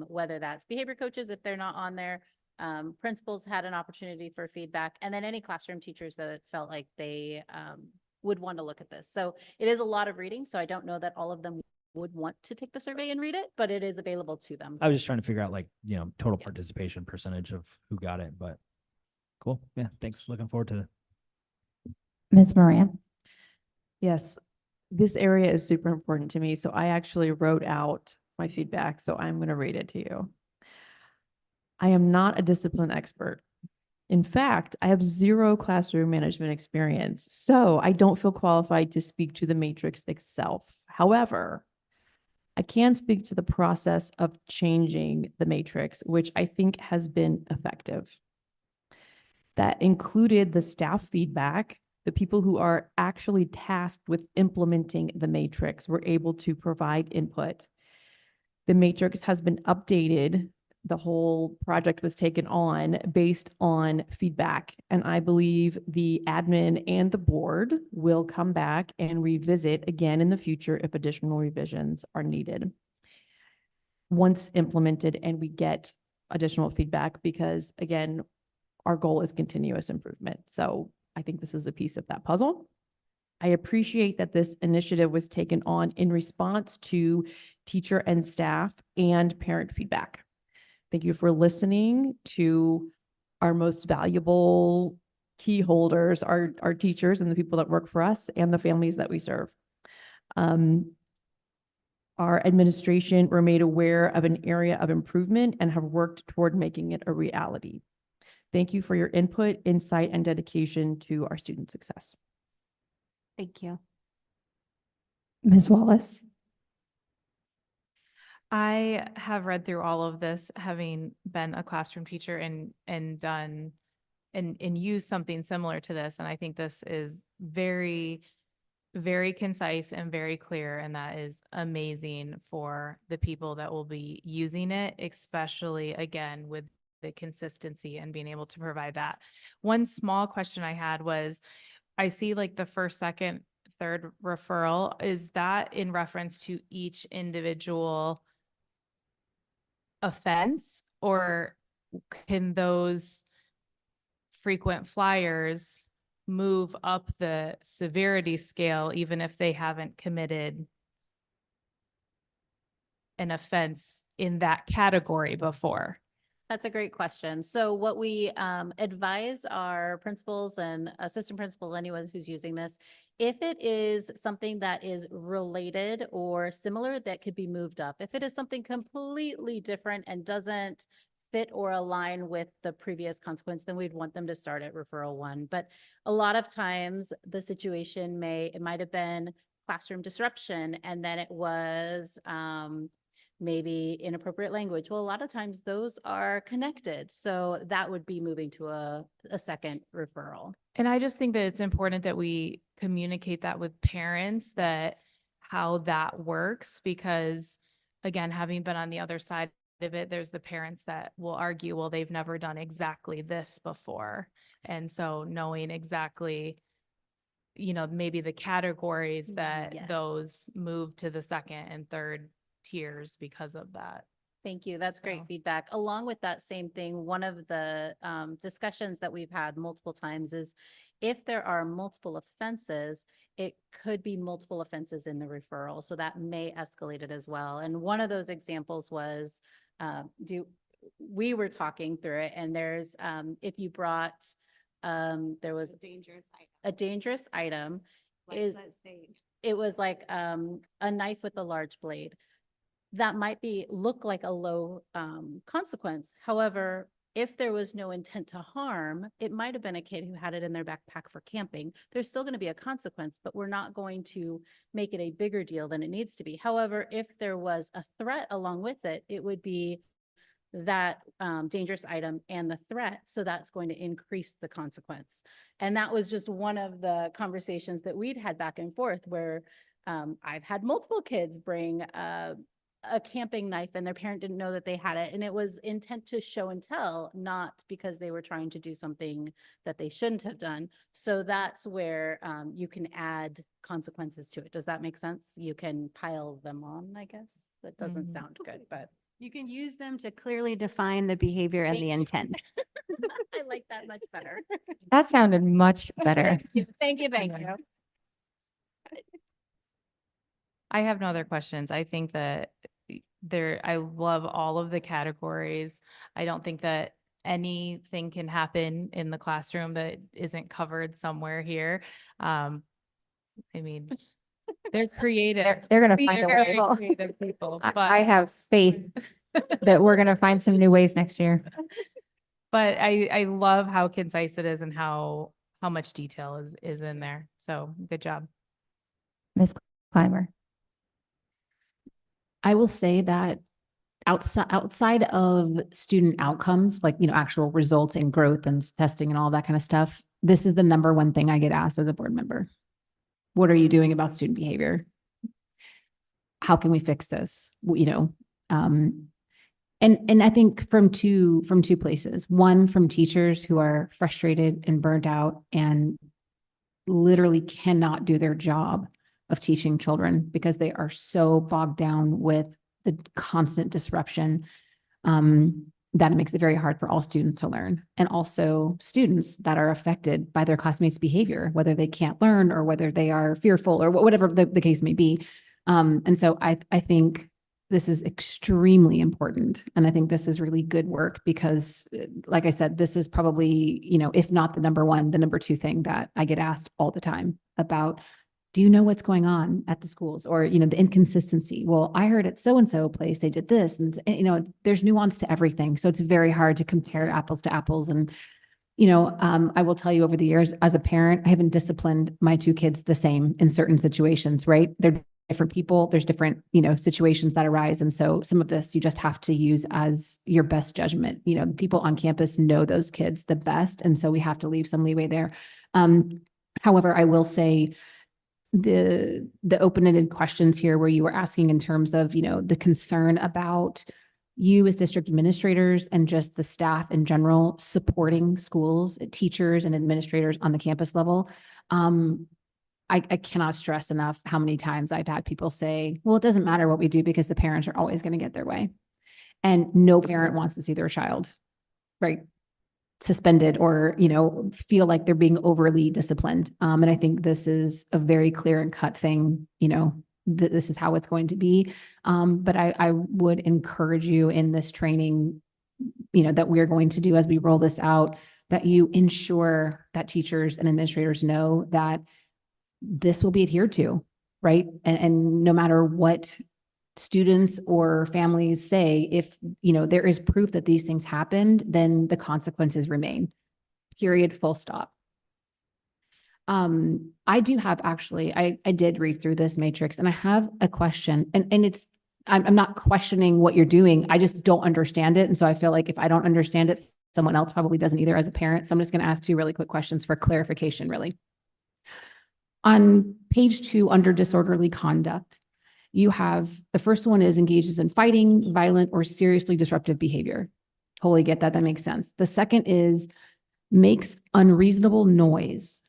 S15: whether that's behavior coaches, if they're not on there. Principals had an opportunity for feedback, and then any classroom teachers that felt like they would want to look at this. So it is a lot of reading, so I don't know that all of them would want to take the survey and read it, but it is available to them.
S3: I was just trying to figure out like, total
S15: Yeah.
S3: participation percentage of who got it, but cool. Yeah, thanks. Looking forward to it.
S1: Ms. Moran?
S17: Yes, this area is super important to me, so I actually wrote out my feedback, so I'm going to read it to you. I am not a discipline expert. In fact, I have 0 classroom management experience, so I don't feel qualified to speak to the matrix itself. However, I can speak to the process of changing the matrix, which I think has been effective. That included the staff feedback. The people who are actually tasked with implementing the matrix were able to provide input. The matrix has been updated. The whole project was taken on based on feedback. And I believe the admin and the board will come back and revisit again in the future if additional revisions are needed. Once implemented and we get additional feedback, because again, our goal is continuous improvement. So I think this is a piece of that puzzle. I appreciate that this initiative was taken on in response to teacher and staff and parent feedback. Thank you for listening to our most valuable key holders, our teachers and the people that work for us and the families that we serve. Our administration were made aware of an area of improvement and have worked toward making it a reality. Thank you for your input, insight, and dedication to our student success.
S14: Thank you.
S1: Ms. Wallace?
S5: I have read through all of this, having been a classroom teacher and done and used something similar to this. And I think this is very, very concise and very clear. And that is amazing for the people that will be using it, especially again, with the consistency and being able to provide that. One small question I had was, I see like the first, second, third referral. Is that in reference to each individual offense, or can those frequent flyers move up the severity scale even if they haven't committed an offense in that category before?
S15: That's a great question. So what we advise our principals and assistant principal, anyone who's using this, if it is something that is related or similar, that could be moved up. If it is something completely different and doesn't fit or align with the previous consequence, then we'd want them to start at referral 1. But a lot of times the situation it might have been classroom disruption, and then it was maybe inappropriate language. Well, a lot of times those are connected. So that would be moving to a second referral.
S5: And I just think that it's important that we communicate that with parents, that how that works, because again, having been on the other side of it, there's the parents that will argue, well, they've never done exactly this before. And so knowing exactly, maybe the categories that
S15: Yes.
S5: those move to the second and third tiers because of that.
S15: Thank you. That's great
S5: So-
S15: feedback. Along with that same thing, one of the discussions that we've had multiple times is if there are multiple offenses, it could be multiple offenses in the referral. So that may escalate it as well. And one of those examples was, we were talking through it, and there's, if you brought, there was a dangerous item, it was like a knife with a large blade. That might look like a low consequence. However, If there was no intent to harm, it might have been a kid who had it in their backpack for camping. There's still going to be a consequence, but we're not going to make it a bigger deal than it needs to be. However, if there was a threat along with it, it would be that dangerous item and the threat. So that's going to increase the consequence. And that was just one of the conversations that we'd had back and forth where I've had multiple kids bring a camping knife and their parent didn't know that they had it. And it was intent to show and tell, not because they were trying to do something that they shouldn't have done. So that's where you can add consequences to it. Does that make sense? You can pile them on, I guess. That doesn't sound good, but.
S14: You can use them to clearly define the behavior and the intent.
S15: I like that much better.
S1: That sounded much better.
S15: Thank you, thank you.
S5: I have no other questions. I think that I love all of the categories. I don't think that anything can happen in the classroom that isn't covered somewhere here. I mean, they're creative.
S1: They're going to find a
S5: They're
S1: way.
S5: very creative people, but
S1: I have faith that we're going to find some new ways next year.
S5: but I love how concise it is and how much detail is in there. So good job.
S1: Ms. Clymer.
S6: I will say that outside of student outcomes, like, actual results and growth and testing and all that kind of stuff, this is the number one thing I get asked as a board member. What are you doing about student behavior? How can we fix this? And I think from two places. One, from teachers who are frustrated and burnt out and literally cannot do their job of teaching children because they are so bogged down with the constant disruption that it makes it very hard for all students to learn. And also students that are affected by their classmates' behavior, whether they can't learn or whether they are fearful or whatever the case may be. And so I think this is extremely important. And I think this is really good work because, like I said, this is probably, if not the number one, the number two thing that I get asked all the time about. Do you know what's going on at the schools? Or, the inconsistency. Well, I heard at so-and-so place, they did this. And, there's nuance to everything. So it's very hard to compare apples to apples. And, I will tell you over the years, as a parent, I haven't disciplined my two kids the same in certain situations, right? They're different people. There's different, situations that arise. And so some of this you just have to use as your best judgment. The people on campus know those kids the best. And so we have to leave some leeway there. However, I will say, the open-ended questions here where you were asking in terms of, the concern about you as district administrators and just the staff in general supporting schools, teachers and administrators on the campus level. I cannot stress enough how many times I've had people say, well, it doesn't matter what we do because the parents are always going to get their way. And no parent wants to see their child, right, suspended or, feel like they're being overly disciplined. And I think this is a very clear and cut thing, this is how it's going to be. But I would encourage you in this training, that we're going to do as we roll this out, that you ensure that teachers and administrators know that this will be adhered to, right? And no matter what students or families say, if, there is proof that these things happened, then the consequences remain, period, full stop. I do have actually, I did read through this matrix and I have a question and it's, I'm not questioning what you're doing. I just don't understand it. And so I feel like if I don't understand it, someone else probably doesn't either as a parent. So I'm just going to ask two really quick questions for clarification, really. On page 2, under disorderly conduct, you have, the first one is engages in fighting, violent, or seriously disruptive behavior. Totally get that. That makes sense. The second is makes unreasonable noise.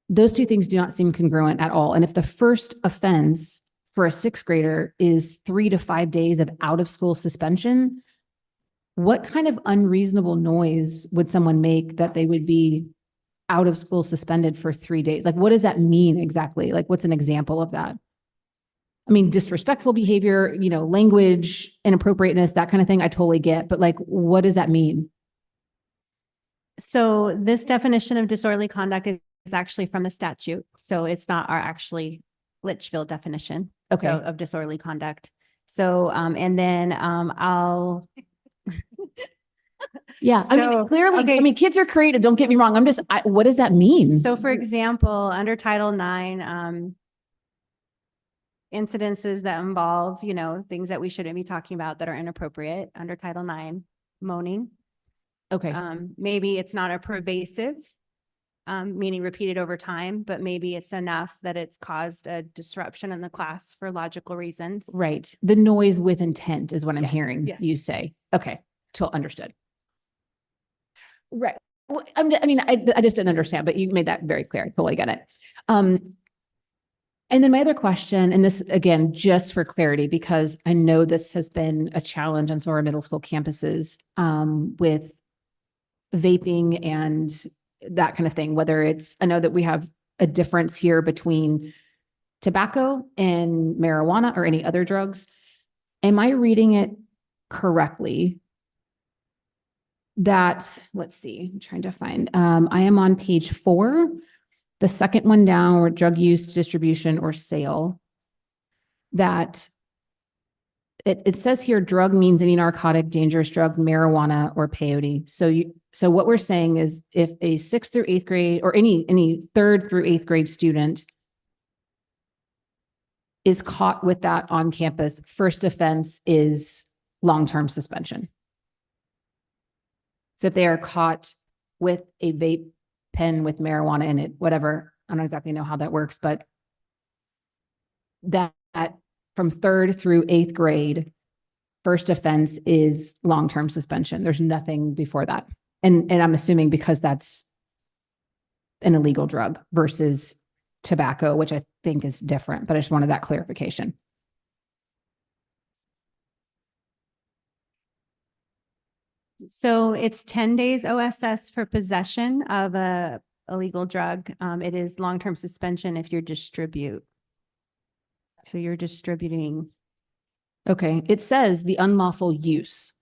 S6: Those two things do not seem congruent at all. And if the first offense for a 6th grader is 3 to 5 days of out of school suspension, what kind of unreasonable noise would someone make that they would be out of school suspended for 3 days? Like, what does that mean exactly? Like, what's an example of that? I mean, disrespectful behavior, language, inappropriateness, that kind of thing, I totally get, but like, what does that mean?
S14: So this definition of disorderly conduct is actually from the statute. So it's not our actually Litchfield definition
S6: Okay.
S14: of disorderly conduct.
S6: So, and then, I'll,
S17: Yeah, I
S6: So,
S17: mean, clearly, I
S6: okay.
S17: mean, kids are creative. Don't get me wrong. What does that mean?
S6: so for example, under Title IX, incidences that involve, things that we shouldn't be talking about that are inappropriate under Title IX, moaning.
S17: Okay,
S6: Maybe it's not a pervasive, meaning repeated over time, but maybe it's enough that it's caused a disruption in the class for logical reasons.
S17: right. The noise with intent is what I'm
S6: Yeah,
S17: hearing
S6: yeah.
S17: you say. Okay, so understood. Right. Well, I mean, I just didn't understand, but you made that very clear. I totally get it. And then my other question, and this again, just for clarity, because I know this has been a challenge on some of our middle school campuses, with vaping and that kind of thing, whether it's, I know that we have a difference here between tobacco and marijuana or any other drugs. Am I reading it correctly? That, let's see, I'm trying to find, I am on page 4, the second one down, or drug use, distribution, or sale. That it says here, drug means any narcotic, dangerous drug, marijuana, or peyote. So what we're saying is if a 6th through 8th grade or any 3rd through 8th grade student is caught with that on campus, first offense is long-term suspension. So if they are caught with a vape pen with marijuana in it, whatever, I don't exactly know how that works, but that from 3rd through 8th grade, first offense is long-term suspension. There's nothing before that. And I'm assuming because that's an illegal drug versus tobacco, which I think is different, but I just wanted that clarification.
S6: So it's 10 days OSS for possession of a illegal drug. It is long-term suspension if you distribute. So you're distributing.
S17: Okay, it says the unlawful use,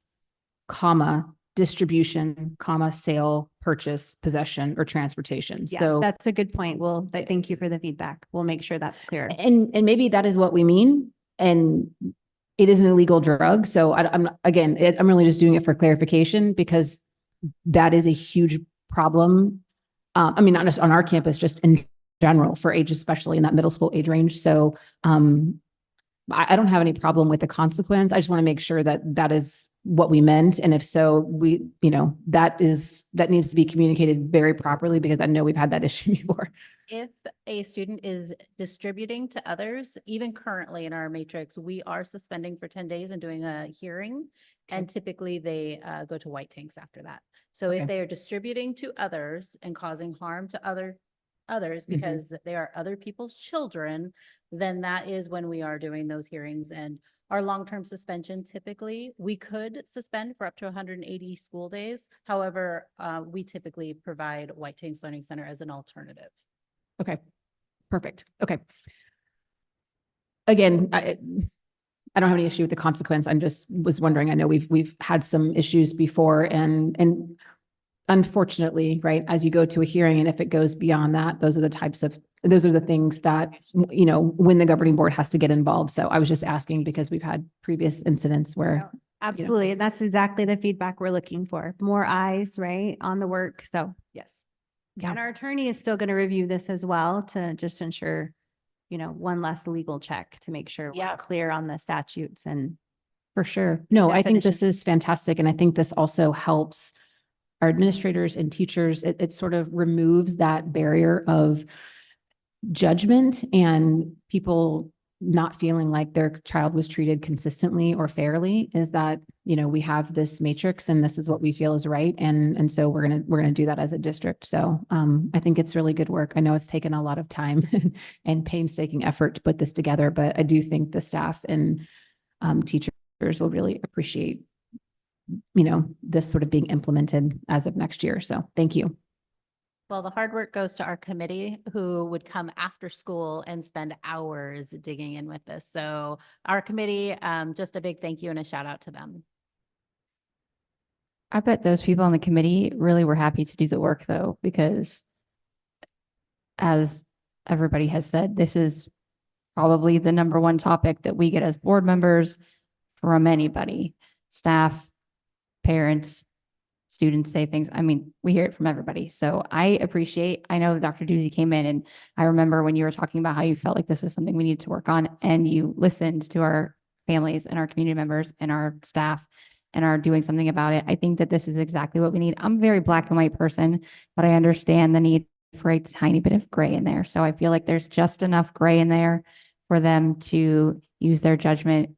S17: comma, distribution, comma, sale, purchase, possession, or transportation.
S6: Yeah,
S17: So,
S6: that's a good point. Well, thank you for the feedback. We'll make sure that's clear.
S17: and maybe that is what we mean. And it is an illegal drug. So I'm really just doing it for clarification because that is a huge problem. I mean, not just on our campus, just in general for age, especially in that middle school age range. So, I don't have any problem with the consequence. I just want to make sure that that is what we meant. And if so, that needs to be communicated very properly because I know we've had that issue before.
S15: If a student is distributing to others, even currently in our matrix, we are suspending for 10 days and doing a hearing. And typically they go to white tanks after that. So
S17: Okay.
S15: if they are distributing to others and causing harm to others because they are other people's children, then that is when we are doing those hearings. And our long-term suspension, typically, we could suspend for up to 180 school days. However, we typically provide White Tanks Learning Center as an alternative.
S17: Okay, perfect. Okay. Again, I don't have any issue with the consequence. I'm just was wondering, I know we've had some issues before and unfortunately, right, as you go to a hearing and if it goes beyond that, those are the things that, when the governing board has to get involved. So I was just asking because we've had previous incidents where.
S6: Absolutely. And that's exactly the feedback we're looking for. More eyes, right, on the work. So yes.
S17: Yeah.
S6: And our attorney is still going to review this as well to just ensure, one less legal check to make sure we're clear on the statutes and.
S17: For sure. No, I think this
S6: definitions.
S17: is fantastic. And I think this also helps our administrators and teachers. It sort of removes that barrier of judgment and people not feeling like their child was treated consistently or fairly, is that, we have this matrix and this is what we feel is right. And so we're going to do that as a district. So I think it's really good work. I know it's taken a lot of time and painstaking effort to put this together, but I do think the staff and teachers will really appreciate, this sort of being implemented as of next year. So thank you.
S15: Well, the hard work goes to our committee who would come after school and spend hours digging in with this. So our committee, just a big thank you and a shout out to them.
S1: I bet those people on the committee really were happy to do the work though, because as everybody has said, this is probably the number one topic that we get as board members from anybody, staff, parents, students say things. I mean, we hear it from everybody. So I know that Dr. Doozy came in, and I remember when you were talking about how you felt like this is something we needed to work on, and you listened to our families and our community members and our staff and are doing something about it. I think that this is exactly what we need. I'm a very black and white person, but I understand the need for a tiny bit of gray in there. So I feel like there's just enough gray in there for them to use their judgment,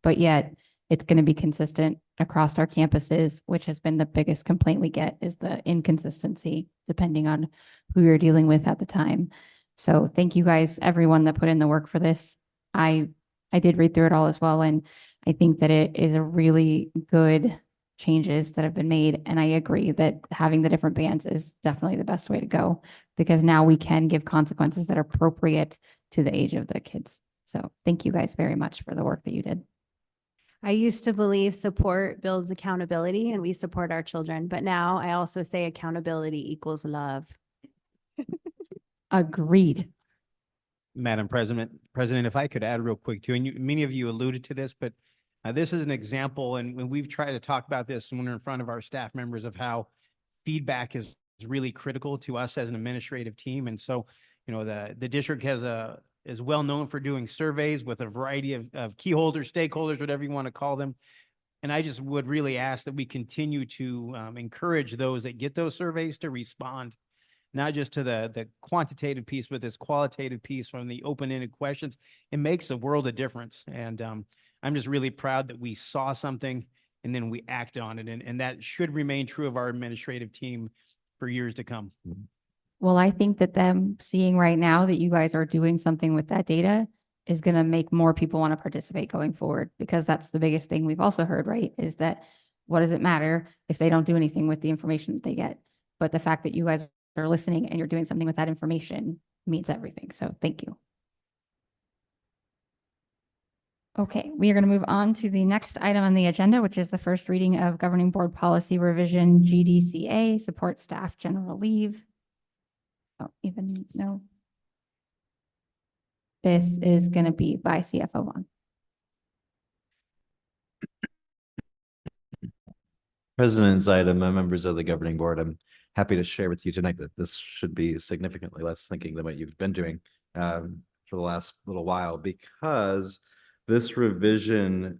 S1: but yet it's going to be consistent across our campuses, which has been the biggest complaint we get, is the inconsistency depending on who you're dealing with at the time. So thank you guys, everyone that put in the work for this. I did read through it all as well, and I think that it is a really good changes that have been made. And I agree that having the different bands is definitely the best way to go, because now we can give consequences that are appropriate to the age of the kids. So thank you guys very much for the work that you did.
S14: I used to believe support builds accountability and we support our children, but now I also say accountability equals love.
S1: Agreed.
S10: Madam President, if I could add real quick too, and many of you alluded to this, but this is an example, and when we've tried to talk about this when we're in front of our staff members, of how feedback is really critical to us as an administrative team. And so, the district is well known for doing surveys with a variety of key holders, stakeholders, whatever you want to call them. And I just would really ask that we continue to encourage those that get those surveys to respond, not just to the quantitative piece, but this qualitative piece from the open-ended questions. It makes a world of difference. And I'm just really proud that we saw something and then we act on it. And that should remain true of our administrative team for years to come.
S1: Well, I think that them seeing right now that you guys are doing something with that data is going to make more people want to participate going forward, because that's the biggest thing we've also heard, right? Is that what does it matter if they don't do anything with the information that they get? But the fact that you guys are listening and you're doing something with that information means everything. So thank you. Okay, we are going to move on to the next item on the agenda, which is the first reading of Governing Board Policy Revision GDCA, Support Staff General Leave. Don't even know. This is going to be by CFO1.
S4: President's item, members of the governing board, I'm happy to share with you tonight that this should be significantly less thinking than what you've been doing for the last little while, because this revision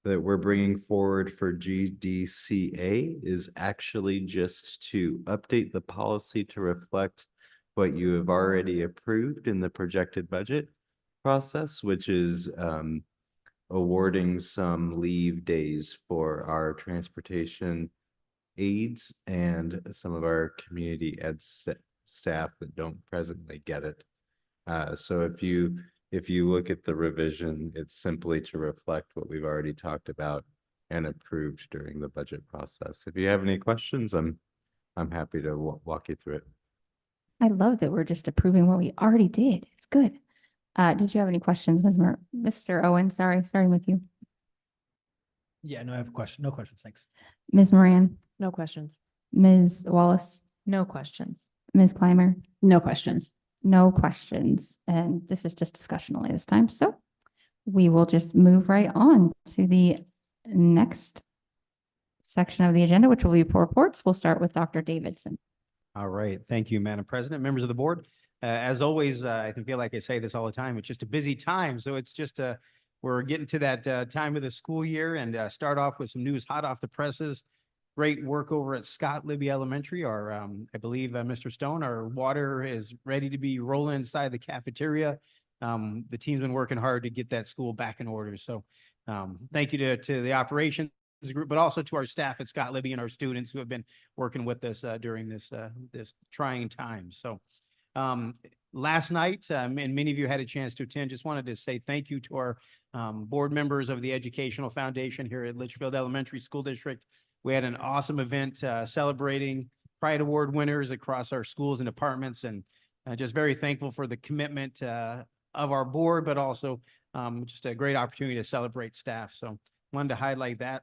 S4: that we're bringing forward for GDCA is actually just to update the policy to reflect what you have already approved in the projected budget process, which is awarding some leave days for our transportation aides and some of our community ed staff that don't presently get it. So if you look at the revision, it's simply to reflect what we've already talked about and approved during the budget process. If you have any questions, I'm happy to walk you through it.
S1: I love that we're just approving what we already did. It's good. Did you have any questions, Mr. Owen? Sorry, starting with you.
S3: Yeah, no, I have a question. No questions. Thanks.
S1: Ms. Moran,
S17: No questions.
S1: Ms. Wallace,
S5: No questions.
S1: Ms. Clymer,
S6: No questions.
S1: no questions. And this is just discussion only this time. So we will just move right on to the next section of the agenda, which will be reports. We'll start with Dr. Davidson.
S10: All right. Thank you, Madam President, members of the board. As always, I can feel like I say this all the time. It's just a busy time. So it's just we're getting to that time of the school year, and start off with some news hot off the presses. Great work over at Scott Libby Elementary. Our, I believe, Mr. Stone, our water is ready to be rolling inside the cafeteria. The team's been working hard to get that school back in order. So thank you to the operations group, but also to our staff at Scott Libby and our students who have been working with us during this trying time. So last night, and many of you had a chance to attend, just wanted to say thank you to our board members of the Educational Foundation here at Litchfield Elementary School District. We had an awesome event celebrating Pride Award winners across our schools and departments, and just very thankful for the commitment of our board, but also just a great opportunity to celebrate staff. So wanted to highlight that.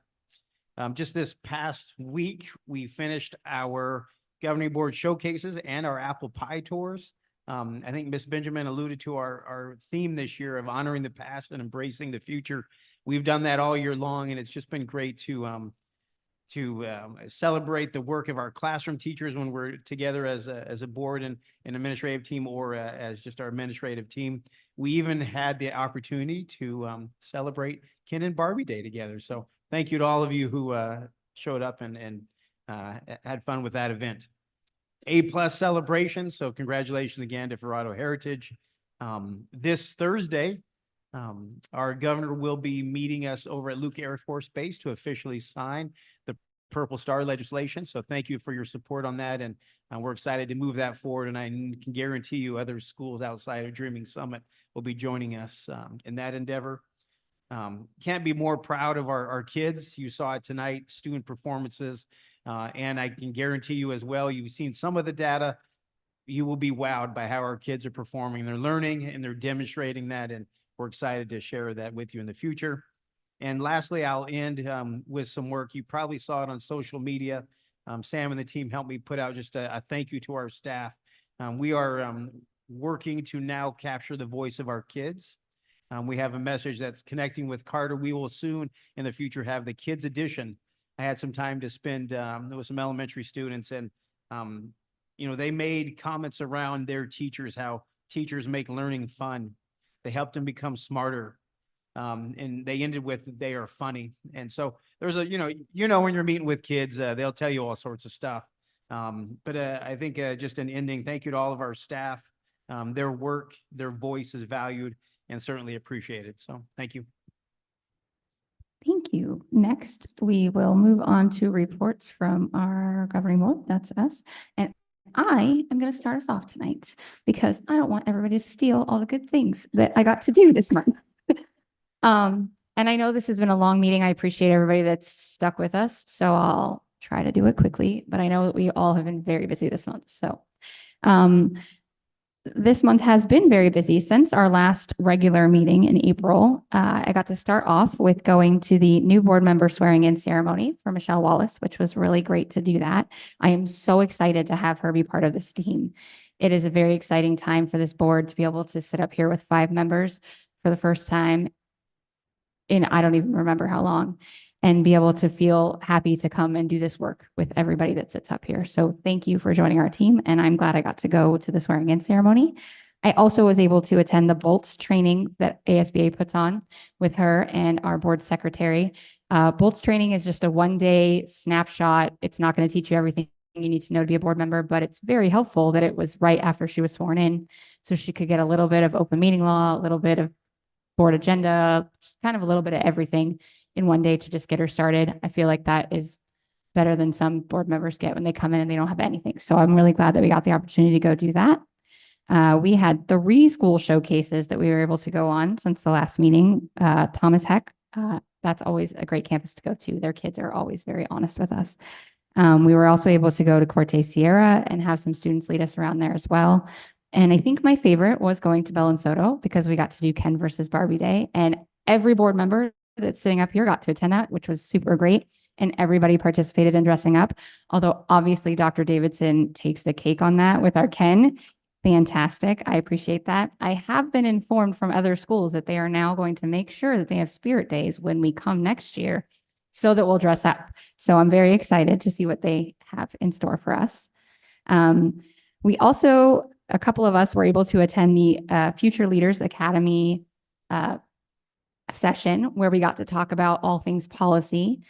S10: Just this past week, we finished our governing board showcases and our apple pie tours. I think Ms. Benjamin alluded to our theme this year of honoring the past and embracing the future. We've done that all year long, and it's just been great to celebrate the work of our classroom teachers when we're together as a board and an administrative team, or as just our administrative team. We even had the opportunity to celebrate Ken and Barbie Day together. So thank you to all of you who showed up and had fun with that event. A+ celebration. So congratulations again to Verrado Heritage. This Thursday, our governor will be meeting us over at Luke Air Force Base to officially sign the Purple Star legislation. So thank you for your support on that. And we're excited to move that forward. And I can guarantee you other schools outside of Dreaming Summit will be joining us in that endeavor. Can't be more proud of our kids. You saw it tonight, student performances. And I can guarantee you as well, you've seen some of the data. You will be wowed by how our kids are performing. They're learning and they're demonstrating that. And we're excited to share that with you in the future. And lastly, I'll end with some work. You probably saw it on social media. Sam and the team helped me put out just a thank you to our staff. We are working to now capture the voice of our kids. We have a message that's connecting with Carter. We will soon in the future have the Kids Edition. I had some time to spend with some elementary students, and they made comments around their teachers, how teachers make learning fun. They helped them become smarter. And they ended with, they are funny. And so there's when you're meeting with kids, they'll tell you all sorts of stuff. But I think just an ending, thank you to all of our staff. Their work, their voice is valued and certainly appreciated. So thank you.
S1: Thank you. Next, we will move on to reports from our governing board. That's us. And I am going to start us off tonight because I don't want everybody to steal all the good things that I got to do this month. And I know this has been a long meeting. I appreciate everybody that's stuck with us. So I'll try to do it quickly, but I know that we all have been very busy this month. So, this month has been very busy since our last regular meeting in April. I got to start off with going to the new board member swearing in ceremony for Michelle Wallace, which was really great to do that. I am so excited to have her be part of this team. It is a very exciting time for this board to be able to sit up here with 5 members for the first time in I don't even remember how long, and be able to feel happy to come and do this work with everybody that sits up here. So thank you for joining our team. And I'm glad I got to go to the swearing in ceremony. I also was able to attend the BOLTS training that ASBA puts on with her and our board secretary. BOLTS training is just a 1-day snapshot. It's not going to teach you everything you need to know to be a board member, but it's very helpful that it was right after she was sworn in. So she could get a little bit of open meeting law, a little bit of board agenda, just kind of a little bit of everything in 1 day to just get her started. I feel like that is better than some board members get when they come in and they don't have anything. So I'm really glad that we got the opportunity to go do that. We had 3 school showcases that we were able to go on since the last meeting. Thomas Heck, that's always a great campus to go to. Their kids are always very honest with us. We were also able to go to Corte Sierra and have some students lead us around there as well. And I think my favorite was going to Bell and Soto because we got to do Ken versus Barbie Day, and every board member that's sitting up here got to attend that, which was super great. And everybody participated in dressing up. Although obviously Dr. Davidson takes the cake on that with our Ken. Fantastic. I appreciate that. I have been informed from other schools that they are now going to make sure that they have spirit days when we come next year so that we'll dress up. So I'm very excited to see what they have in store for us. We also, a couple of us were able to attend the Future Leaders Academy session where we got to talk about all things policy.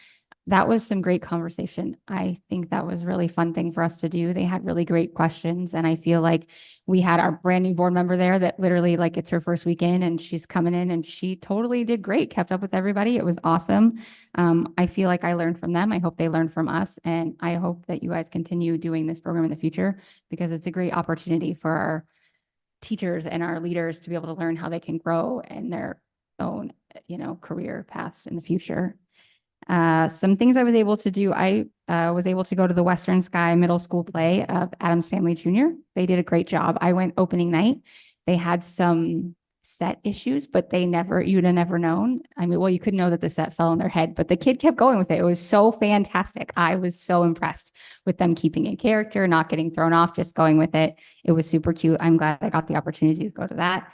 S1: That was some great conversation. I think that was a really fun thing for us to do. They had really great questions. And I feel like we had our brand new board member there that literally like it's her first weekend and she's coming in and she totally did great, kept up with everybody. It was awesome. I feel like I learned from them. I hope they learned from us. And I hope that you guys continue doing this program in the future because it's a great opportunity for our teachers and our leaders to be able to learn how they can grow in their own, career paths in the future. Some things I was able to do. I was able to go to the Western Sky Middle School play of Adams Family Jr. They did a great job. I went opening night. They had some set issues, but you'd have never known. I mean, well, you could know that the set fell on their head, but the kid kept going with it. It was so fantastic. I was so impressed with them keeping in character, not getting thrown off, just going with it. It was super cute. I'm glad I got the opportunity to go to that.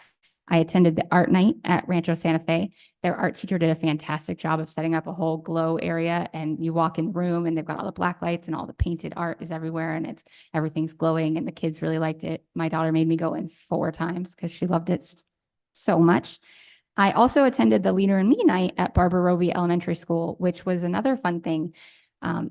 S1: I attended the art night at Rancho Santa Fe. Their art teacher did a fantastic job of setting up a whole glow area, and you walk in the room and they've got all the black lights and all the painted art is everywhere, and everything's glowing, and the kids really liked it. My daughter made me go in 4 times because she loved it so much. I also attended the Leader in Me night at Barbara Roby Elementary School, which was another fun thing.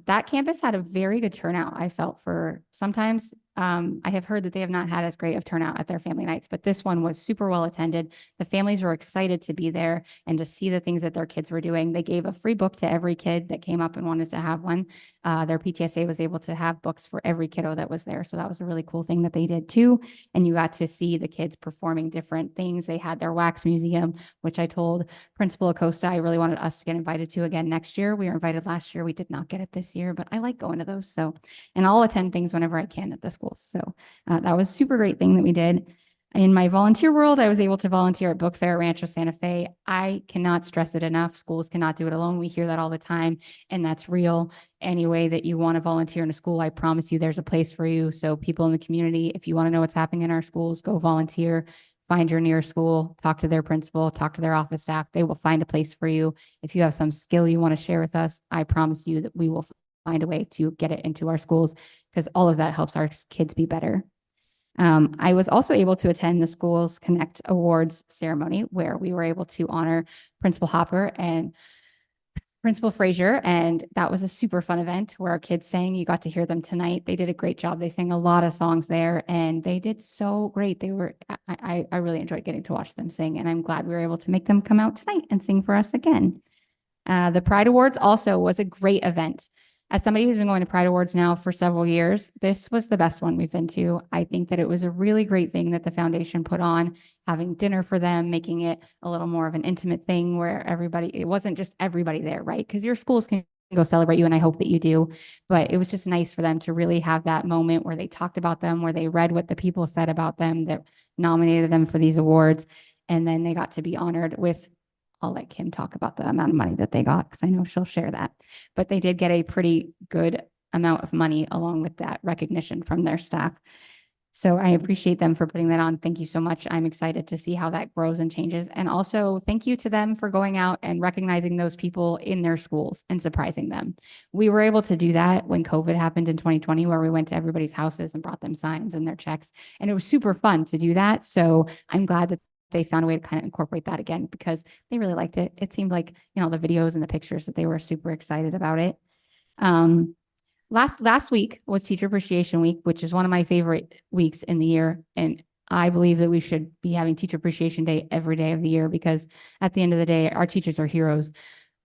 S1: That campus had a very good turnout, I felt, for sometimes. I have heard that they have not had as great of turnout at their family nights, but this one was super well attended. The families were excited to be there and to see the things that their kids were doing. They gave a free book to every kid that came up and wanted to have one. Their PTSA was able to have books for every kiddo that was there. So that was a really cool thing that they did too. And you got to see the kids performing different things. They had their wax museum, which I told Principal Acosta I really wanted us to get invited to again next year. We were invited last year. We did not get it this year, but I like going to those. So, and I'll attend things whenever I can at the schools. So that was a super great thing that we did. In my volunteer world, I was able to volunteer at Book Fair Rancho Santa Fe. I cannot stress it enough. Schools cannot do it alone. We hear that all the time, and that's real. Any way that you want to volunteer in a school, I promise you there's a place for you. So people in the community, if you want to know what's happening in our schools, go volunteer. Find your nearest school, talk to their principal, talk to their office staff. They will find a place for you. If you have some skill you want to share with us, I promise you that we will find a way to get it into our schools, because all of that helps our kids be better. I was also able to attend the Schools Connect Awards ceremony, where we were able to honor Principal Hopper and Principal Frazier, and that was a super fun event where our kids sang. You got to hear them tonight. They did a great job. They sang a lot of songs there, and they did so great. They were, I really enjoyed getting to watch them sing, and I'm glad we were able to make them come out tonight and sing for us again. The Pride Awards also was a great event. As somebody who's been going to Pride Awards now for several years, this was the best one we've been to. I think that it was a really great thing that the foundation put on, having dinner for them, making it a little more of an intimate thing where it wasn't just everybody there, right? Because your schools can go celebrate you, and I hope that you do. But it was just nice for them to really have that moment where they talked about them, where they read what the people said about them that nominated them for these awards. And then they got to be honored with, I'll let Kim talk about the amount of money that they got, because I know she'll share that. But they did get a pretty good amount of money along with that recognition from their staff. So I appreciate them for putting that on. Thank you so much. I'm excited to see how that grows and changes. And also thank you to them for going out and recognizing those people in their schools and surprising them. We were able to do that when COVID happened in 2020, where we went to everybody's houses and brought them signs and their checks. And it was super fun to do that. So I'm glad that they found a way to kind of incorporate that again, because they really liked it. It seemed like, the videos and the pictures that they were super excited about it. Last week was Teacher Appreciation Week, which is one of my favorite weeks in the year. And I believe that we should be having Teacher Appreciation Day every day of the year, because at the end of the day, our teachers are heroes.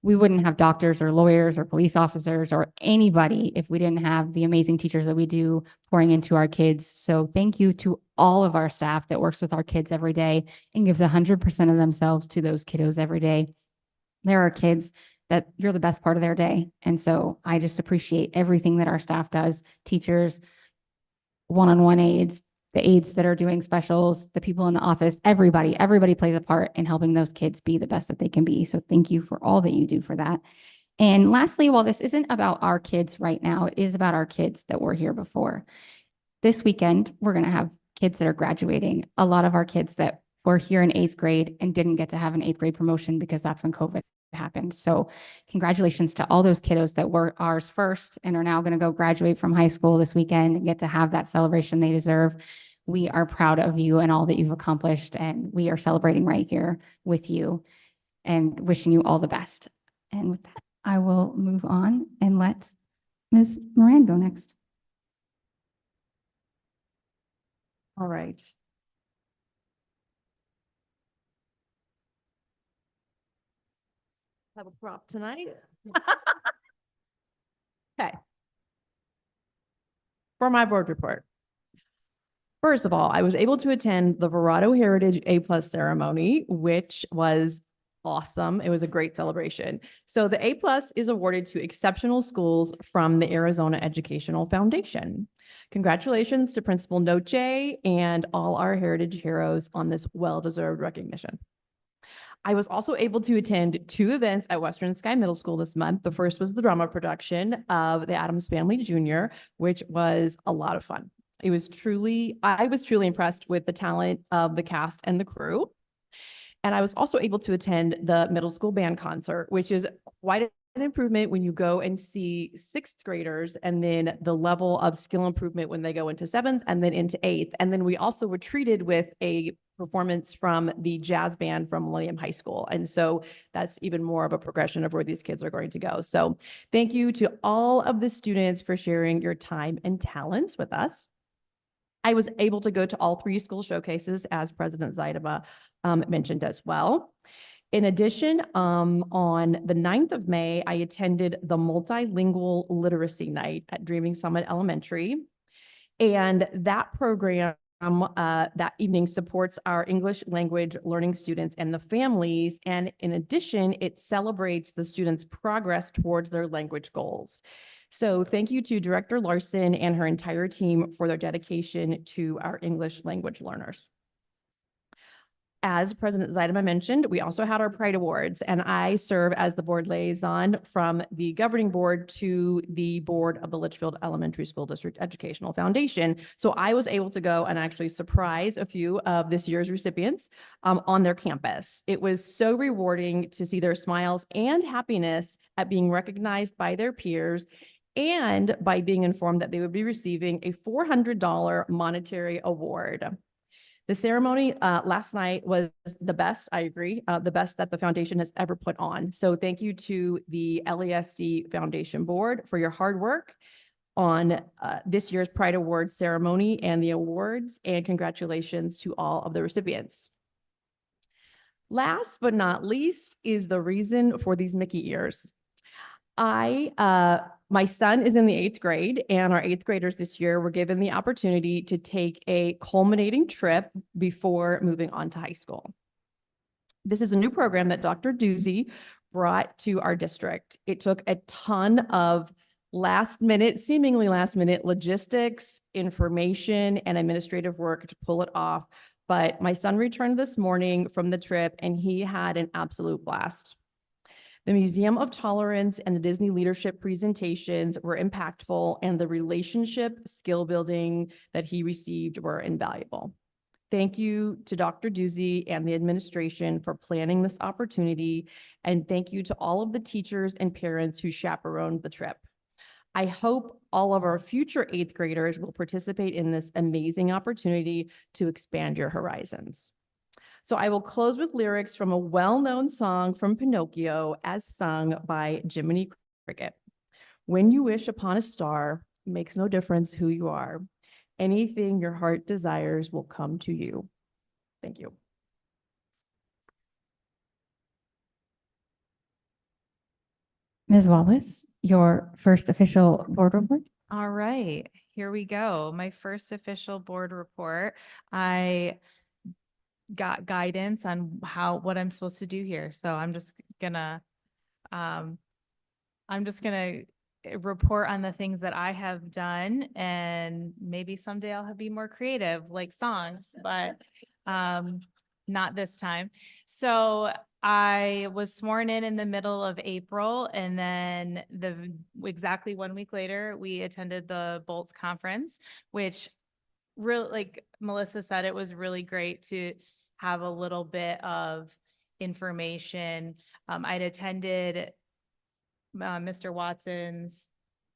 S1: We wouldn't have doctors or lawyers or police officers or anybody if we didn't have the amazing teachers that we do pouring into our kids. So thank you to all of our staff that works with our kids every day and gives 100% of themselves to those kiddos every day. There are kids that you're the best part of their day. And so I just appreciate everything that our staff does, teachers, one-on-one aides, the aides that are doing specials, the people in the office, everybody plays a part in helping those kids be the best that they can be. So thank you for all that you do for that. And lastly, while this isn't about our kids right now, it is about our kids that were here before. This weekend, we're going to have kids that are graduating. A lot of our kids that were here in 8th grade and didn't get to have an 8th grade promotion because that's when COVID happened. So congratulations to all those kiddos that were ours first and are now going to go graduate from high school this weekend and get to have that celebration they deserve. We are proud of you and all that you've accomplished, and we are celebrating right here with you and wishing you all the best. And with that, I will move on and let Ms. Moran go next.
S17: All right.
S6: Have a prop tonight. Okay.
S17: For my board report. First of all, I was able to attend the Verado Heritage A+ ceremony, which was awesome. It was a great celebration. So the A+ is awarded to exceptional schools from the Arizona Educational Foundation. Congratulations to Principal Noche and all our Heritage heroes on this well-deserved recognition. I was also able to attend 2 events at Western Sky Middle School this month. The first was the drama production of The Addams Family Jr., which was a lot of fun. I was truly impressed with the talent of the cast and the crew. And I was also able to attend the middle school band concert, which is quite an improvement when you go and see sixth graders, and then the level of skill improvement when they go into seventh and then into eighth. And then we also were treated with a performance from the jazz band from Millennium High School. And so that's even more of a progression of where these kids are going to go. So thank you to all of the students for sharing your time and talents with us. I was able to go to all 3 school showcases, as President Zaidama mentioned as well. In addition, on the 9th of May, I attended the Multilingual Literacy Night at Dreaming Summit Elementary. And that program that evening supports our English language learning students and the families. And in addition, it celebrates the students' progress towards their language goals. So thank you to Director Larson and her entire team for their dedication to our English language learners. As President Zaidama mentioned, we also had our Pride Awards, and I serve as the board liaison from the governing board to the board of the Litchfield Elementary School District Educational Foundation. So I was able to go and actually surprise a few of this year's recipients on their campus. It was so rewarding to see their smiles and happiness at being recognized by their peers and by being informed that they would be receiving a $400 monetary award. The ceremony last night was the best, I agree, the best that the foundation has ever put on. So thank you to the LESD Foundation Board for your hard work on this year's Pride Awards ceremony and the awards, and congratulations to all of the recipients. Last but not least is the reason for these Mickey ears. My son is in the 8th grade, and our 8th graders this year were given the opportunity to take a culminating trip before moving on to high school. This is a new program that Dr. Doozy brought to our district. It took a ton of seemingly last minute logistics, information, and administrative work to pull it off. But my son returned this morning from the trip, and he had an absolute blast. The Museum of Tolerance and the Disney leadership presentations were impactful, and the relationship skill building that he received were invaluable. Thank you to Dr. Doozy and the administration for planning this opportunity, and thank you to all of the teachers and parents who chaperoned the trip. I hope all of our future 8th graders will participate in this amazing opportunity to expand your horizons. So I will close with lyrics from a well-known song from Pinocchio as sung by Jiminy Cricket. When you wish upon a star, makes no difference who you are. Anything your heart desires will come to you. Thank you.
S1: Ms. Wallace, your first official board report.
S5: All right, here we go. My first official board report. I got guidance on what I'm supposed to do here. So I'm just gonna report on the things that I have done, and maybe someday I'll be more creative like songs, but not this time. So I was sworn in the middle of April, and then exactly 1 week later, we attended the Bolts conference, which really, like Melissa said, it was really great to have a little bit of information. I'd attended Mr. Watson's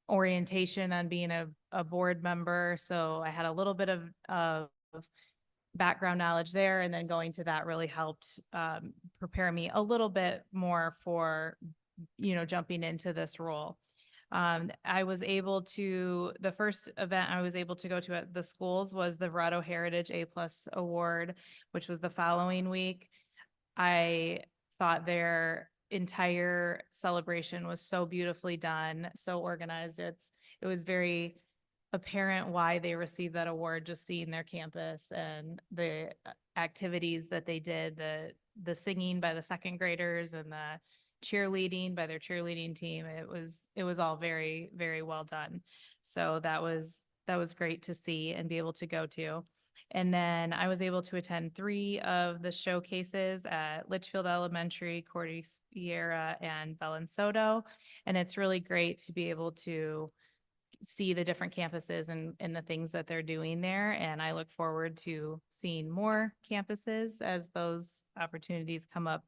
S5: orientation on being a board member, so I had a little bit of background knowledge there, and then going to that really helped prepare me a little bit more for, jumping into this role. I was able to, the first event I was able to go to at the schools was the Verado Heritage A+ Award, which was the following week. I thought their entire celebration was so beautifully done, so organized. It was very apparent why they received that award, just seeing their campus and the activities that they did, the singing by the second graders and the cheerleading by their cheerleading team. It was all very, very well done. So that was great to see and be able to go to. And then I was able to attend 3 of the showcases at Litchfield Elementary, Cordillera, and Bellansoto. And it's really great to be able to see the different campuses and the things that they're doing there. And I look forward to seeing more campuses as those opportunities come up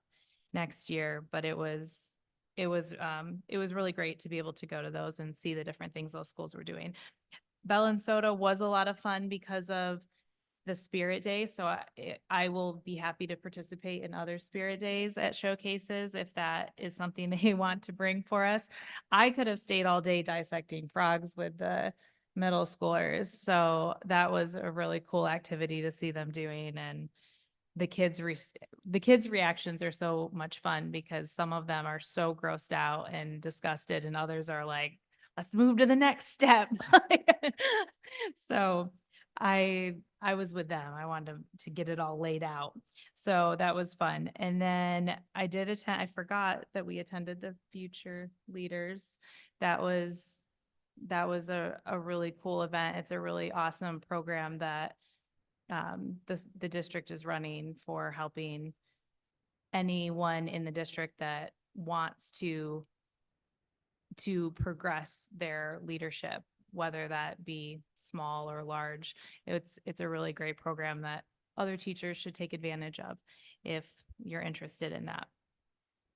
S5: next year. But it was really great to be able to go to those and see the different things those schools were doing. Bell and Soda was a lot of fun because of the Spirit Day. So I will be happy to participate in other Spirit Days at showcases if that is something they want to bring for us. I could have stayed all day dissecting frogs with the middle schoolers. So that was a really cool activity to see them doing. And the kids' reactions are so much fun because some of them are so grossed out and disgusted, and others are like, let's move to the next step. So I was with them. I wanted to get it all laid out. So that was fun. And then I did attend, I forgot that we attended the Future Leaders. That was a really cool event. It's a really awesome program that the district is running for helping anyone in the district that wants to progress their leadership, whether that be small or large. It's a really great program that other teachers should take advantage of if you're interested in that.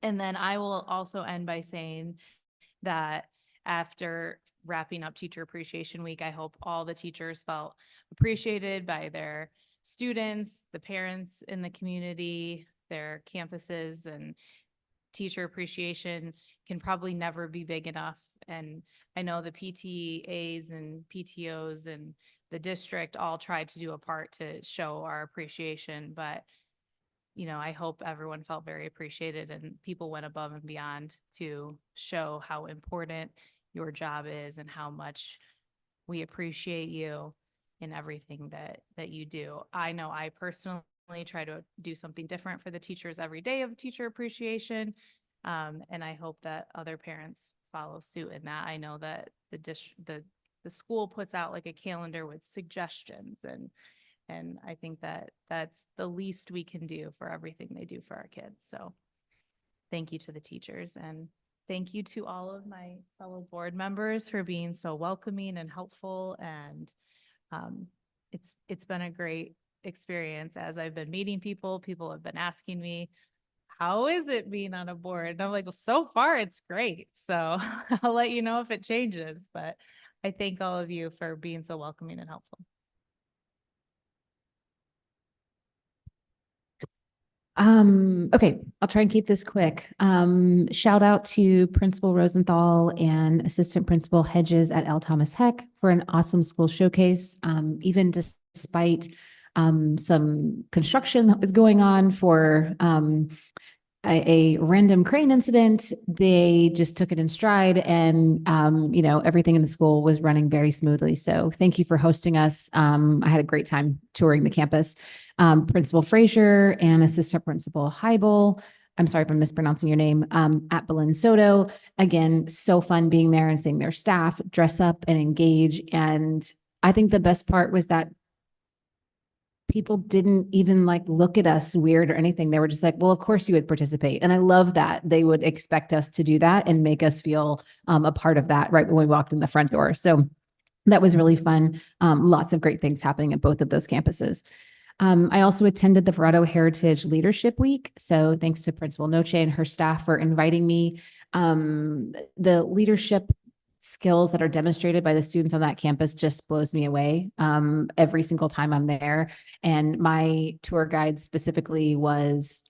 S5: And then I will also end by saying that after wrapping up Teacher Appreciation Week, I hope all the teachers felt appreciated by their students, the parents in the community, their campuses, and teacher appreciation can probably never be big enough. And I know the PTAs and PTOs and the district all tried to do a part to show our appreciation, but I hope everyone felt very appreciated and people went above and beyond to show how important your job is and how much we appreciate you in everything that you do. I know I personally try to do something different for the teachers every day of teacher appreciation. And I hope that other parents follow suit in that. I know that the school puts out like a calendar with suggestions, and I think that that's the least we can do for everything they do for our kids. So thank you to the teachers, and thank you to all of my fellow board members for being so welcoming and helpful. And it's been a great experience as I've been meeting people. People have been asking me, how is it being on a board? And I'm like, well, so far it's great. So I'll let you know if it changes, but I thank all of you for being so welcoming and helpful.
S6: Okay, I'll try and keep this quick. Shout out to Principal Rosenthal and Assistant Principal Hedges at L. Thomas Heck for an awesome school showcase. Even despite some construction that was going on for a random crane incident, they just took it in stride, and everything in the school was running very smoothly. So thank you for hosting us. I had a great time touring the campus. Principal Frazier and Assistant Principal Heibel, I'm sorry if I'm mispronouncing your name, at Belen Soto. Again, so fun being there and seeing their staff dress up and engage. And I think the best part was that people didn't even look at us weird or anything. They were just like, well, of course you would participate. And I love that they would expect us to do that and make us feel a part of that right when we walked in the front door. So that was really fun. Lots of great things happening at both of those campuses. I also attended the Verrado Heritage Leadership Week. So thanks to Principal Noche and her staff for inviting me. The leadership skills that are demonstrated by the students on that campus just blows me away every single time I'm there. And my tour guide specifically was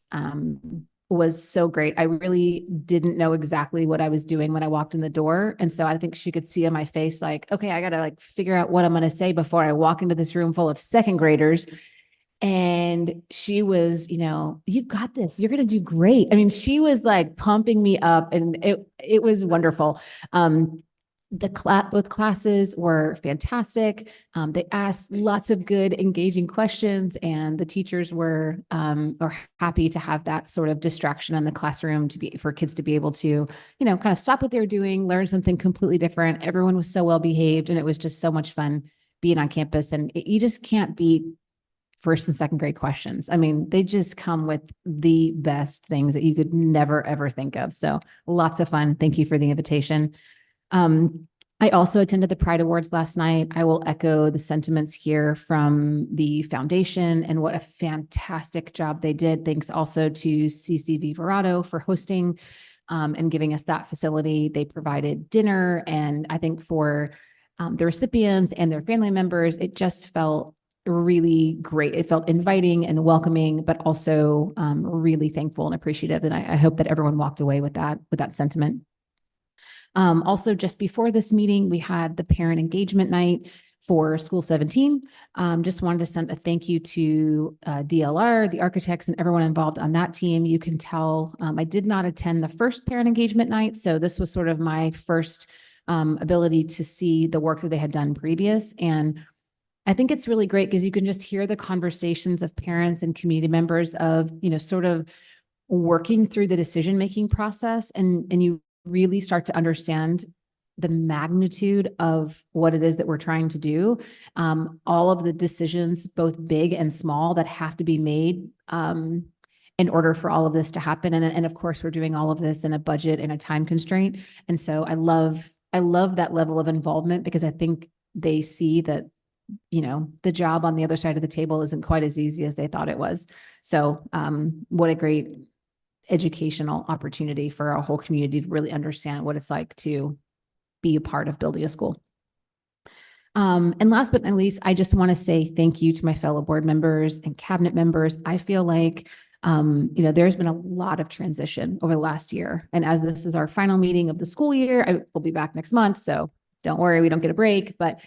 S6: so great. I really didn't know exactly what I was doing when I walked in the door. And so I think she could see on my face, okay, I got to figure out what I'm going to say before I walk into this room full of second graders. And she was, you've got this, you're going to do great. I mean, she was pumping me up, and it was wonderful. Both classes were fantastic. They asked lots of good, engaging questions, and the teachers were happy to have that sort of distraction in the classroom for kids to be able to, kind of stop what they were doing, learn something completely different. Everyone was so well behaved, and it was just so much fun being on campus. And you just can't beat first and second grade questions. I mean, they just come with the best things that you could never, ever think of. So lots of fun. Thank you for the invitation. I also attended the Pride Awards last night. I will echo the sentiments here from the foundation and what a fantastic job they did. Thanks also to CCV Verado for hosting and giving us that facility. They provided dinner, and I think for the recipients and their family members, it just felt really great. It felt inviting and welcoming, but also really thankful and appreciative. And I hope that everyone walked away with that sentiment. Also, just before this meeting, we had the parent engagement night for School 17. Just wanted to send a thank you to DLR, the architects, and everyone involved on that team. You can tell I did not attend the first parent engagement night, so this was sort of my first ability to see the work that they had done previous. And I think it's really great because you can just hear the conversations of parents and community members of, sort of working through the decision-making process, and you really start to understand the magnitude of what it is that we're trying to do. All of the decisions, both big and small, that have to be made in order for all of this to happen. And of course, we're doing all of this in a budget and a time constraint. And so I love that level of involvement, because I think they see that, the job on the other side of the table isn't quite as easy as they thought it was. So what a great educational opportunity for our whole community to really understand what it's like to be a part of building a school. And last but not least, I just want to say thank you to my fellow board members and cabinet members. I feel like, there's been a lot of transition over the last year. And as this is our final meeting of the school year, I will be back next month. So don't worry, we don't get a break. But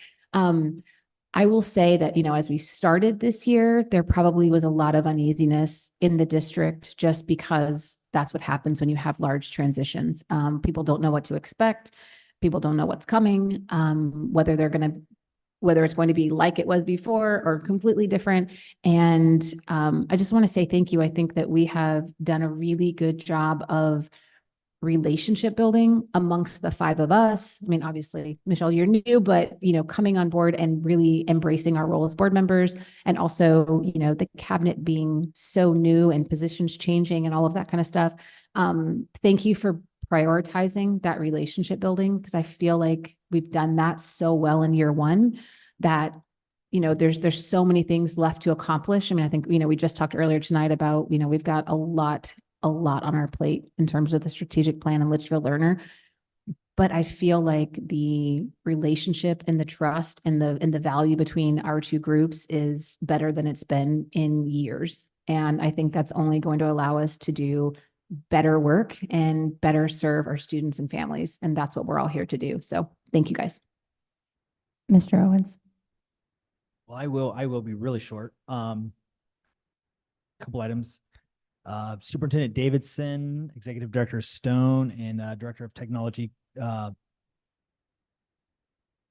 S6: I will say that, as we started this year, there probably was a lot of uneasiness in the district, just because that's what happens when you have large transitions. People don't know what to expect. People don't know what's coming, whether it's going to be like it was before or completely different. And I just want to say thank you. I think that we have done a really good job of relationship building amongst the five of us. I mean, obviously, Michelle, you're new, but, coming on board and really embracing our role as board members, and also, the cabinet being so new and positions changing and all of that kind of stuff. Thank you for prioritizing that relationship building, because I feel like we've done that so well in year one that, there's so many things left to accomplish. I mean, I think, we just talked earlier tonight about, we've got a lot on our plate in terms of the strategic plan and Litchfield Learner. But I feel like the relationship and the trust and the value between our two groups is better than it's been in years. And I think that's only going to allow us to do better work and better serve our students and families. And that's what we're all here to do. So thank you, guys.
S1: Mr. Owens.
S3: Well, I will be really short. Couple items. Superintendent Davidson, Executive Director Stone, and Director of Technology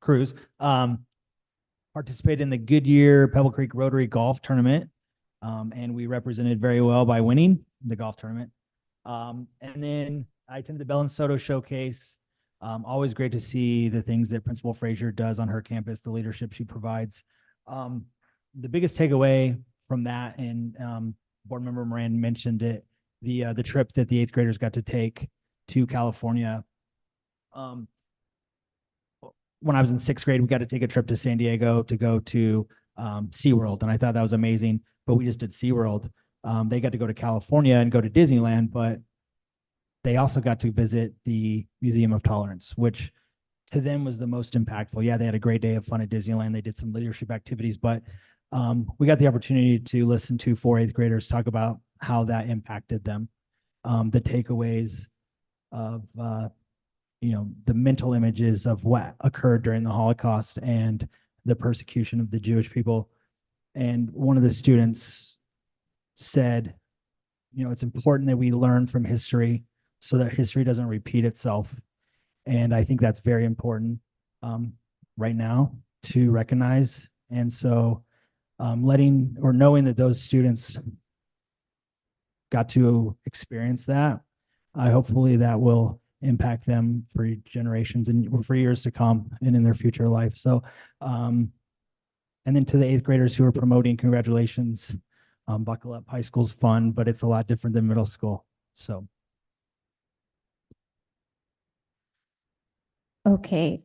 S3: Cruz participated in the Goodyear Pebble Creek Rotary Golf Tournament, and we represented very well by winning the golf tournament. And then I attended the Bell and Soto Showcase. Always great to see the things that Principal Frazier does on her campus, the leadership she provides. The biggest takeaway from that, and Board Member Moran mentioned it, the trip that the 8th graders got to take to California. When I was in 6th grade, we got to take a trip to San Diego to go to SeaWorld, and I thought that was amazing, but we just did SeaWorld. They got to go to California and go to Disneyland, but they also got to visit the Museum of Tolerance, which to them was the most impactful. Yeah, they had a great day of fun at Disneyland. They did some leadership activities, but we got the opportunity to listen to 4 8th graders talk about how that impacted them. The takeaways of, the mental images of what occurred during the Holocaust and the persecution of the Jewish people. And one of the students said, it's important that we learn from history so that history doesn't repeat itself. And I think that's very important right now to recognize. And so knowing that those students got to experience that, hopefully that will impact them for generations and for years to come and in their future life. So, and then to the 8th graders who are promoting, congratulations. Buckle up. High school's fun, but it's a lot different than middle school. So.
S1: Okay,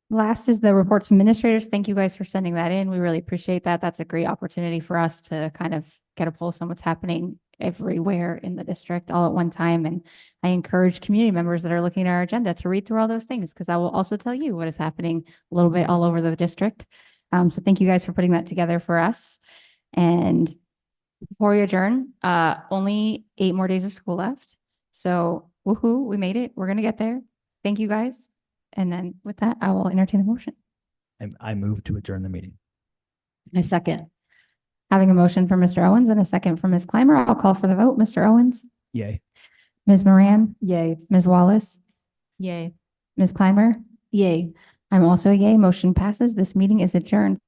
S1: last is the reports from administrators. Thank you guys for sending that in. We really appreciate that. That's a great opportunity for us to kind of get a pulse on what's happening everywhere in the district all at one time. And I encourage community members that are looking at our agenda to read through all those things because I will also tell you what is happening a little bit all over the district. So thank you guys for putting that together for us. And before we adjourn, only 8 more days of school left. So woohoo, we made it. We're gonna get there. Thank you guys. And then with that, I will entertain a motion.
S3: I move to adjourn the meeting.
S17: I second.
S1: Having a motion from Mr. Owens and a second from Ms. Clymer, I'll call for the vote. Mr. Owens,
S3: Yay.
S1: Ms. Moran,
S17: Yay.
S1: Ms. Wallace,
S15: Yay.
S1: Ms. Clymer.
S17: Yay.
S1: I'm also a yay. Motion passes. This meeting is adjourned.